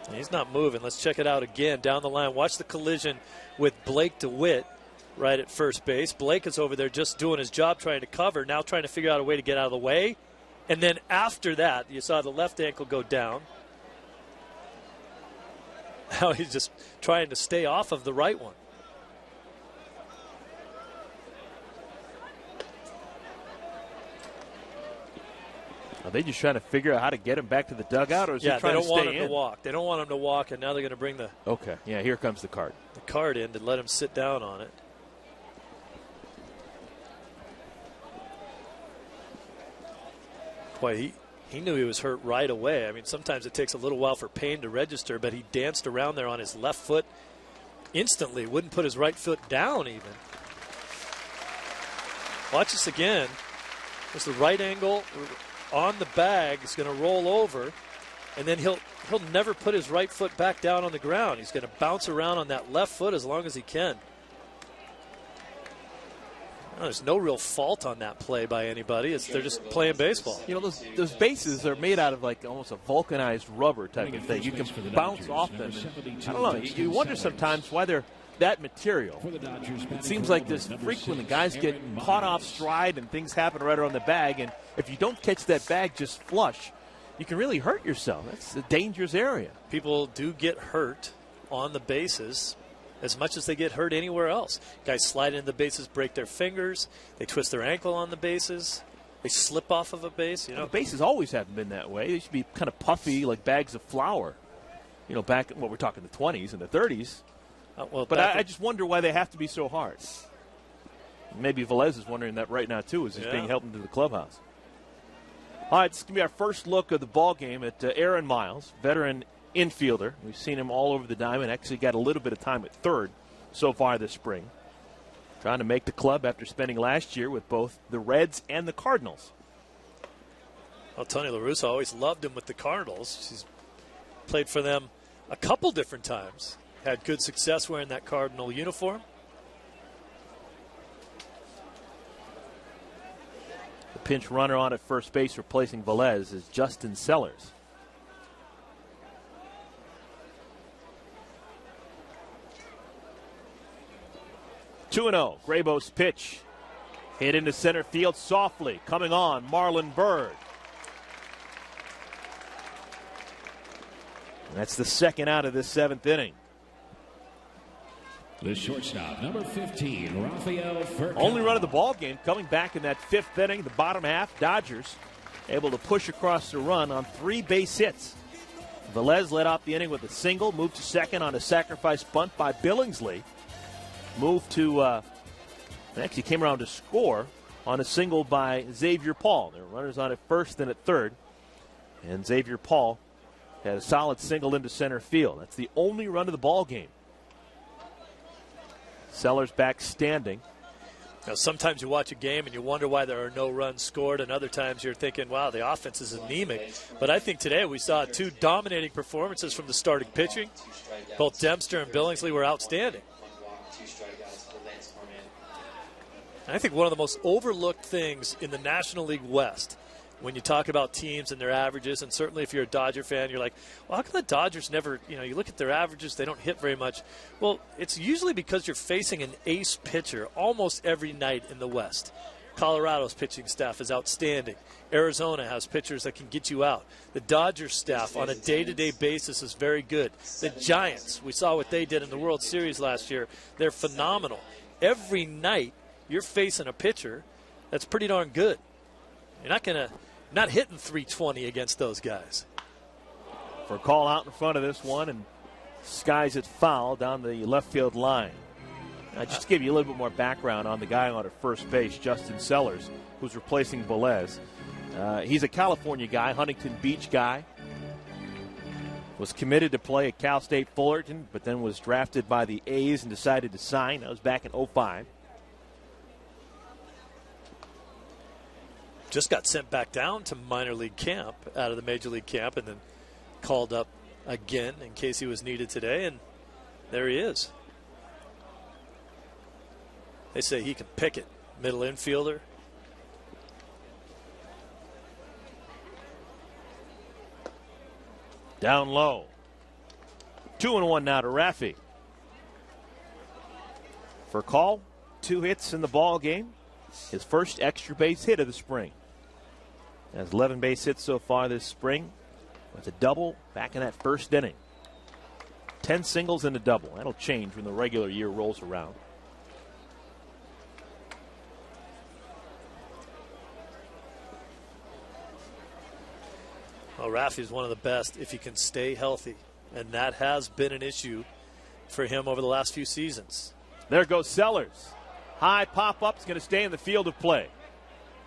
And he's not moving. Let's check it out again down the line. Watch the collision with Blake DeWitt right at first base. Blake is over there just doing his job, trying to cover, now trying to figure out a way to get out of the way. And then after that, you saw the left ankle go down. Now he's just trying to stay off of the right one. Are they just trying to figure out how to get him back to the dugout, or is he trying to stay in? Yeah, they don't want him to walk. They don't want him to walk, and now they're going to bring the here comes the card. The card in to let him sit down on it. Boy, he knew he was hurt right away. I mean, sometimes it takes a little while for pain to register, but he danced around there on his left foot instantly. Wouldn't put his right foot down even. Watch this again. There's the right angle on the bag. It's going to roll over, and then he'll never put his right foot back down on the ground. He's going to bounce around on that left foot as long as he can. No, there's no real fault on that play by anybody. They're just playing baseball. You know, those bases are made out of like almost a vulcanized rubber type of thing. You can bounce off them. And, I don't know. You wonder sometimes why they're that material. It seems like this frequently. Guys get caught off stride and things happen right around the bag. And if you don't catch that bag just flush, you can really hurt yourself. That's a dangerous area. People do get hurt on the bases as much as they get hurt anywhere else. Guys slide into the bases, break their fingers. They twist their ankle on the bases. They slip off of a base. You know, the bases always haven't been that way. They should be kind of puffy, like bags of flour. You know, back we're talking the 20s and the 30s. But I just wonder why they have to be so hard. Maybe Velez is wondering that right now too, as he's being helped into the clubhouse. All right, this is going to be our first look of the ball game at Aaron Miles, veteran infielder. We've seen him all over the diamond. Actually got a little bit of time at third so far this spring. Trying to make the club after spending last year with both the Reds and the Cardinals. Well, Tony La Russa always loved him with the Cardinals. He's played for them a couple different times. Had good success wearing that Cardinal uniform. The pinch runner on at first base replacing Velez is Justin Sellers. (2-0). Graybo's pitch hit into center field softly. Coming on, Marlon Byrd. And that's the second out of this 7th inning. The shortstop, number 15, Rafael Furcal. Only run of the ball game coming back in that 5th inning, the bottom half. Dodgers able to push across the run on 3 base hits. Velez led off the inning with a single, moved to second on a sacrifice bunt by Billingsley. Moved to, actually came around to score on a single by Xavier Paul. There were runners on at first and at third. And Xavier Paul had a solid single into center field. That's the only run of the ball game. Sellers back standing. Now, sometimes you watch a game and you wonder why there are no runs scored, and other times you're thinking, wow, the offense is anemic. But I think today we saw 2 dominating performances from the starting pitching. Both Dempster and Billingsley were outstanding. And I think one of the most overlooked things in the National League West, when you talk about teams and their averages, and certainly if you're a Dodger fan, you're like, well, how come the Dodgers never, you look at their averages, they don't hit very much. Well, it's usually because you're facing an ace pitcher almost every night in the West. Colorado's pitching staff is outstanding. Arizona has pitchers that can get you out. The Dodgers staff on a day-to-day basis is very good. The Giants, we saw what they did in the World Series last year. They're phenomenal. Every night you're facing a pitcher that's pretty darn good. You're not hitting 320 against those guys. For a call out in front of this one, and skies it foul down the left field line. Just to give you a little bit more background on the guy on at first base, Justin Sellers, who's replacing Velez. He's a California guy, Huntington Beach guy. Was committed to play at Cal State Fullerton, but then was drafted by the A's and decided to sign. That was back in 2005. Just got sent back down to minor league camp out of the major league camp, and then called up again in case he was needed today, and there he is. They say he can pick it. Middle infielder. Down low. 2-1 now to Raffy. For a call, 2 hits in the ball game. His first extra base hit of the spring. Has 11 base hits so far this spring. With a double back in that first inning. 10 singles and a double. That'll change when the regular year rolls around. Well, Raffy's one of the best if he can stay healthy. And that has been an issue for him over the last few seasons. There goes Sellers. High pop-up is going to stay in the field of play.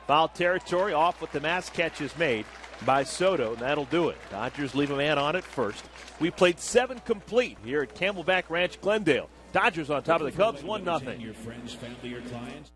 Foul territory off with the mass catch is made by Soto, and that'll do it. Dodgers leave a man on at first. We played 7 complete here at Camelback Ranch, Glendale. Dodgers on top of the Cubs, 1-0. Your friends, family, or clients.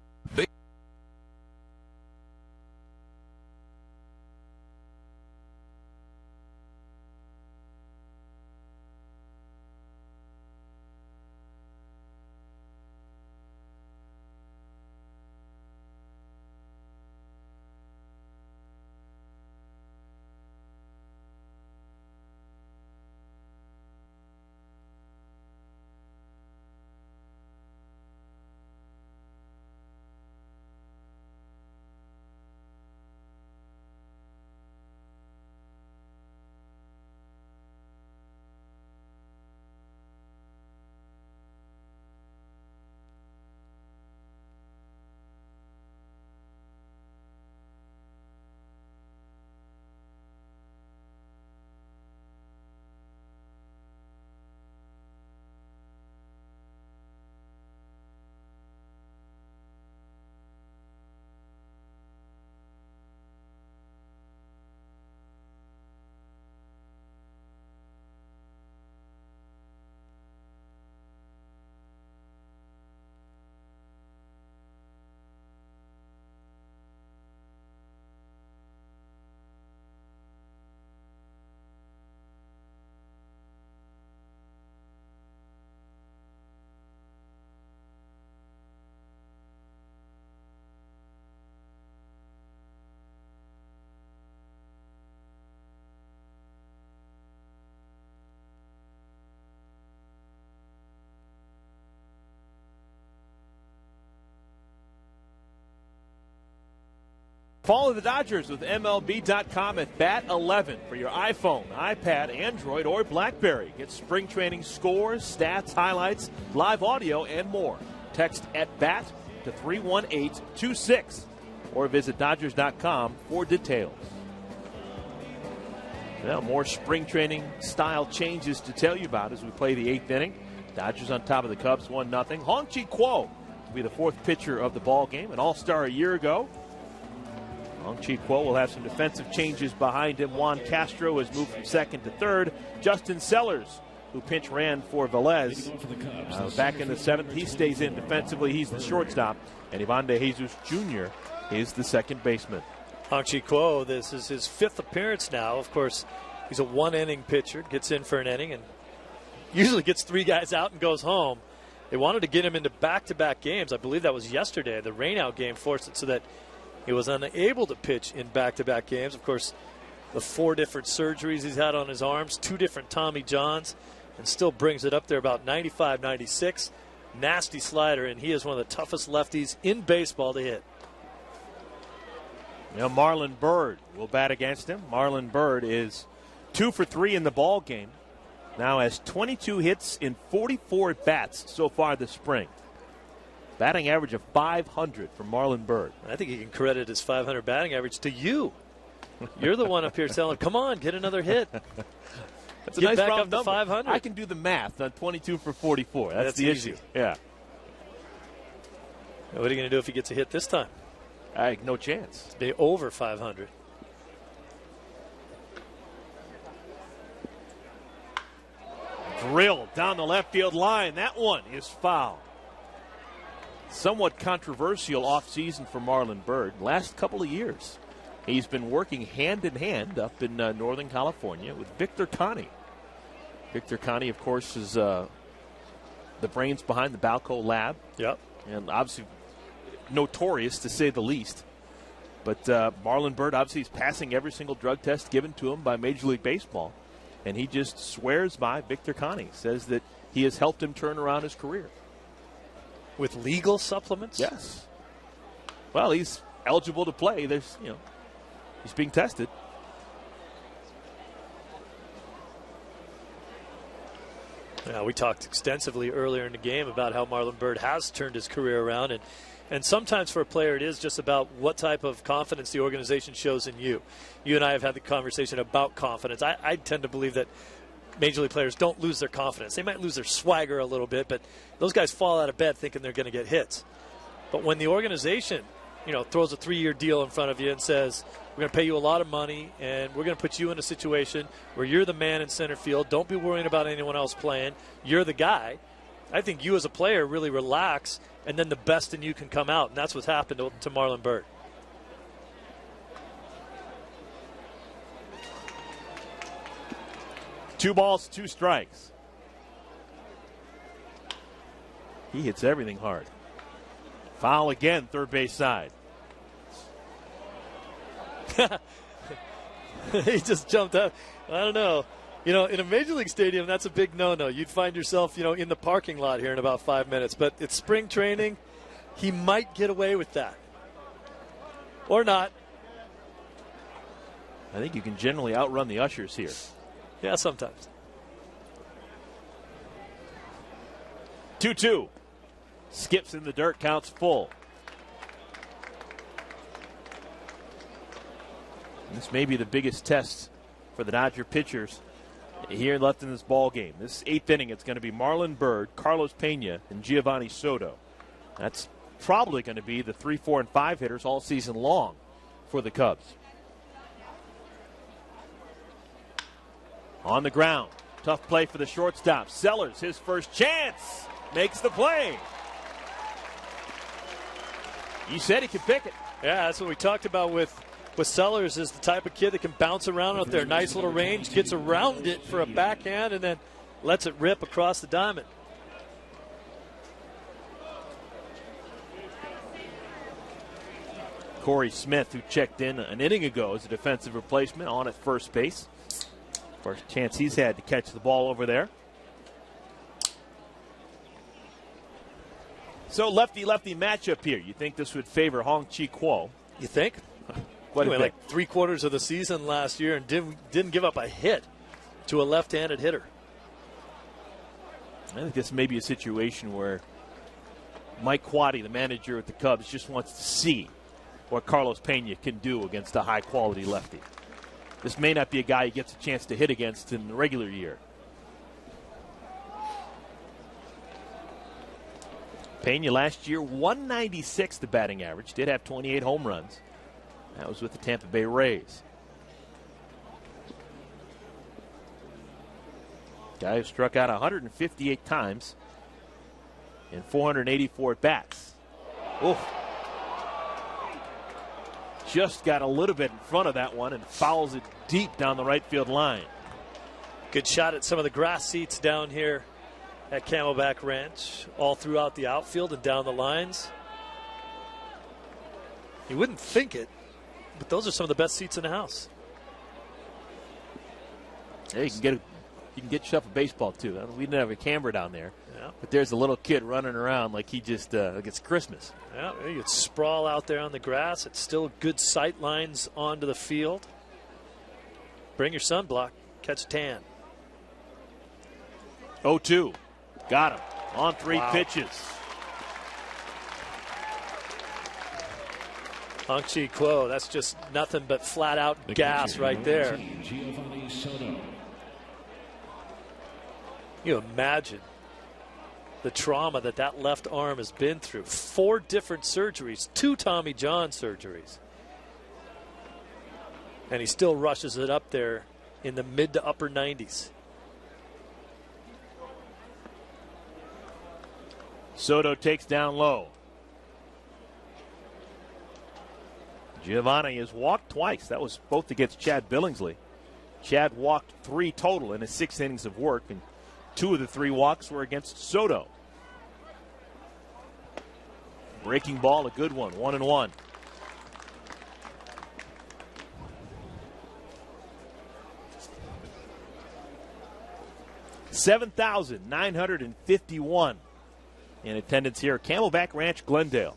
Follow the Dodgers with MLB.com at Bat 11 for your iPhone, iPad, Android, or BlackBerry. Get spring training scores, stats, highlights, live audio, and more. Text at BAT to 31826 or visit Dodgers.com for details. Now, more spring training style changes to tell you about as we play the 8th inning. Dodgers on top of the Cubs, 1-0. Hong-Chi Kuo will be the 4th pitcher of the ball game, an all-star a year ago. Hong-Chi Kuo will have some defensive changes behind him. Juan Castro has moved from 2nd to 3rd. Justin Sellers who pinch ran for Velez back in the 7th. He stays in defensively. He's the shortstop. And Ivande Jesus Jr. is the second baseman. Hong-Chi Kuo, this is his 5th appearance now. Of course, he's a one-inning pitcher, gets in for an inning, and usually gets 3 guys out and goes home. They wanted to get him into back-to-back games. I believe that was yesterday. The rainout game forced it so that he was unable to pitch in back-to-back games. Of course, the 4 different surgeries he's had on his arms, 2 different Tommy Johns, and still brings it up there about 95, 96. Nasty slider, and he is one of the toughest lefties in baseball to hit. Now Marlon Byrd will bat against him. Marlon Byrd is 2 for 3 in the ball game. Now has 22 hits in 44 at-bats so far this spring. Batting average of 500 for Marlon Byrd. I think he can credit his 500 batting average to you. You're the one up here telling him, come on, get another hit. That's a Get nice back round up to number. 500. I can do the math on 22 for 44. That's the easy. issue. Yeah. What are you going to do if he gets a hit this time? No chance. Stay over 500. Drilled down the left field line. That one is foul. Somewhat controversial offseason for Marlon Byrd. Last couple of years, he's been working hand in hand up in Northern California with Victor Connie. Victor Connie, of course, is the brains behind the Balco Lab. Yep. And obviously notorious, to say the least. But Marlon Byrd, obviously, is passing every single drug test given to him by Major League Baseball. And he just swears by Victor Connie, says that he has helped him turn around his career. With legal supplements? Yes. Well, he's eligible to play. He's being tested. Yeah, we talked extensively earlier in the game about how Marlon Byrd has turned his career around. And sometimes for a player, it is just about what type of confidence the organization shows in you. You and I have had the conversation about confidence. I tend to believe that Major League players don't lose their confidence. They might lose their swagger a little bit, but those guys fall out of bed thinking they're going to get hits. But when the organization, throws a 3-year deal in front of you and says, we're going to pay you a lot of money, and we're going to put you in a situation where you're the man in center field. Don't be worrying about anyone else playing. You're the guy. I think you as a player really relax, and then the best in you can come out, and that's what's happened to Marlon Byrd. Two balls, 2 strikes. He hits everything hard. Foul again, third base side. He just jumped up. I don't know. In a Major League stadium, that's a big no-no. You'd find yourself, in the parking lot here in about 5 minutes. But it's spring training. He might get away with that. Or not. I think you can generally outrun the ushers here. Yeah, sometimes. 2-2. Skips in the dirt, counts full. This may be the biggest test for the Dodger pitchers here left in this ball game. This 8th inning, it's going to be Marlon Byrd, Carlos Pena, and Giovanni Soto. That's probably going to be the 3, 4, and 5 hitters all season long for the Cubs. On the ground, tough play for the shortstop. Sellers, his first chance, makes the play. You said he could pick it. Yeah, that's what we talked about with Sellers, is the type of kid that can bounce around out there. Nice little range, gets around it for a backhand, and then lets it rip across the diamond. Corey Smith, who checked in an inning ago as a defensive replacement, on at first base. First chance he's had to catch the ball over there. So lefty-lefty matchup here. You think this would favor Hong-Chi Kuo? You think? What Anyway, like 3/4 of the season last year and didn't give up a hit to a left-handed hitter. I think this may be a situation where Mike Quaddy, the manager at the Cubs, just wants to see what Carlos Pena can do against a high-quality lefty. This may not be a guy he gets a chance to hit against in the regular year. Pena last year, 196 the batting average, did have 28 home runs. That was with the Tampa Bay Rays. Guy who struck out 158 times in 484 at-bats. Oof. Just got a little bit in front of that one and fouls it deep down the right field line. Good shot at some of the grass seats down here at Camelback Ranch, all throughout the outfield and down the lines. You wouldn't think it, but those are some of the best seats in the house. Yeah, you can get yourself a baseball too. We didn't have a camera down there, Yeah. but there's a little kid running around like he just like it's Christmas. Yeah, you could sprawl out there on the grass. It's still good sight lines onto the field. Bring your sunblock, catch a tan. 0-2. Got him on 3 pitches. Hong-Chi Kuo, that's just nothing but flat out gas right there. Giovanni Soto. You imagine the trauma that left arm has been through. 4 different surgeries, 2 Tommy John surgeries. And he still rushes it up there in the mid to upper 90s. Soto takes down low. Giovanni has walked twice. That was both against Chad Billingsley. Chad walked 3 total in his 6 innings of work, and 2 of the 3 walks were against Soto. Breaking ball, a good one, 1-1. $7,951 in attendance here at Camelback Ranch, Glendale.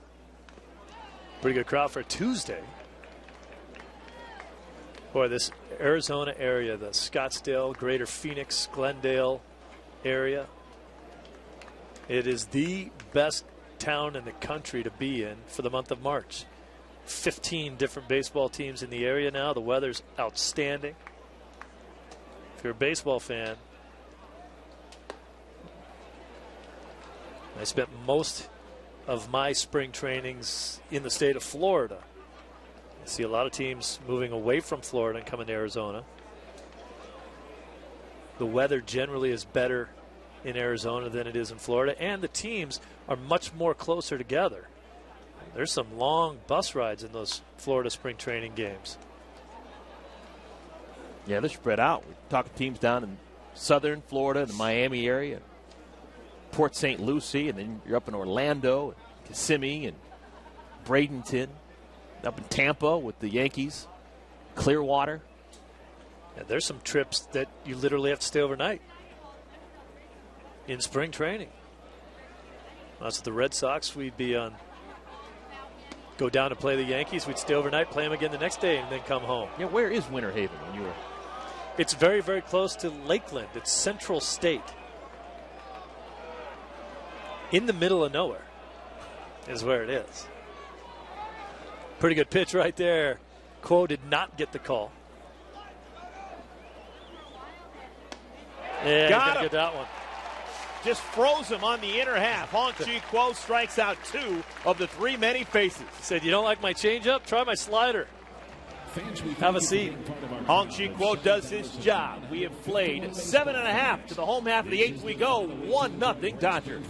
Pretty good crowd for a Tuesday. Boy, this Arizona area, the Scottsdale, Greater Phoenix, Glendale area, it is the best town in the country to be in for the month of March. 15 different baseball teams in the area now. The weather's outstanding. If you're a baseball fan, I spent most of my spring trainings in the state of Florida. I see a lot of teams moving away from Florida and coming to Arizona. The weather generally is better in Arizona than it is in Florida, and the teams are much more closer together. There's some long bus rides in those Florida spring training games. Yeah, they're spread out. We're talking teams down in southern Florida, the Miami area, Port St. Lucie, and then you're up in Orlando, and Kissimmee, and Bradenton, up in Tampa with the Yankees, Clearwater. Yeah, there's some trips that you literally have to stay overnight in spring training. That's the Red Sox. We'd be on, go down to play the Yankees. We'd stay overnight, play them again the next day, and then come home. Yeah, where is Winter Haven when you were? It's very, very close to Lakeland. It's Central State. In the middle of nowhere is where it is. Pretty good pitch right there. Kuo did not get the call. Yeah, Got him. get that one. Just froze him on the inner half. Hong-Chi Kuo strikes out 2 of the 3 men he faces. He said, "You don't like my changeup? Try my slider." Have a seat. Hong-Chi Kuo does his job. We have played 7.5 to the home half of the 8th. We go 1-0 Dodgers.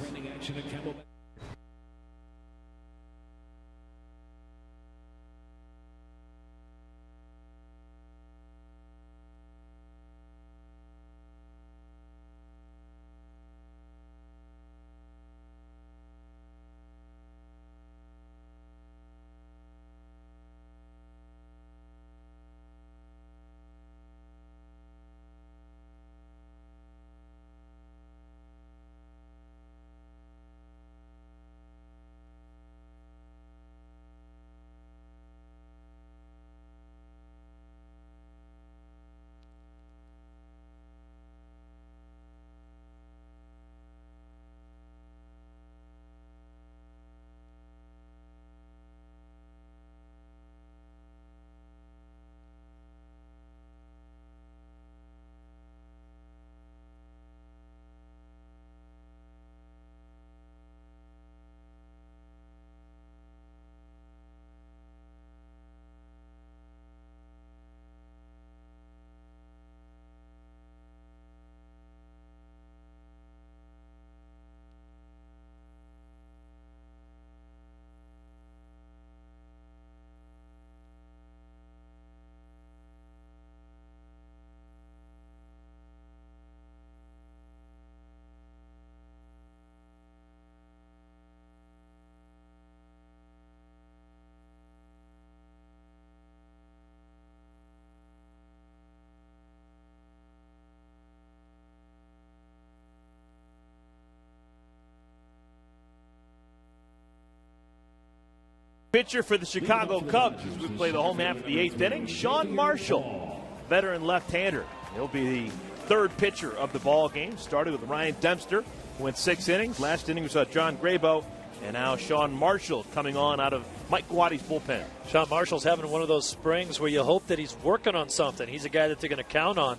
Pitcher for the Chicago Cubs as we play the home half of the 8th inning, Sean Marshall, veteran left-hander. He'll be the third pitcher of the ball game. Started with Ryan Dempster, who went 6 innings. Last inning we saw John Graybo, and now Sean Marshall coming on out of Mike Guadi's bullpen. Sean Marshall's having one of those springs where you hope that he's working on something. He's a guy that they're going to count on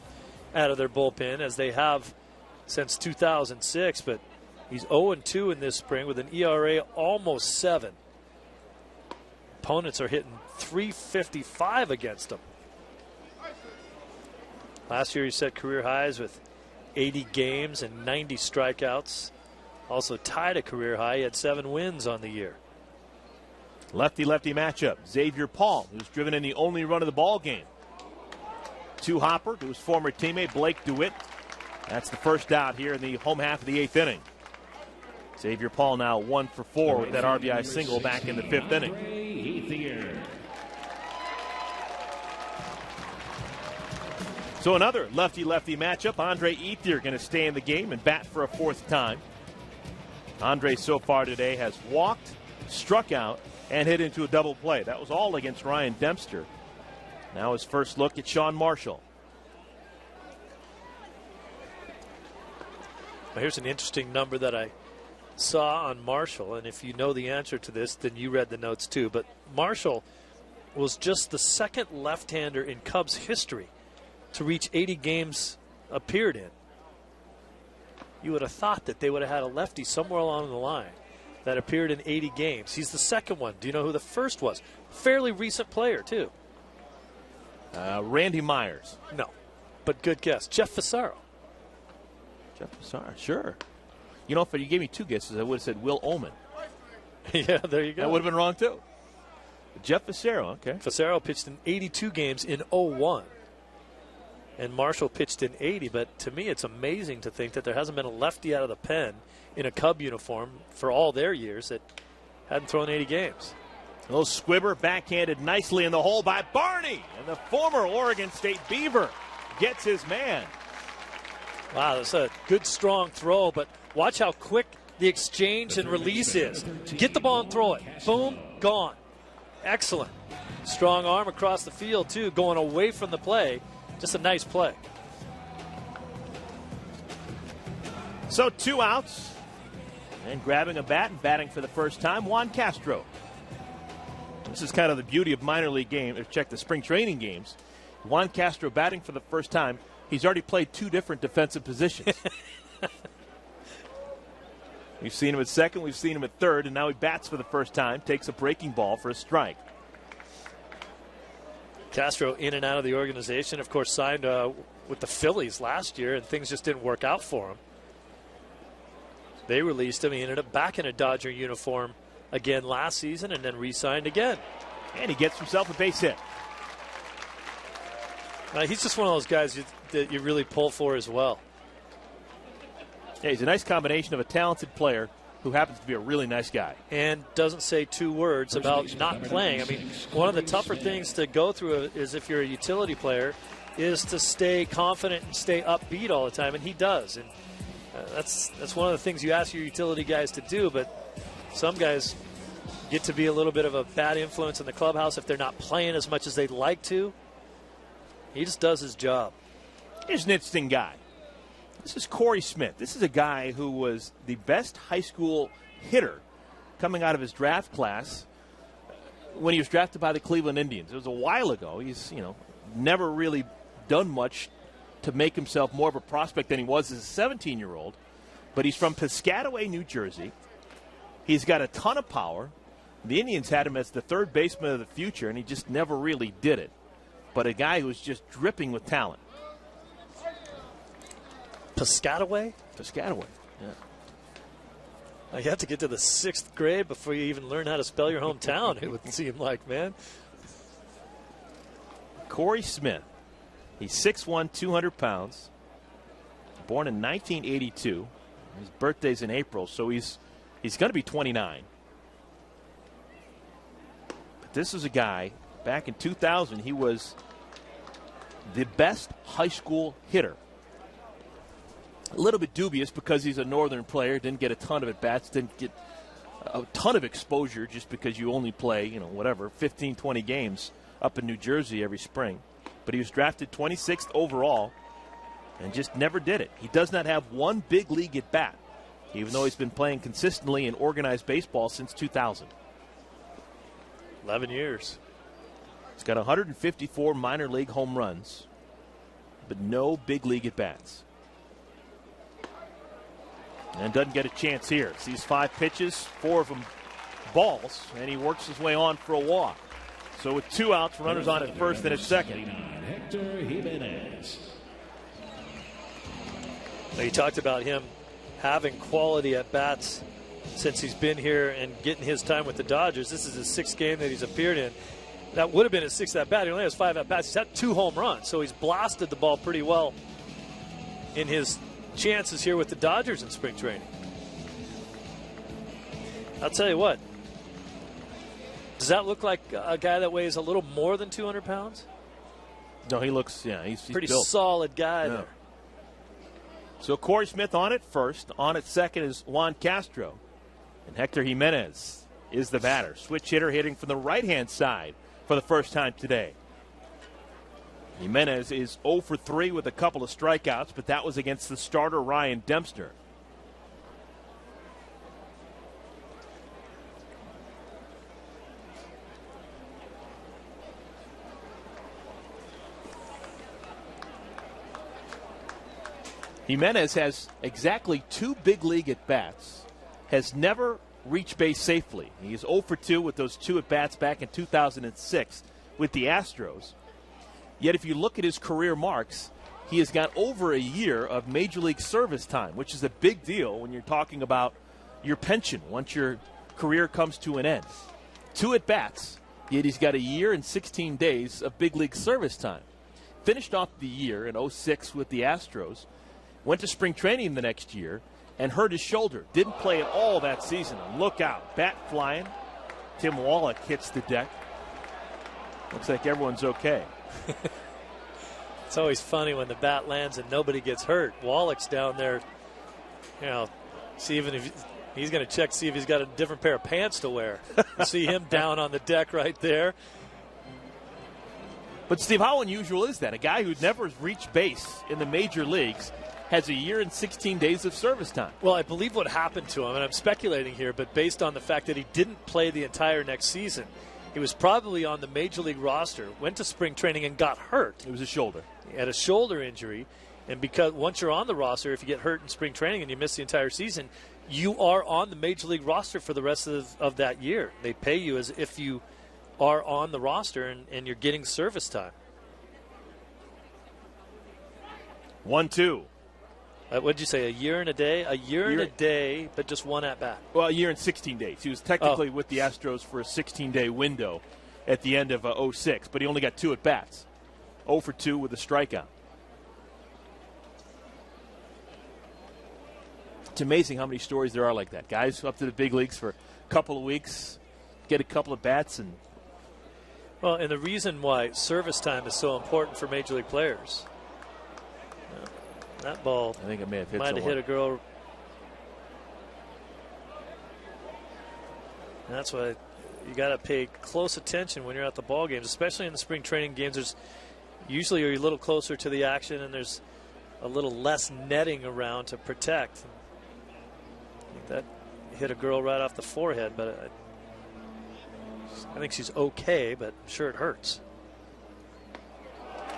out of their bullpen, as they have since 2006, but he's 0-2 in this spring with an ERA almost 7. Opponents are hitting .355 against him. Last year he set career highs with 80 games and 90 strikeouts. Also tied a career high. He had 7 wins on the year. Lefty-lefty matchup. Xavier Paul, who's driven in the only run of the ball game. To Hopper, to his former teammate Blake DeWitt. That's the first out here in the home half of the 8th inning. Xavier Paul now 1 for 4 with that RBI single back in the 5th inning. So another lefty-lefty matchup. Andre Ethier going to stay in the game and bat for a 4th time. Andre so far today has walked, struck out, and hit into a double play. That was all against Ryan Dempster. Now his first look at Sean Marshall. Well, here's an interesting number that I saw on Marshall, and if you know the answer to this, then you read the notes too. But Marshall was just the second left-hander in Cubs history to reach 80 games appeared in. You would have thought that they would have had a lefty somewhere along the line that appeared in 80 games. He's the second one. Do you know who the first was? Fairly recent player, too. Randy Myers. No, but good guess. Jeff Fassaro. Jeff Fassaro, sure. You know, if you gave me 2 guesses, I would have said Will Ullman. Yeah, there you go. That would have been wrong, too. Jeff Fassaro, okay. Fassaro pitched in 82 games in 01. And Marshall pitched in 80, but to me it's amazing to think that there hasn't been a lefty out of the pen in a Cub uniform for all their years that hadn't thrown 80 games. A little squibber backhanded nicely in the hole by Barney, and the former Oregon State Beaver gets his man. Wow, that's a good, strong throw, but watch how quick the exchange and release is. Get the ball and throw it. Boom, gone. Excellent. Strong arm across the field, too, going away from the play. Just a nice play. So 2 outs, and grabbing a bat and batting for the first time, Juan Castro. This is kind of the beauty of minor league games. Check the spring training games. Juan Castro batting for the first time. He's already played 2 different defensive positions. We've seen him at second, we've seen him at third, and now he bats for the first time, takes a breaking ball for a strike. Castro in and out of the organization, of course, signed with the Phillies last year, and things just didn't work out for him. They released him. He ended up back in a Dodger uniform again last season and then re-signed again. And he gets himself a base hit. He's just one of those guys that you really pull for as well. Yeah, he's a nice combination of a talented player who happens to be a really nice guy. And doesn't say 2 words about not playing. I mean, one of the tougher things to go through is if you're a utility player is to stay confident and stay upbeat all the time, and he does. And that's one of the things you ask your utility guys to do, but some guys get to be a little bit of a bad influence in the clubhouse if they're not playing as much as they'd like to. He just does his job. Here's an interesting guy. This is Corey Smith. This is a guy who was the best high school hitter coming out of his draft class when he was drafted by the Cleveland Indians. It was a while ago. He's, never really done much to make himself more of a prospect than he was as a 17-year-old. But he's from Piscataway, New Jersey. He's got a ton of power. The Indians had him as the third baseman of the future, and he just never really did it. But a guy who was just dripping with talent. Piscataway? Piscataway, yeah. You have to get to the 6th grade before you even learn how to spell your hometown, it would seem like, man. Corey Smith. He's 6'1", 200 pounds. Born in 1982. His birthday's in April, so he's going to be 29. But this is a guy, back in 2000, he was the best high school hitter. A little bit dubious because he's a northern player, didn't get a ton of at-bats, didn't get a ton of exposure just because you only play, 15, 20 games up in New Jersey every spring. But he was drafted 26th overall and just never did it. He does not have one big league at bat, even though he's been playing consistently in organized baseball since 2000. 11 years. He's got 154 minor league home runs, but no big league at bats. And doesn't get a chance here. Sees 5 pitches, 4 of them balls, and he works his way on for a walk. So with 2 outs, runners on at first and at second. Hector Jimenez. Now, you talked about him having quality at bats since he's been here and getting his time with the Dodgers. This is his 6th game that he's appeared in. That would have been his 6th at bat. He only has 5 at bats. He's had 2 home runs, so he's blasted the ball pretty well in his chances here with the Dodgers in spring training. I'll tell you what. Does that look like a guy that weighs a little more than 200 pounds? No, he looks, he's pretty built. solid guy there. So Corey Smith on at first. On at second is Juan Castro. And Hector Jimenez is the batter. Switch hitter hitting from the right-hand side for the first time today. Jimenez is 0 for 3 with a couple of strikeouts, but that was against the starter Ryan Dempster. Jimenez has exactly 2 big league at-bats, has never reached base safely. He is 0 for 2 with those 2 at-bats back in 2006 with the Astros. Yet if you look at his career marks, he has got over a year of Major League service time, which is a big deal when you're talking about your pension once your career comes to an end. 2 at-bats, yet he's got a year and 16 days of big league service time. Finished off the year in 06 with the Astros, went to spring training the next year, and hurt his shoulder. Didn't play at all that season. Look out. Bat flying. Tim Wallach hits the deck. Looks like everyone's okay. It's always funny when the bat lands and nobody gets hurt. Wallach's down there, see even if he's going to check to see if he's got a different pair of pants to wear. You see him down on the deck right there. But, Steve, how unusual is that? A guy who'd never reached base in the major leagues has a year and 16 days of service time. Well, I believe what happened to him, and I'm speculating here, but based on the fact that he didn't play the entire next season, he was probably on the Major League roster, went to spring training and got hurt. It was a shoulder. He had a shoulder injury, and because once you're on the roster, if you get hurt in spring training and you miss the entire season, you are on the Major League roster for the rest of that year. They pay you as if you are on the roster and you're getting service time. 1-2. What'd you say, a year and a day? A year and a day, but just 1 at-bat. Well, a year and 16 days. He was technically with the Astros for a 16-day window at the end of 06, but he only got 2 at-bats. 0 for 2 with a strikeout. It's amazing how many stories there are like that. Guys up to the big leagues for a couple of weeks, get a couple of bats. And the reason why service time is so important for Major League players. That ball, I think it may have hit might have hit a girl. And that's why you got to pay close attention when you're at the ball games, especially in the spring training games. There's usually you're a little closer to the action, and there's a little less netting around to protect. I think that hit a girl right off the forehead, but I think she's okay, but I'm sure it hurts.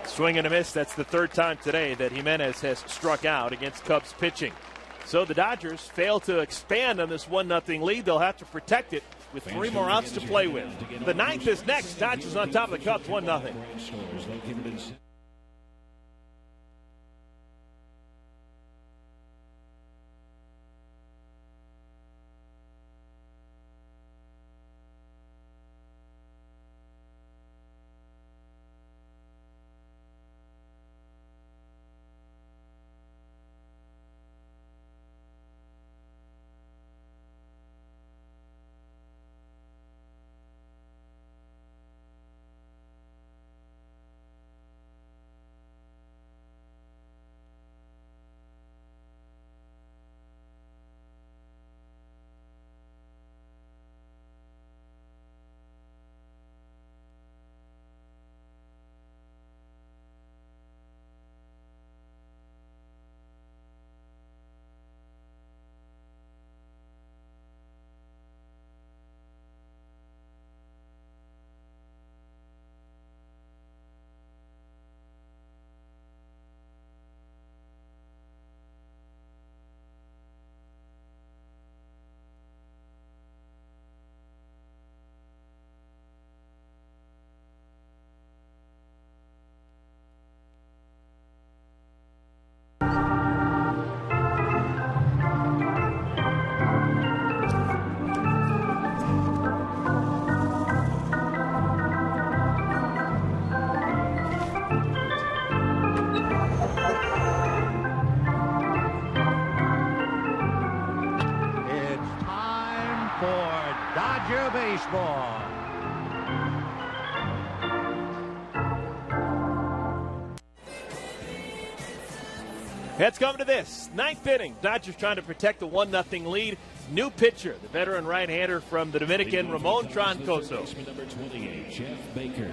Swing and a miss. That's the 3rd time today that Jimenez has struck out against Cubs pitching. So the Dodgers fail to expand on this 1-0 lead. They'll have to protect it with 3 more outs to play with. The 9th is next. Dodgers on top of the Cubs 1-0. baseball. Let's come to this. Ninth inning. Dodgers trying to protect the 1-0 lead. New pitcher, the veteran right-hander from the Dominican, Ramon Troncoso. Number 28, Jeff Baker.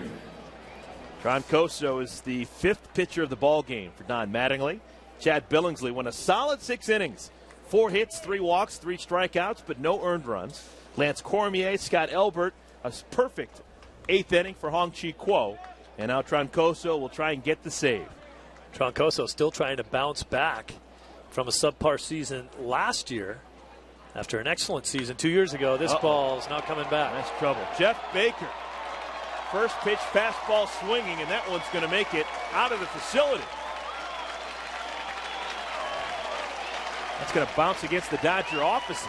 Troncoso is the fifth pitcher of the ball game for Don Mattingly. Chad Billingsley went a solid 6 innings. 4 hits, 3 walks, 3 strikeouts, but no earned runs. Lance Cormier, Scott Elbert, a perfect 8th inning for Hong Chi Kuo. And now Troncoso will try and get the save. Troncoso still trying to bounce back from a subpar season last year after an excellent season 2 years ago. This ball is not coming back. That's trouble. Jeff Baker, first pitch fastball swinging, and that one's going to make it out of the facility. That's going to bounce against the Dodger offices.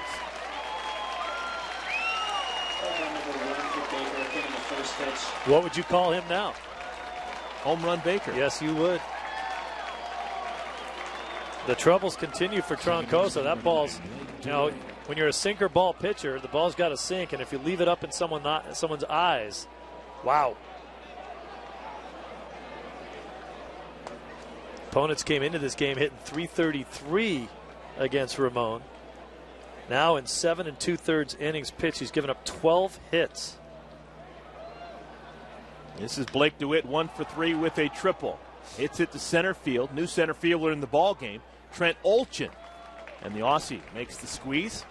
What would you call him now? Home run Baker. Yes, you would. The troubles continue for Troncoso. That ball's, when you're a sinker ball pitcher, the ball's got to sink, and if you leave it up in someone's eyes, wow. Opponents came into this game hitting .333 against Ramon. Now in 7 2/3 innings pitched, he's given up 12 hits. This is Blake DeWitt, 1 for 3 with a triple. Hits it to center field. New center fielder in the ball game, Trent Olchin. And the Aussie makes the squeeze.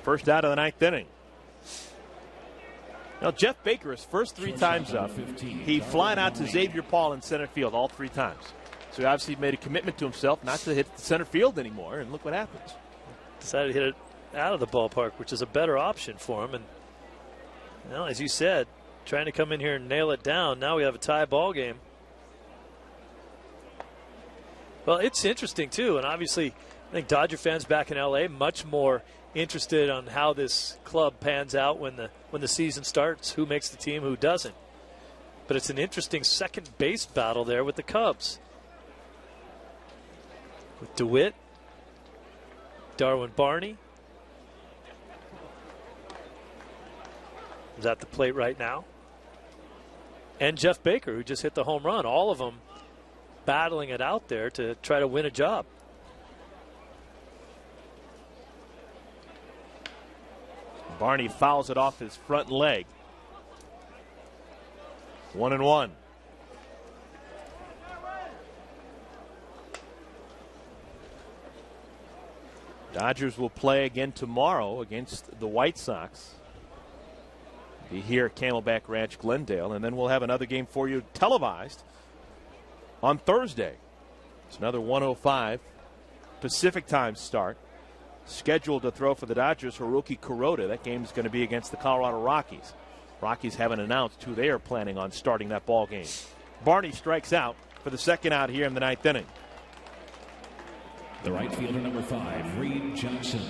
First out of the 9th inning. Now, Jeff Baker, his first 3 times up, he flying out to Xavier Paul in center field all 3 times. So he obviously made a commitment to himself not to hit the center field anymore, and look what happens. Decided to hit it out of the ballpark, which is a better option for him. And, as you said, trying to come in here and nail it down. Now we have a tie ball game. Well, it's interesting, too, and obviously I think Dodger fans back in L.A. much more interested on how this club pans out when the season starts, who makes the team, who doesn't. But it's an interesting second base battle there with the Cubs. With DeWitt, Darwin Barney is at the plate right now, and Jeff Baker, who just hit the home run. All of them battling it out there to try to win a job. Barney fouls it off his front leg. 1-1. Dodgers will play again tomorrow against the White Sox. Be here at Camelback Ranch, Glendale, and then we'll have another game for you televised on Thursday. It's another 1:05 Pacific time start. Scheduled to throw for the Dodgers, Haruki Kuroda. That game is going to be against the Colorado Rockies. Rockies haven't announced who they are planning on starting that ball game. Barney strikes out for the second out here in the 9th inning. The right fielder, number 5, Reed Johnson.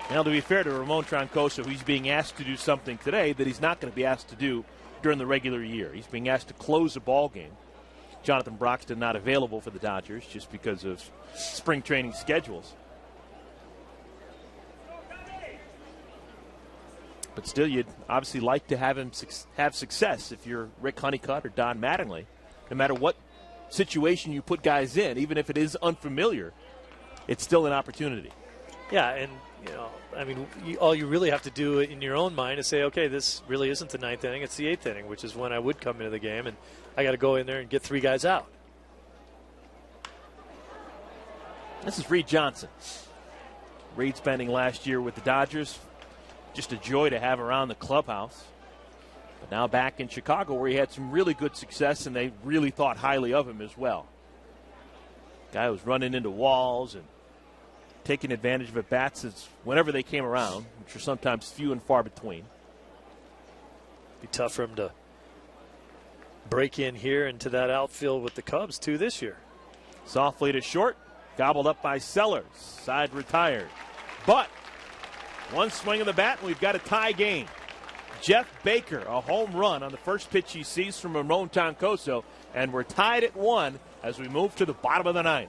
Now, to be fair to Ramon Troncoso, he's being asked to do something today that he's not going to be asked to do during the regular year. He's being asked to close a ball game. Jonathan Broxton not available for the Dodgers just because of spring training schedules. But still, you'd obviously like to have him have success if you're Rick Honeycutt or Don Mattingly. No matter what situation you put guys in, even if it is unfamiliar, it's still an opportunity. Yeah, and all you really have to do in your own mind is say, okay, this really isn't the 9th inning, it's the 8th inning, which is when I would come into the game, and I got to go in there and get 3 guys out. This is Reed Johnson. Reed spending last year with the Dodgers. Just a joy to have around the clubhouse. But now back in Chicago where he had some really good success, and they really thought highly of him as well. Guy was running into walls and taking advantage of at-bats whenever they came around, which are sometimes few and far between. Be tough for him to break in here into that outfield with the Cubs, too, this year. Softly to short, gobbled up by Sellers. Side retired. But one swing of the bat, and we've got a tie game. Jeff Baker, a home run on the first pitch he sees from Ramon Troncoso, and we're tied at 1 as we move to the bottom of the 9th.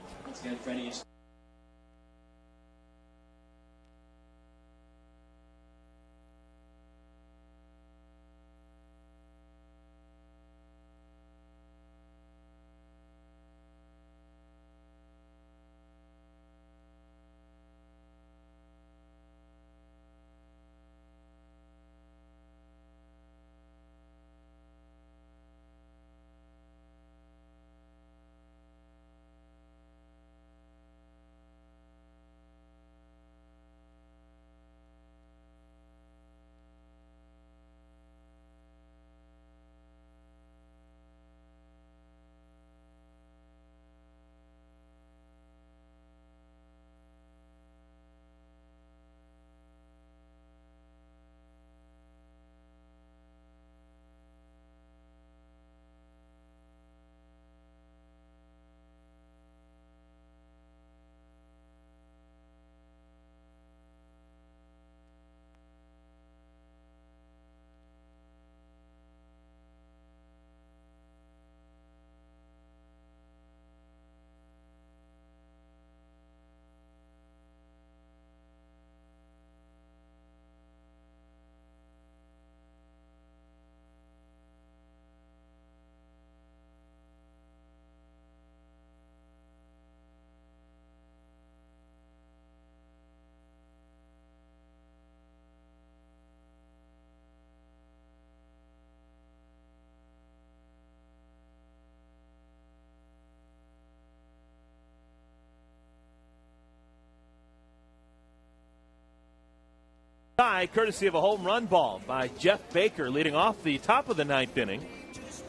Tie, courtesy of a home run ball by Jeff Baker, leading off the top of the ninth inning.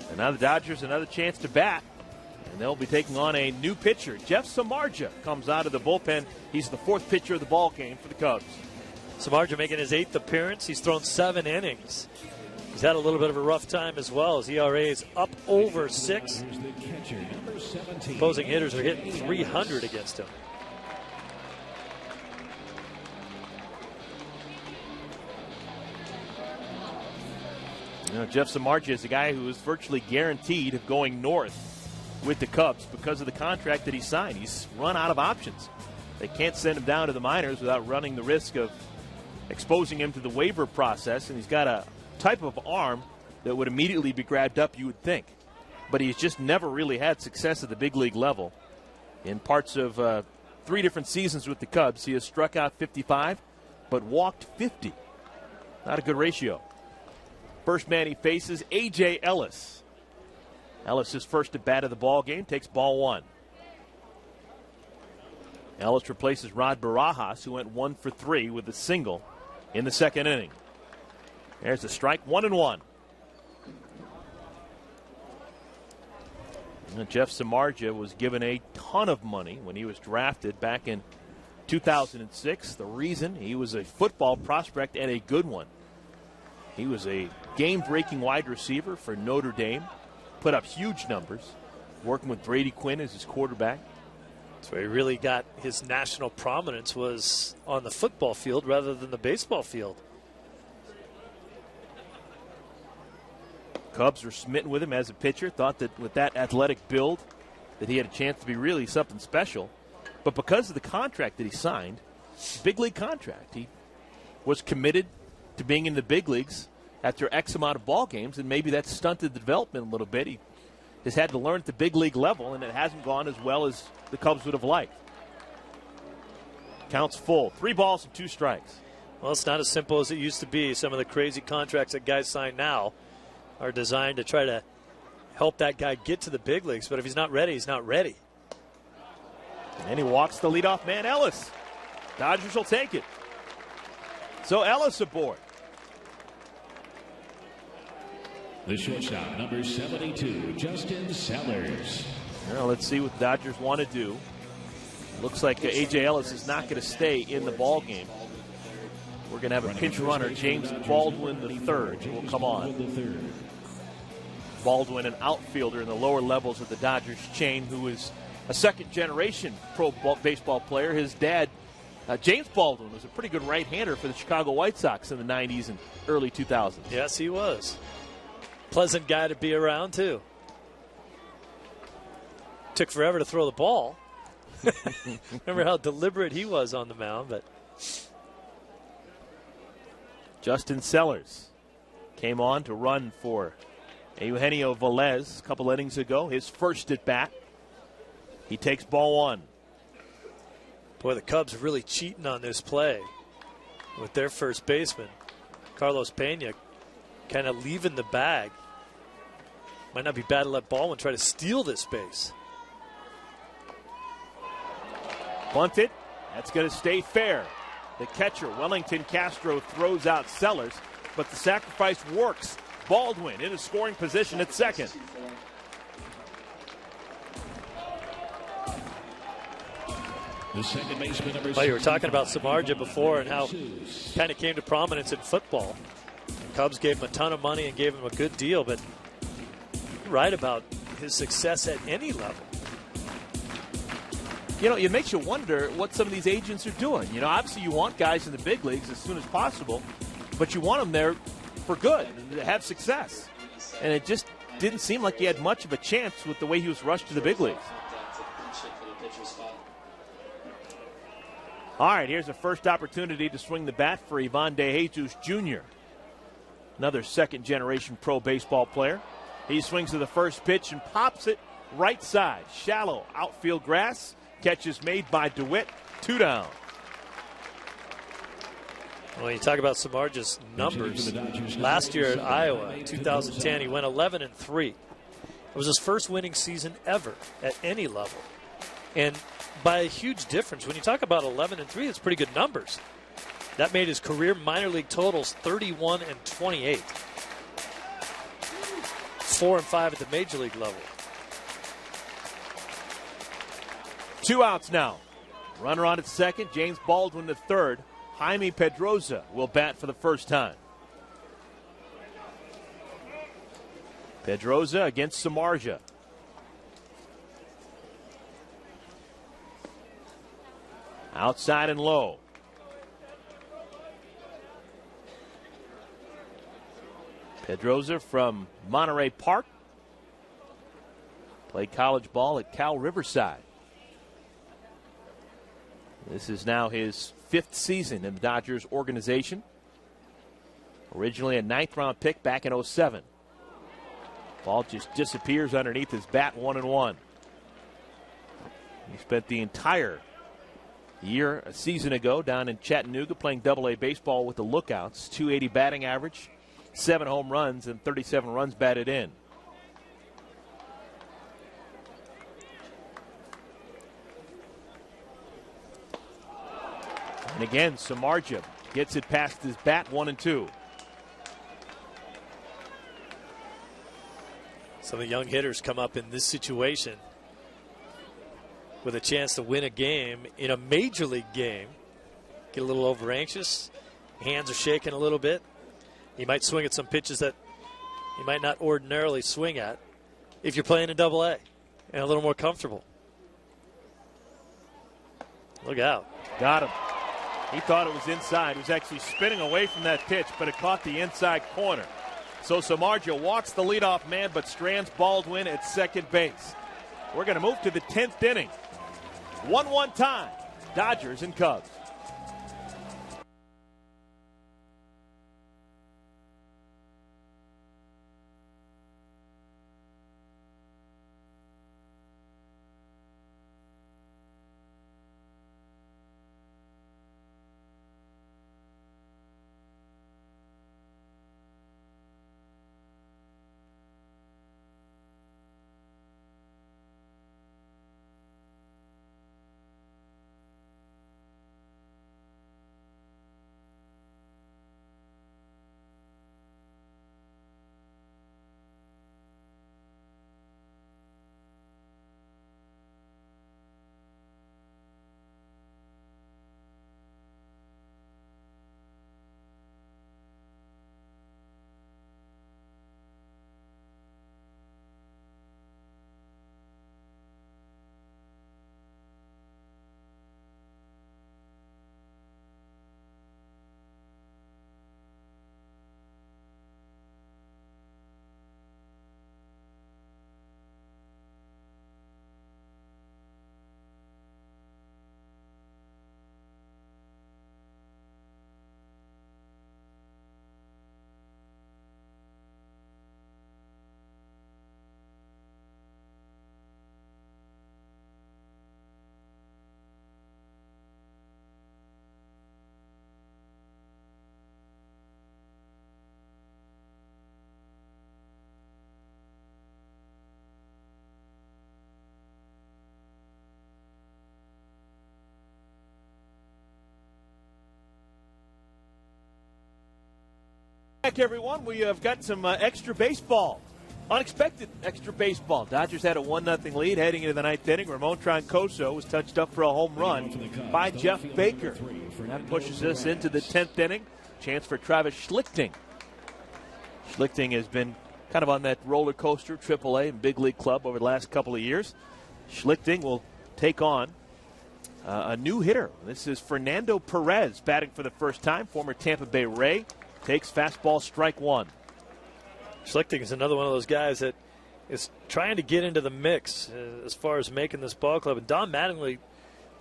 And now the Dodgers another chance to bat, and they'll be taking on a new pitcher. Jeff Samardzija comes out of the bullpen. He's the fourth pitcher of the ball game for the Cubs. Samardzija making his 8th appearance. He's thrown 7 innings. He's had a little bit of a rough time as well. His ERA is up over 6. Opposing hitters are hitting 300 against him. You know, Jeff Samardzija is a guy who is virtually guaranteed of going north with the Cubs because of the contract that he signed. He's run out of options. They can't send him down to the minors without running the risk of exposing him to the waiver process, and he's got a type of arm that would immediately be grabbed up, you would think. But he's just never really had success at the big league level. In parts of 3 different seasons with the Cubs, he has struck out 55, but walked 50. Not a good ratio. First man he faces, A.J. Ellis. Ellis is first at bat of the ball game, takes ball 1. Ellis replaces Rod Barajas, who went 1 for 3 with a single in the second inning. There's a strike, 1-1. Jeff Samardzija was given a ton of money when he was drafted back in 2006. The reason, he was a football prospect and a good one. He was a game-breaking wide receiver for Notre Dame, put up huge numbers, working with Brady Quinn as his quarterback. That's where he really got his national prominence, was on the football field rather than the baseball field. Cubs were smitten with him as a pitcher, thought that with that athletic build that he had a chance to be really something special. But because of the contract that he signed, big league contract, he was committed to being in the big leagues after X amount of ball games, and maybe that stunted the development a little bit. He has had to learn at the big league level, and it hasn't gone as well as the Cubs would have liked. Counts full. 3 balls and 2 strikes. Well, it's not as simple as it used to be. Some of the crazy contracts that guys sign now are designed to try to help that guy get to the big leagues. But if he's not ready, he's not ready. And he walks the leadoff man, Ellis. Dodgers will take it. So Ellis aboard. The shortstop, number 72, Justin Sellers. Well, let's see what the Dodgers want to do. Looks like A.J. Ellis is not going to stay in the ball game. We're going to have a pinch runner, James Baldwin III, will come on. Baldwin, an outfielder in the lower levels of the Dodgers chain, who is a second-generation pro baseball player. His dad, James Baldwin, was a pretty good right-hander for the Chicago White Sox in the 90s and early 2000s. Yes, he was. Pleasant guy to be around, too. Took forever to throw the ball. Remember how deliberate he was on the mound, but... Justin Sellers came on to run for Eugenio Velez a couple innings ago, his first at bat. He takes ball 1. Boy, the Cubs are really cheating on this play with their first baseman, Carlos Pena, kind of leaving the bag. Might not be bad to let Baldwin try to steal this base. Bunted. That's going to stay fair. The catcher, Wellington Castro, throws out Sellers, but the sacrifice works. Baldwin in a scoring position at second. The second baseman, number Well, you were talking about Samardzija before and how kind of came to prominence in football. The Cubs gave him a ton of money and gave him a good deal, but you're right about his success at any level. You know, it makes you wonder what some of these agents are doing. You know, obviously you want guys in the big leagues as soon as possible, but you want them there for good, to have success. And it just didn't seem like he had much of a chance with the way he was rushed to the big leagues. All right, here's a first opportunity to swing the bat for Ivan De Jesus Jr., another second-generation pro baseball player. He swings to the first pitch and pops it right side. Shallow outfield grass. Catch is made by DeWitt. 2 down. Well, you talk about Samardzija's numbers. Last year at Iowa, 2010, he went 11-3. It was his first winning season ever at any level. And by a huge difference, when you talk about 11-3, it's pretty good numbers. That made his career minor league totals 31 and 28. 4 and 5 at the major league level. 2 outs now. Runner on at second, James Baldwin at third. Jaime Pedroza will bat for the first time. Pedroza against Samardzija. Outside and low. Pedroza from Monterey Park. Played college ball at Cal Riverside. This is now his 5th season in the Dodgers organization. Originally a 9th-round pick back in 07. Ball just disappears underneath his bat, 1-1. He spent the entire year, a season ago, down in Chattanooga playing Double-A baseball with the Lookouts. .280 batting average, 7 home runs, and 37 runs batted in. And again, Samardzija gets it past his bat, 1-2. Some of the young hitters come up in this situation with a chance to win a game in a major league game. Get a little over anxious. Hands are shaking a little bit. You might swing at some pitches that you might not ordinarily swing at if you're playing in Double-A and a little more comfortable. Look out. Got him. He thought it was inside. He was actually spinning away from that pitch, but it caught the inside corner. So Samardzija walks the leadoff man, but strands Baldwin at second base. We're going to move to the 10th inning. 1-1 tie. Dodgers and Cubs. Back, everyone. We have got some extra baseball. Unexpected extra baseball. Dodgers had a 1-0 lead heading into the 9th inning. Ramon Troncoso was touched up for a home run by Jeff Baker. That pushes us into the 10th inning. Chance for Travis Schlichting. Schlichting has been kind of on that roller coaster, AAA and big league club over the last couple of years. Schlichting will take on a new hitter. This is Fernando Perez batting for the first time, former Tampa Bay Ray. Takes fastball, strike one. Schlichting is another one of those guys that is trying to get into the mix as far as making this ball club. And Don Mattingly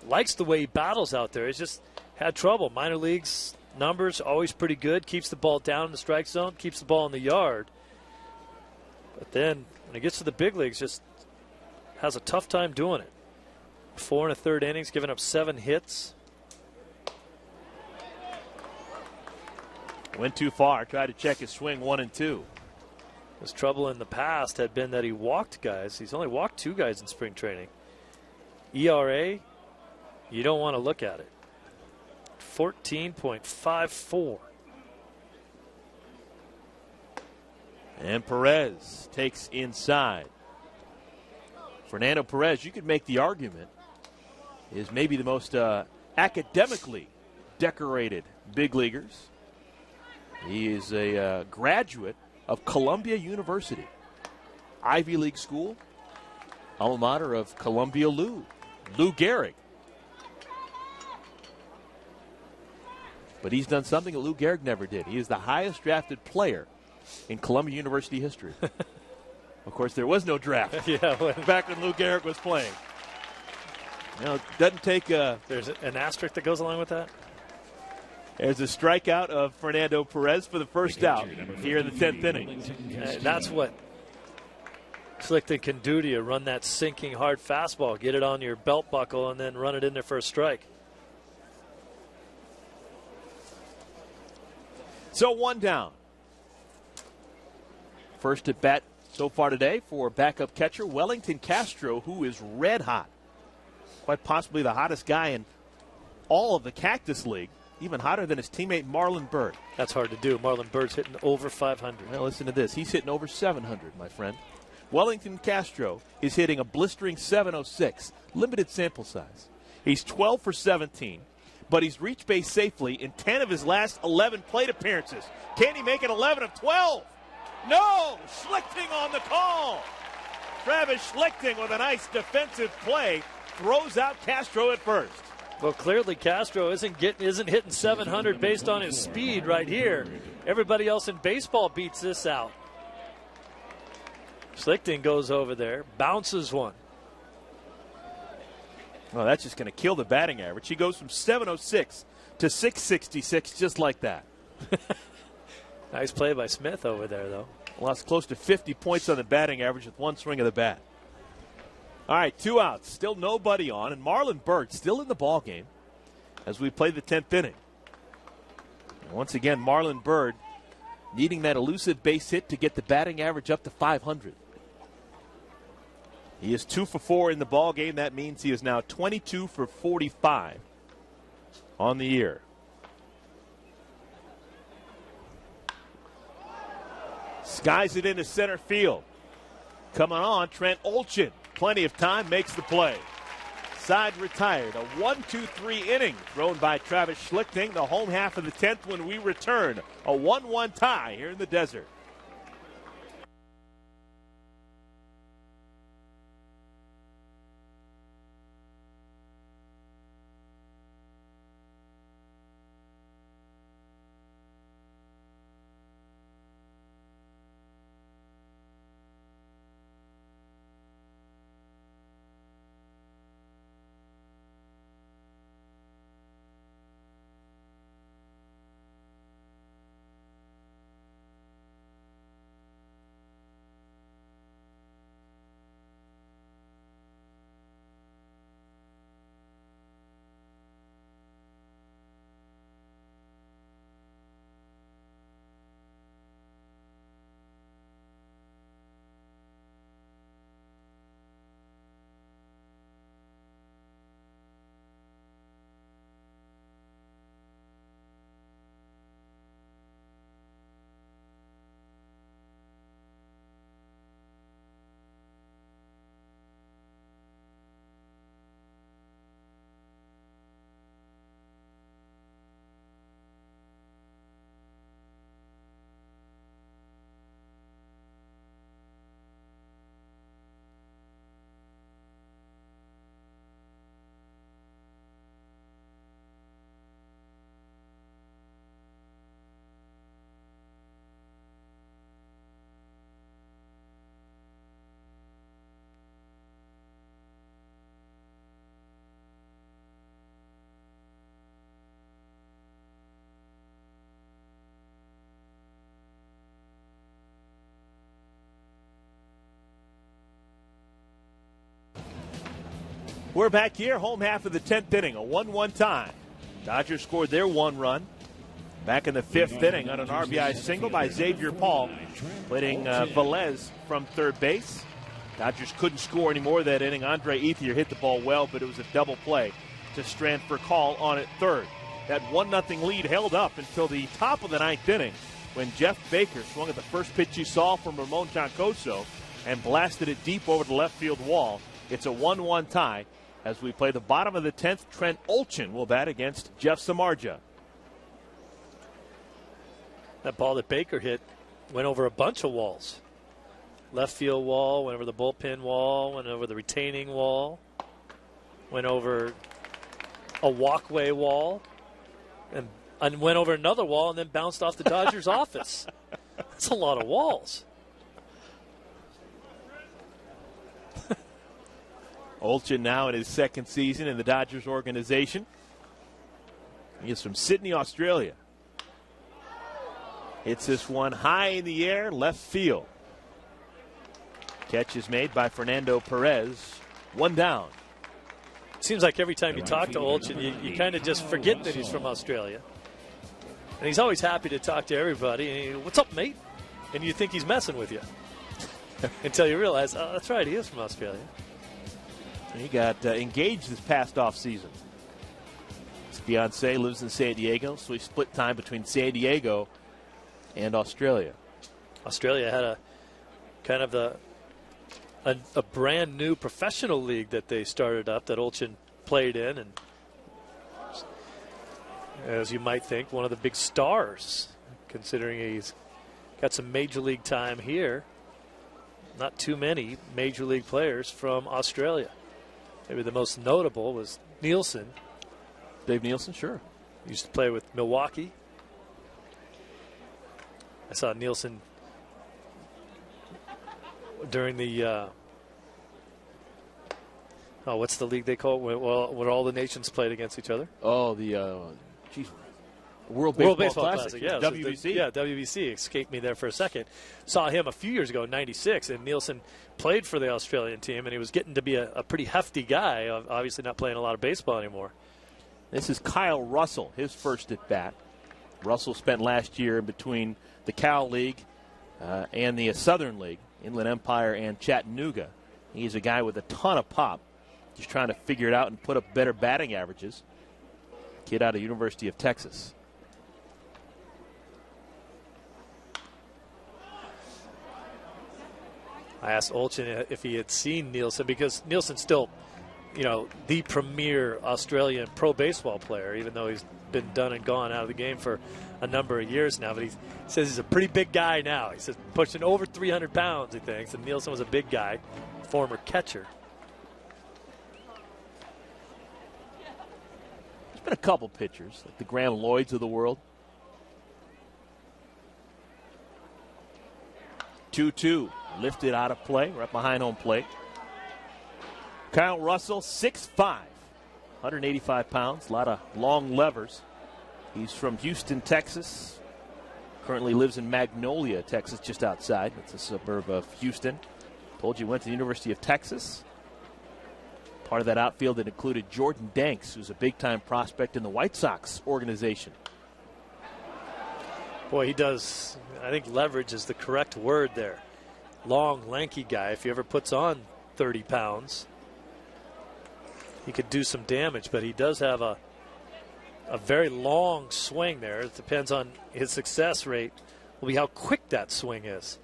likes the way he battles out there. He's just had trouble. Minor leagues numbers always pretty good. Keeps the ball down in the strike zone. Keeps the ball in the yard. But then when he gets to the big leagues, just has a tough time doing it. 4 1/3 innings, giving up 7 hits. Went too far. Tried to check his swing, 1-2. His trouble in the past had been that he walked guys. He's only walked 2 guys in spring training. ERA, you don't want to look at it. 14.54. And Perez takes inside. Fernando Perez, you could make the argument, is maybe the most academically decorated big leaguers. He is a graduate of Columbia University, Ivy League school, alma mater of Columbia Lou Gehrig. But he's done something that Lou Gehrig never did. He is the highest drafted player in Columbia University history. Of course, there was no draft back when Lou Gehrig was playing. It doesn't take There's an asterisk that goes along with that. There's a strikeout of Fernando Perez for the first out here in the 10th inning. And that's what Schlichten can do to you. Run that sinking hard fastball. Get it on your belt buckle and then run it in there for a strike. So one down. First at bat so far today for backup catcher Wellington Castro, who is red hot. Quite possibly the hottest guy in all of the Cactus League. Even hotter than his teammate Marlon Byrd. That's hard to do. Marlon Byrd's hitting over 500. Well, listen to this. He's hitting over 700, my friend. Wellington Castro is hitting a blistering 706, limited sample size. He's 12 for 17, but he's reached base safely in 10 of his last 11 plate appearances. Can he make it 11 of 12? No! Schlichting on the call. Travis Schlichting with a nice defensive play throws out Castro at first. Well, clearly Castro isn't hitting 700 based on his speed right here. Everybody else in baseball beats this out. Schlichting goes over there, bounces one. Well, that's just going to kill the batting average. He goes from 706 to 666 just like that. Nice play by Smith over there, though. Lost close to 50 points on the batting average with one swing of the bat. All right, 2 outs. Still nobody on, and Marlon Byrd still in the ball game as we play the 10th inning. And once again, Marlon Byrd needing that elusive base hit to get the batting average up to 500. He is 2 for 4 in the ball game. That means he is now 22 for 45 on the year. Skies it into center field. Coming on, Trent Olchin. Plenty of time, makes the play. Side retired. A 1-2-3 inning thrown by Travis Schlichting. The home half of the 10th when we return. A 1-1 tie here in the desert. We're back here, home half of the 10th inning, a 1-1 tie. Dodgers scored their 1 run back in the 5th inning on an RBI single by Xavier Paul, hitting Velez from third base. Dodgers couldn't score any more that inning. Andre Ethier hit the ball well, but it was a double play to Strand for call on at third. That 1-0 lead held up until the top of the ninth inning when Jeff Baker swung at the first pitch you saw from Ramon Chancoso and blasted it deep over the left field wall. It's a 1-1 tie as we play the bottom of the 10th. Trent Olchin will bat against Jeff Samardzija. That ball that Baker hit went over a bunch of walls. Left field wall, went over the bullpen wall, went over the retaining wall, went over a walkway wall, and went over another wall and then bounced off the Dodgers' office. That's a lot of walls. Olchin now in his second season in the Dodgers organization. He is from Sydney, Australia. Hits this one high in the air, left field. Catch is made by Fernando Perez. One down. Seems like every time you talk to Olchin, you kind of just forget that he's from Australia. And he's always happy to talk to everybody. And what's up, mate? And you think he's messing with you. Until you realize, oh, that's right, he is from Australia. He got engaged this past off season. His fiance lives in San Diego, so he split time between San Diego and Australia. Australia had a kind of a brand new professional league that they started up that Olchin played in, and as you might think, one of the big stars, considering he's got some major league time here. Not too many major league players from Australia. Maybe the most notable was Nielsen. Dave Nielsen, sure. He used to play with Milwaukee. I saw Nielsen during the what's the league they call it? When all the nations played against each other? Oh, the World Baseball Classic. Yeah, WBC. WBC escaped me there for a second. Saw him a few years ago in '96, and Nielsen played for the Australian team, and he was getting to be a pretty hefty guy. Obviously, not playing a lot of baseball anymore. This is Kyle Russell, his first at bat. Russell spent last year in between the Cal League and the Southern League, Inland Empire and Chattanooga. He's a guy with a ton of pop, just trying to figure it out and put up better batting averages. Kid out of University of Texas. I asked Olchin if he had seen Nielsen, because Nielsen's still, the premier Australian pro baseball player, even though he's been done and gone out of the game for a number of years now. But he says he's a pretty big guy now. He says pushing over 300 pounds, he thinks. And Nielsen was a big guy, former catcher. There's been a couple pitchers, like the Graham Lloyds of the world. 2-2. Lifted out of play, right behind home plate. Kyle Russell, 6'5", 185 pounds, a lot of long levers. He's from Houston, Texas. Currently lives in Magnolia, Texas, just outside. It's a suburb of Houston. Told you went to the University of Texas. Part of that outfield that included Jordan Danks, who's a big-time prospect in the White Sox organization. Boy, he does, I think leverage is the correct word there. Long, lanky guy. If he ever puts on 30 pounds, he could do some damage, but he does have a very long swing there. It depends on his success rate, will be how quick that swing is.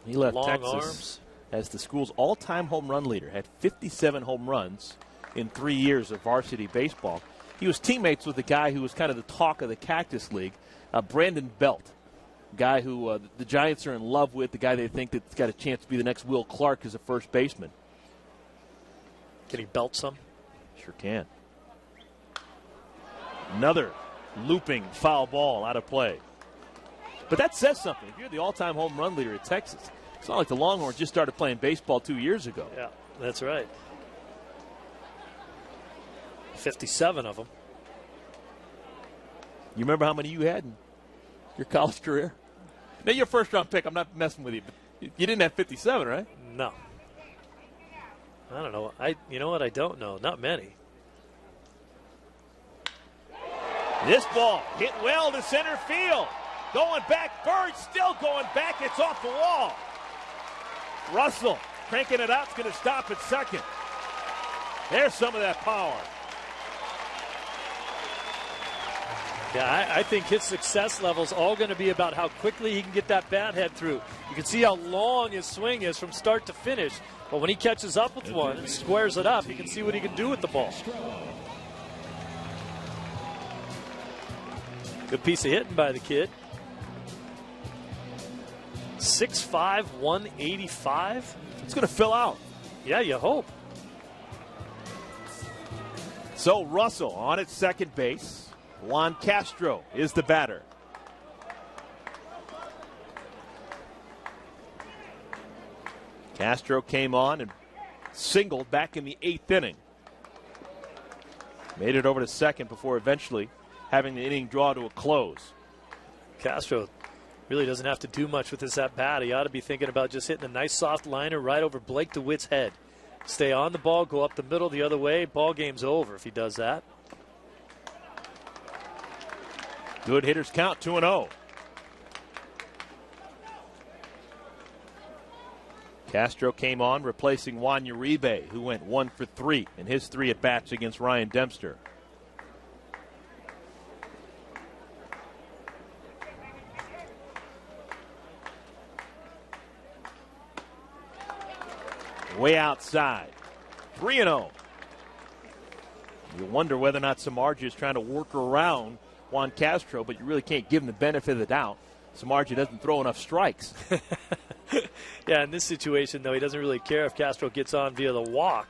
He left long Texas arms. As the school's all-time home run leader, had 57 home runs in 3 years of varsity baseball. He was teammates with the guy who was kind of the talk of the Cactus League, Brandon Belt. Guy who the Giants are in love with, the guy they think that's got a chance to be the next Will Clark as a first baseman. Can he belt some? Sure can. Another looping foul ball out of play. But that says something. If you're the all-time home run leader at Texas, it's not like the Longhorns just started playing baseball 2 years ago. Yeah, that's right. 57 of them. You remember how many you had in your college career? Now, you're a first-round pick. I'm not messing with you. But you didn't have 57, right? No. I don't know. You know what? I don't know. Not many. This ball hit well to center field. Going back. Bird still going back. It's off the wall. Russell cranking it out. It's going to stop at second. There's some of that power. Yeah, I think his success level is all going to be about how quickly he can get that bat head through. You can see how long his swing is from start to finish. But when he catches up with one and squares it up, you can see what he can do with the ball. Good piece of hitting by the kid. 6'5", 185. It's going to fill out. Yeah, you hope. So Russell on at second base. Juan Castro is the batter. Castro came on and singled back in the 8th inning. Made it over to second before eventually having the inning draw to a close. Castro really doesn't have to do much with this at bat. He ought to be thinking about just hitting a nice soft liner right over Blake DeWitt's head. Stay on the ball, go up the middle the other way. Ball game's over if he does that. Good hitters count, 2-0. Castro came on, replacing Juan Uribe, who went 1 for 3 in his 3 at-bats against Ryan Dempster. Way outside, 3-0. You wonder whether or not Samardzija is trying to work around Juan Castro, but you really can't give him the benefit of the doubt. Samardzija doesn't throw enough strikes. Yeah, in this situation, though, he doesn't really care if Castro gets on via the walk.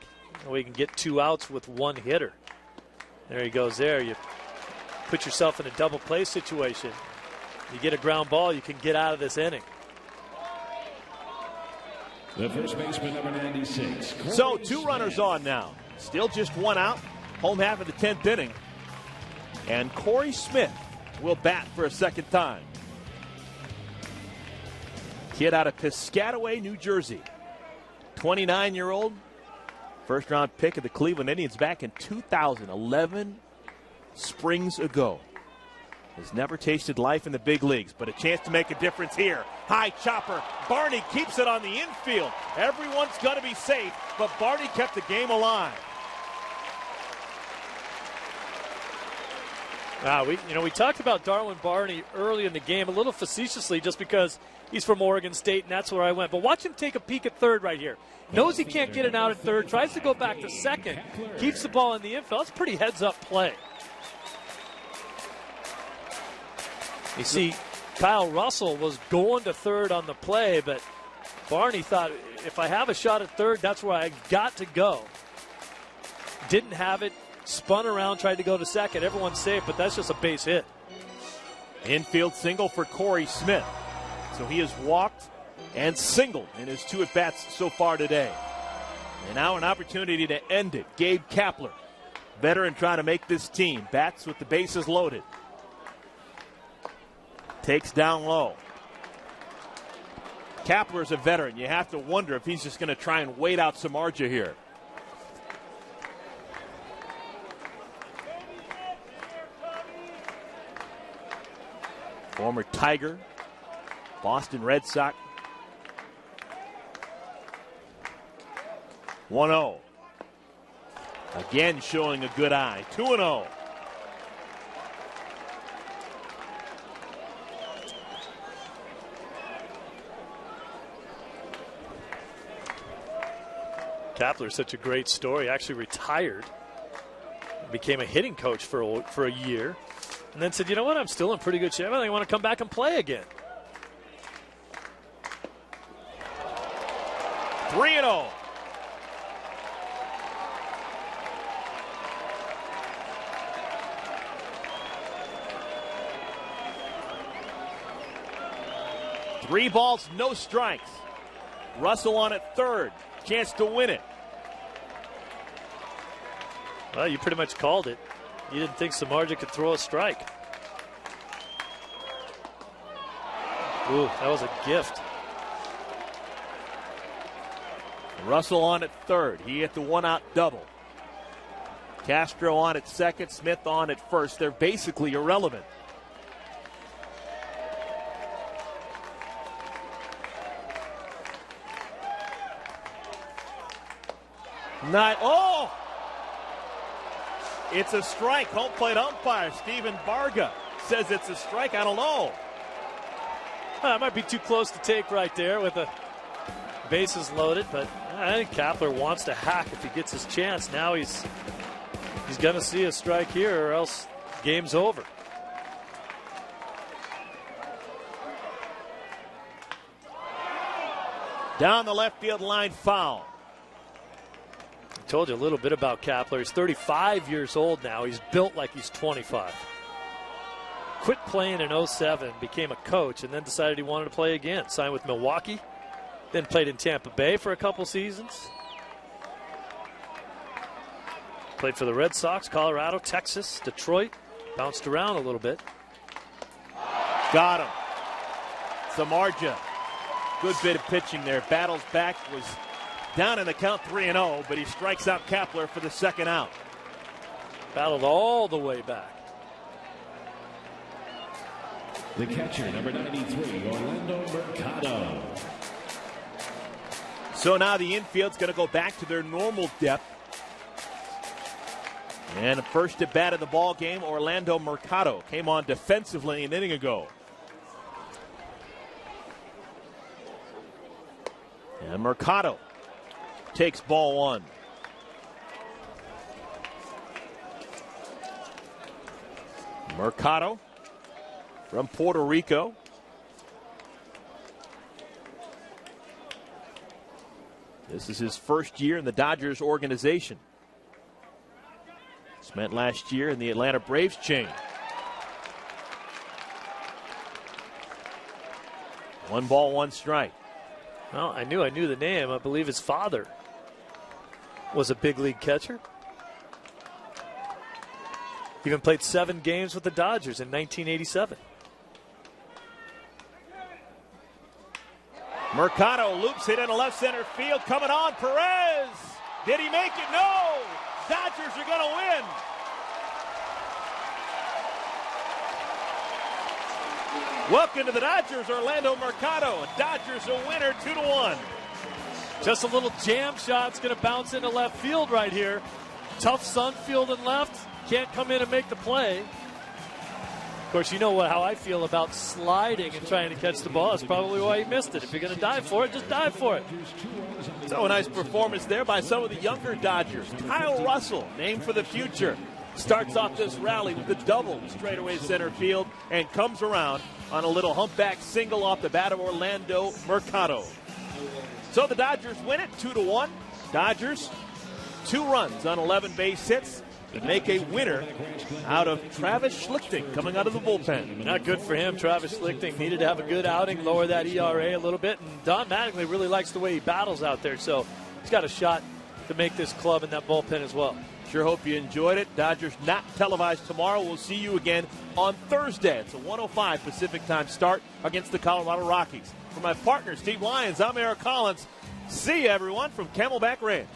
We can get 2 outs with 1 hitter. There he goes there. You put yourself in a double play situation. You get a ground ball, you can get out of this inning. The first baseman, number 96. So 2 runners on now. Still just 1 out. Home half of the 10th inning. And Corey Smith will bat for a second time. Kid out of Piscataway, New Jersey. 29-year-old. First-round pick of the Cleveland Indians back in 2011, springs ago. Has never tasted life in the big leagues, but a chance to make a difference here. High chopper. Barney keeps it on the infield. Everyone's going to be safe, but Barney kept the game alive. We talked about Darwin Barney early in the game, a little facetiously, just because he's from Oregon State, and that's where I went. But watch him take a peek at third right here. Knows he can't get it out at third, tries to go back to second, keeps the ball in the infield. That's a pretty heads-up play. You see, Kyle Russell was going to third on the play, but Barney thought, if I have a shot at third, that's where I got to go. Didn't have it. Spun around, tried to go to second. Everyone's safe, but that's just a base hit. Infield single for Corey Smith. So he has walked and singled in his 2 at-bats so far today. And now an opportunity to end it. Gabe Kapler, veteran trying to make this team. Bats with the bases loaded. Takes down low. Kapler's a veteran. You have to wonder if he's just going to try and wait out Samardzija here. Former Tiger, Boston Red Sox. 1-0. Again showing a good eye. 2-0. Kapler's such a great story. Actually retired. Became a hitting coach for a year. And then said, you know what, I'm still in pretty good shape. I think I want to come back and play again. 3-0. Three balls, no strikes. Russell on at third. Chance to win it. Well, you pretty much called it. You didn't think Samardzija could throw a strike. Ooh, that was a gift. Russell on at third. He hit the 1-out double. Castro on at second. Smith on at first. They're basically irrelevant. Oh! It's a strike. Home plate umpire Stephen Barga says it's a strike. I don't know. That might be too close to take right there with the bases loaded, but I think Kapler wants to hack if he gets his chance. Now he's going to see a strike here or else game's over. Down the left field line, foul. I told you a little bit about Kapler. He's 35 years old now. He's built like he's 25. Quit playing in 07, became a coach, and then decided he wanted to play again. Signed with Milwaukee, then played in Tampa Bay for a couple seasons. Played for the Red Sox, Colorado, Texas, Detroit. Bounced around a little bit. Got him. Samardzija. Good bit of pitching there. Battles back, was down in the count 3-0, but he strikes out Kapler for the second out. Battled all the way back. The catcher, number 93, Orlando Mercado. So now the infield's going to go back to their normal depth. And first at bat of the ball game, Orlando Mercado came on defensively an inning ago. And Mercado takes ball one. Mercado from Puerto Rico. This is his first year in the Dodgers organization. Spent last year in the Atlanta Braves chain. 1 ball, 1 strike. Well, I knew the name. I believe his father was a big league catcher. Even played 7 games with the Dodgers in 1987. Mercado loops it into left center field. Coming on, Perez. Did he make it? No. Dodgers are going to win. Welcome to the Dodgers, Orlando Mercado. Dodgers a winner, 2-1. Just a little jam shot's going to bounce into left field right here. Tough sun field and left. Can't come in and make the play. Of course, you know how I feel about sliding and trying to catch the ball. That's probably why he missed it. If you're going to dive for it, just dive for it. So a nice performance there by some of the younger Dodgers. Kyle Russell, named for the future, starts off this rally with the double straightaway center field and comes around on a little humpback single off the bat of Orlando Mercado. So the Dodgers win it 2-1. Dodgers 2 runs on 11 base hits to make a winner out of Travis Schlichting coming out of the bullpen. Not good for him. Travis Schlichting needed to have a good outing, lower that ERA a little bit, and Don Mattingly really likes the way he battles out there, so he's got a shot to make this club in that bullpen as well. Sure hope you enjoyed it. Dodgers not televised tomorrow. We'll see you again on Thursday. It's a 1:05 Pacific time start against the Colorado Rockies. For my partner, Steve Lyons, I'm Eric Collins. See you, everyone, from Camelback Ranch.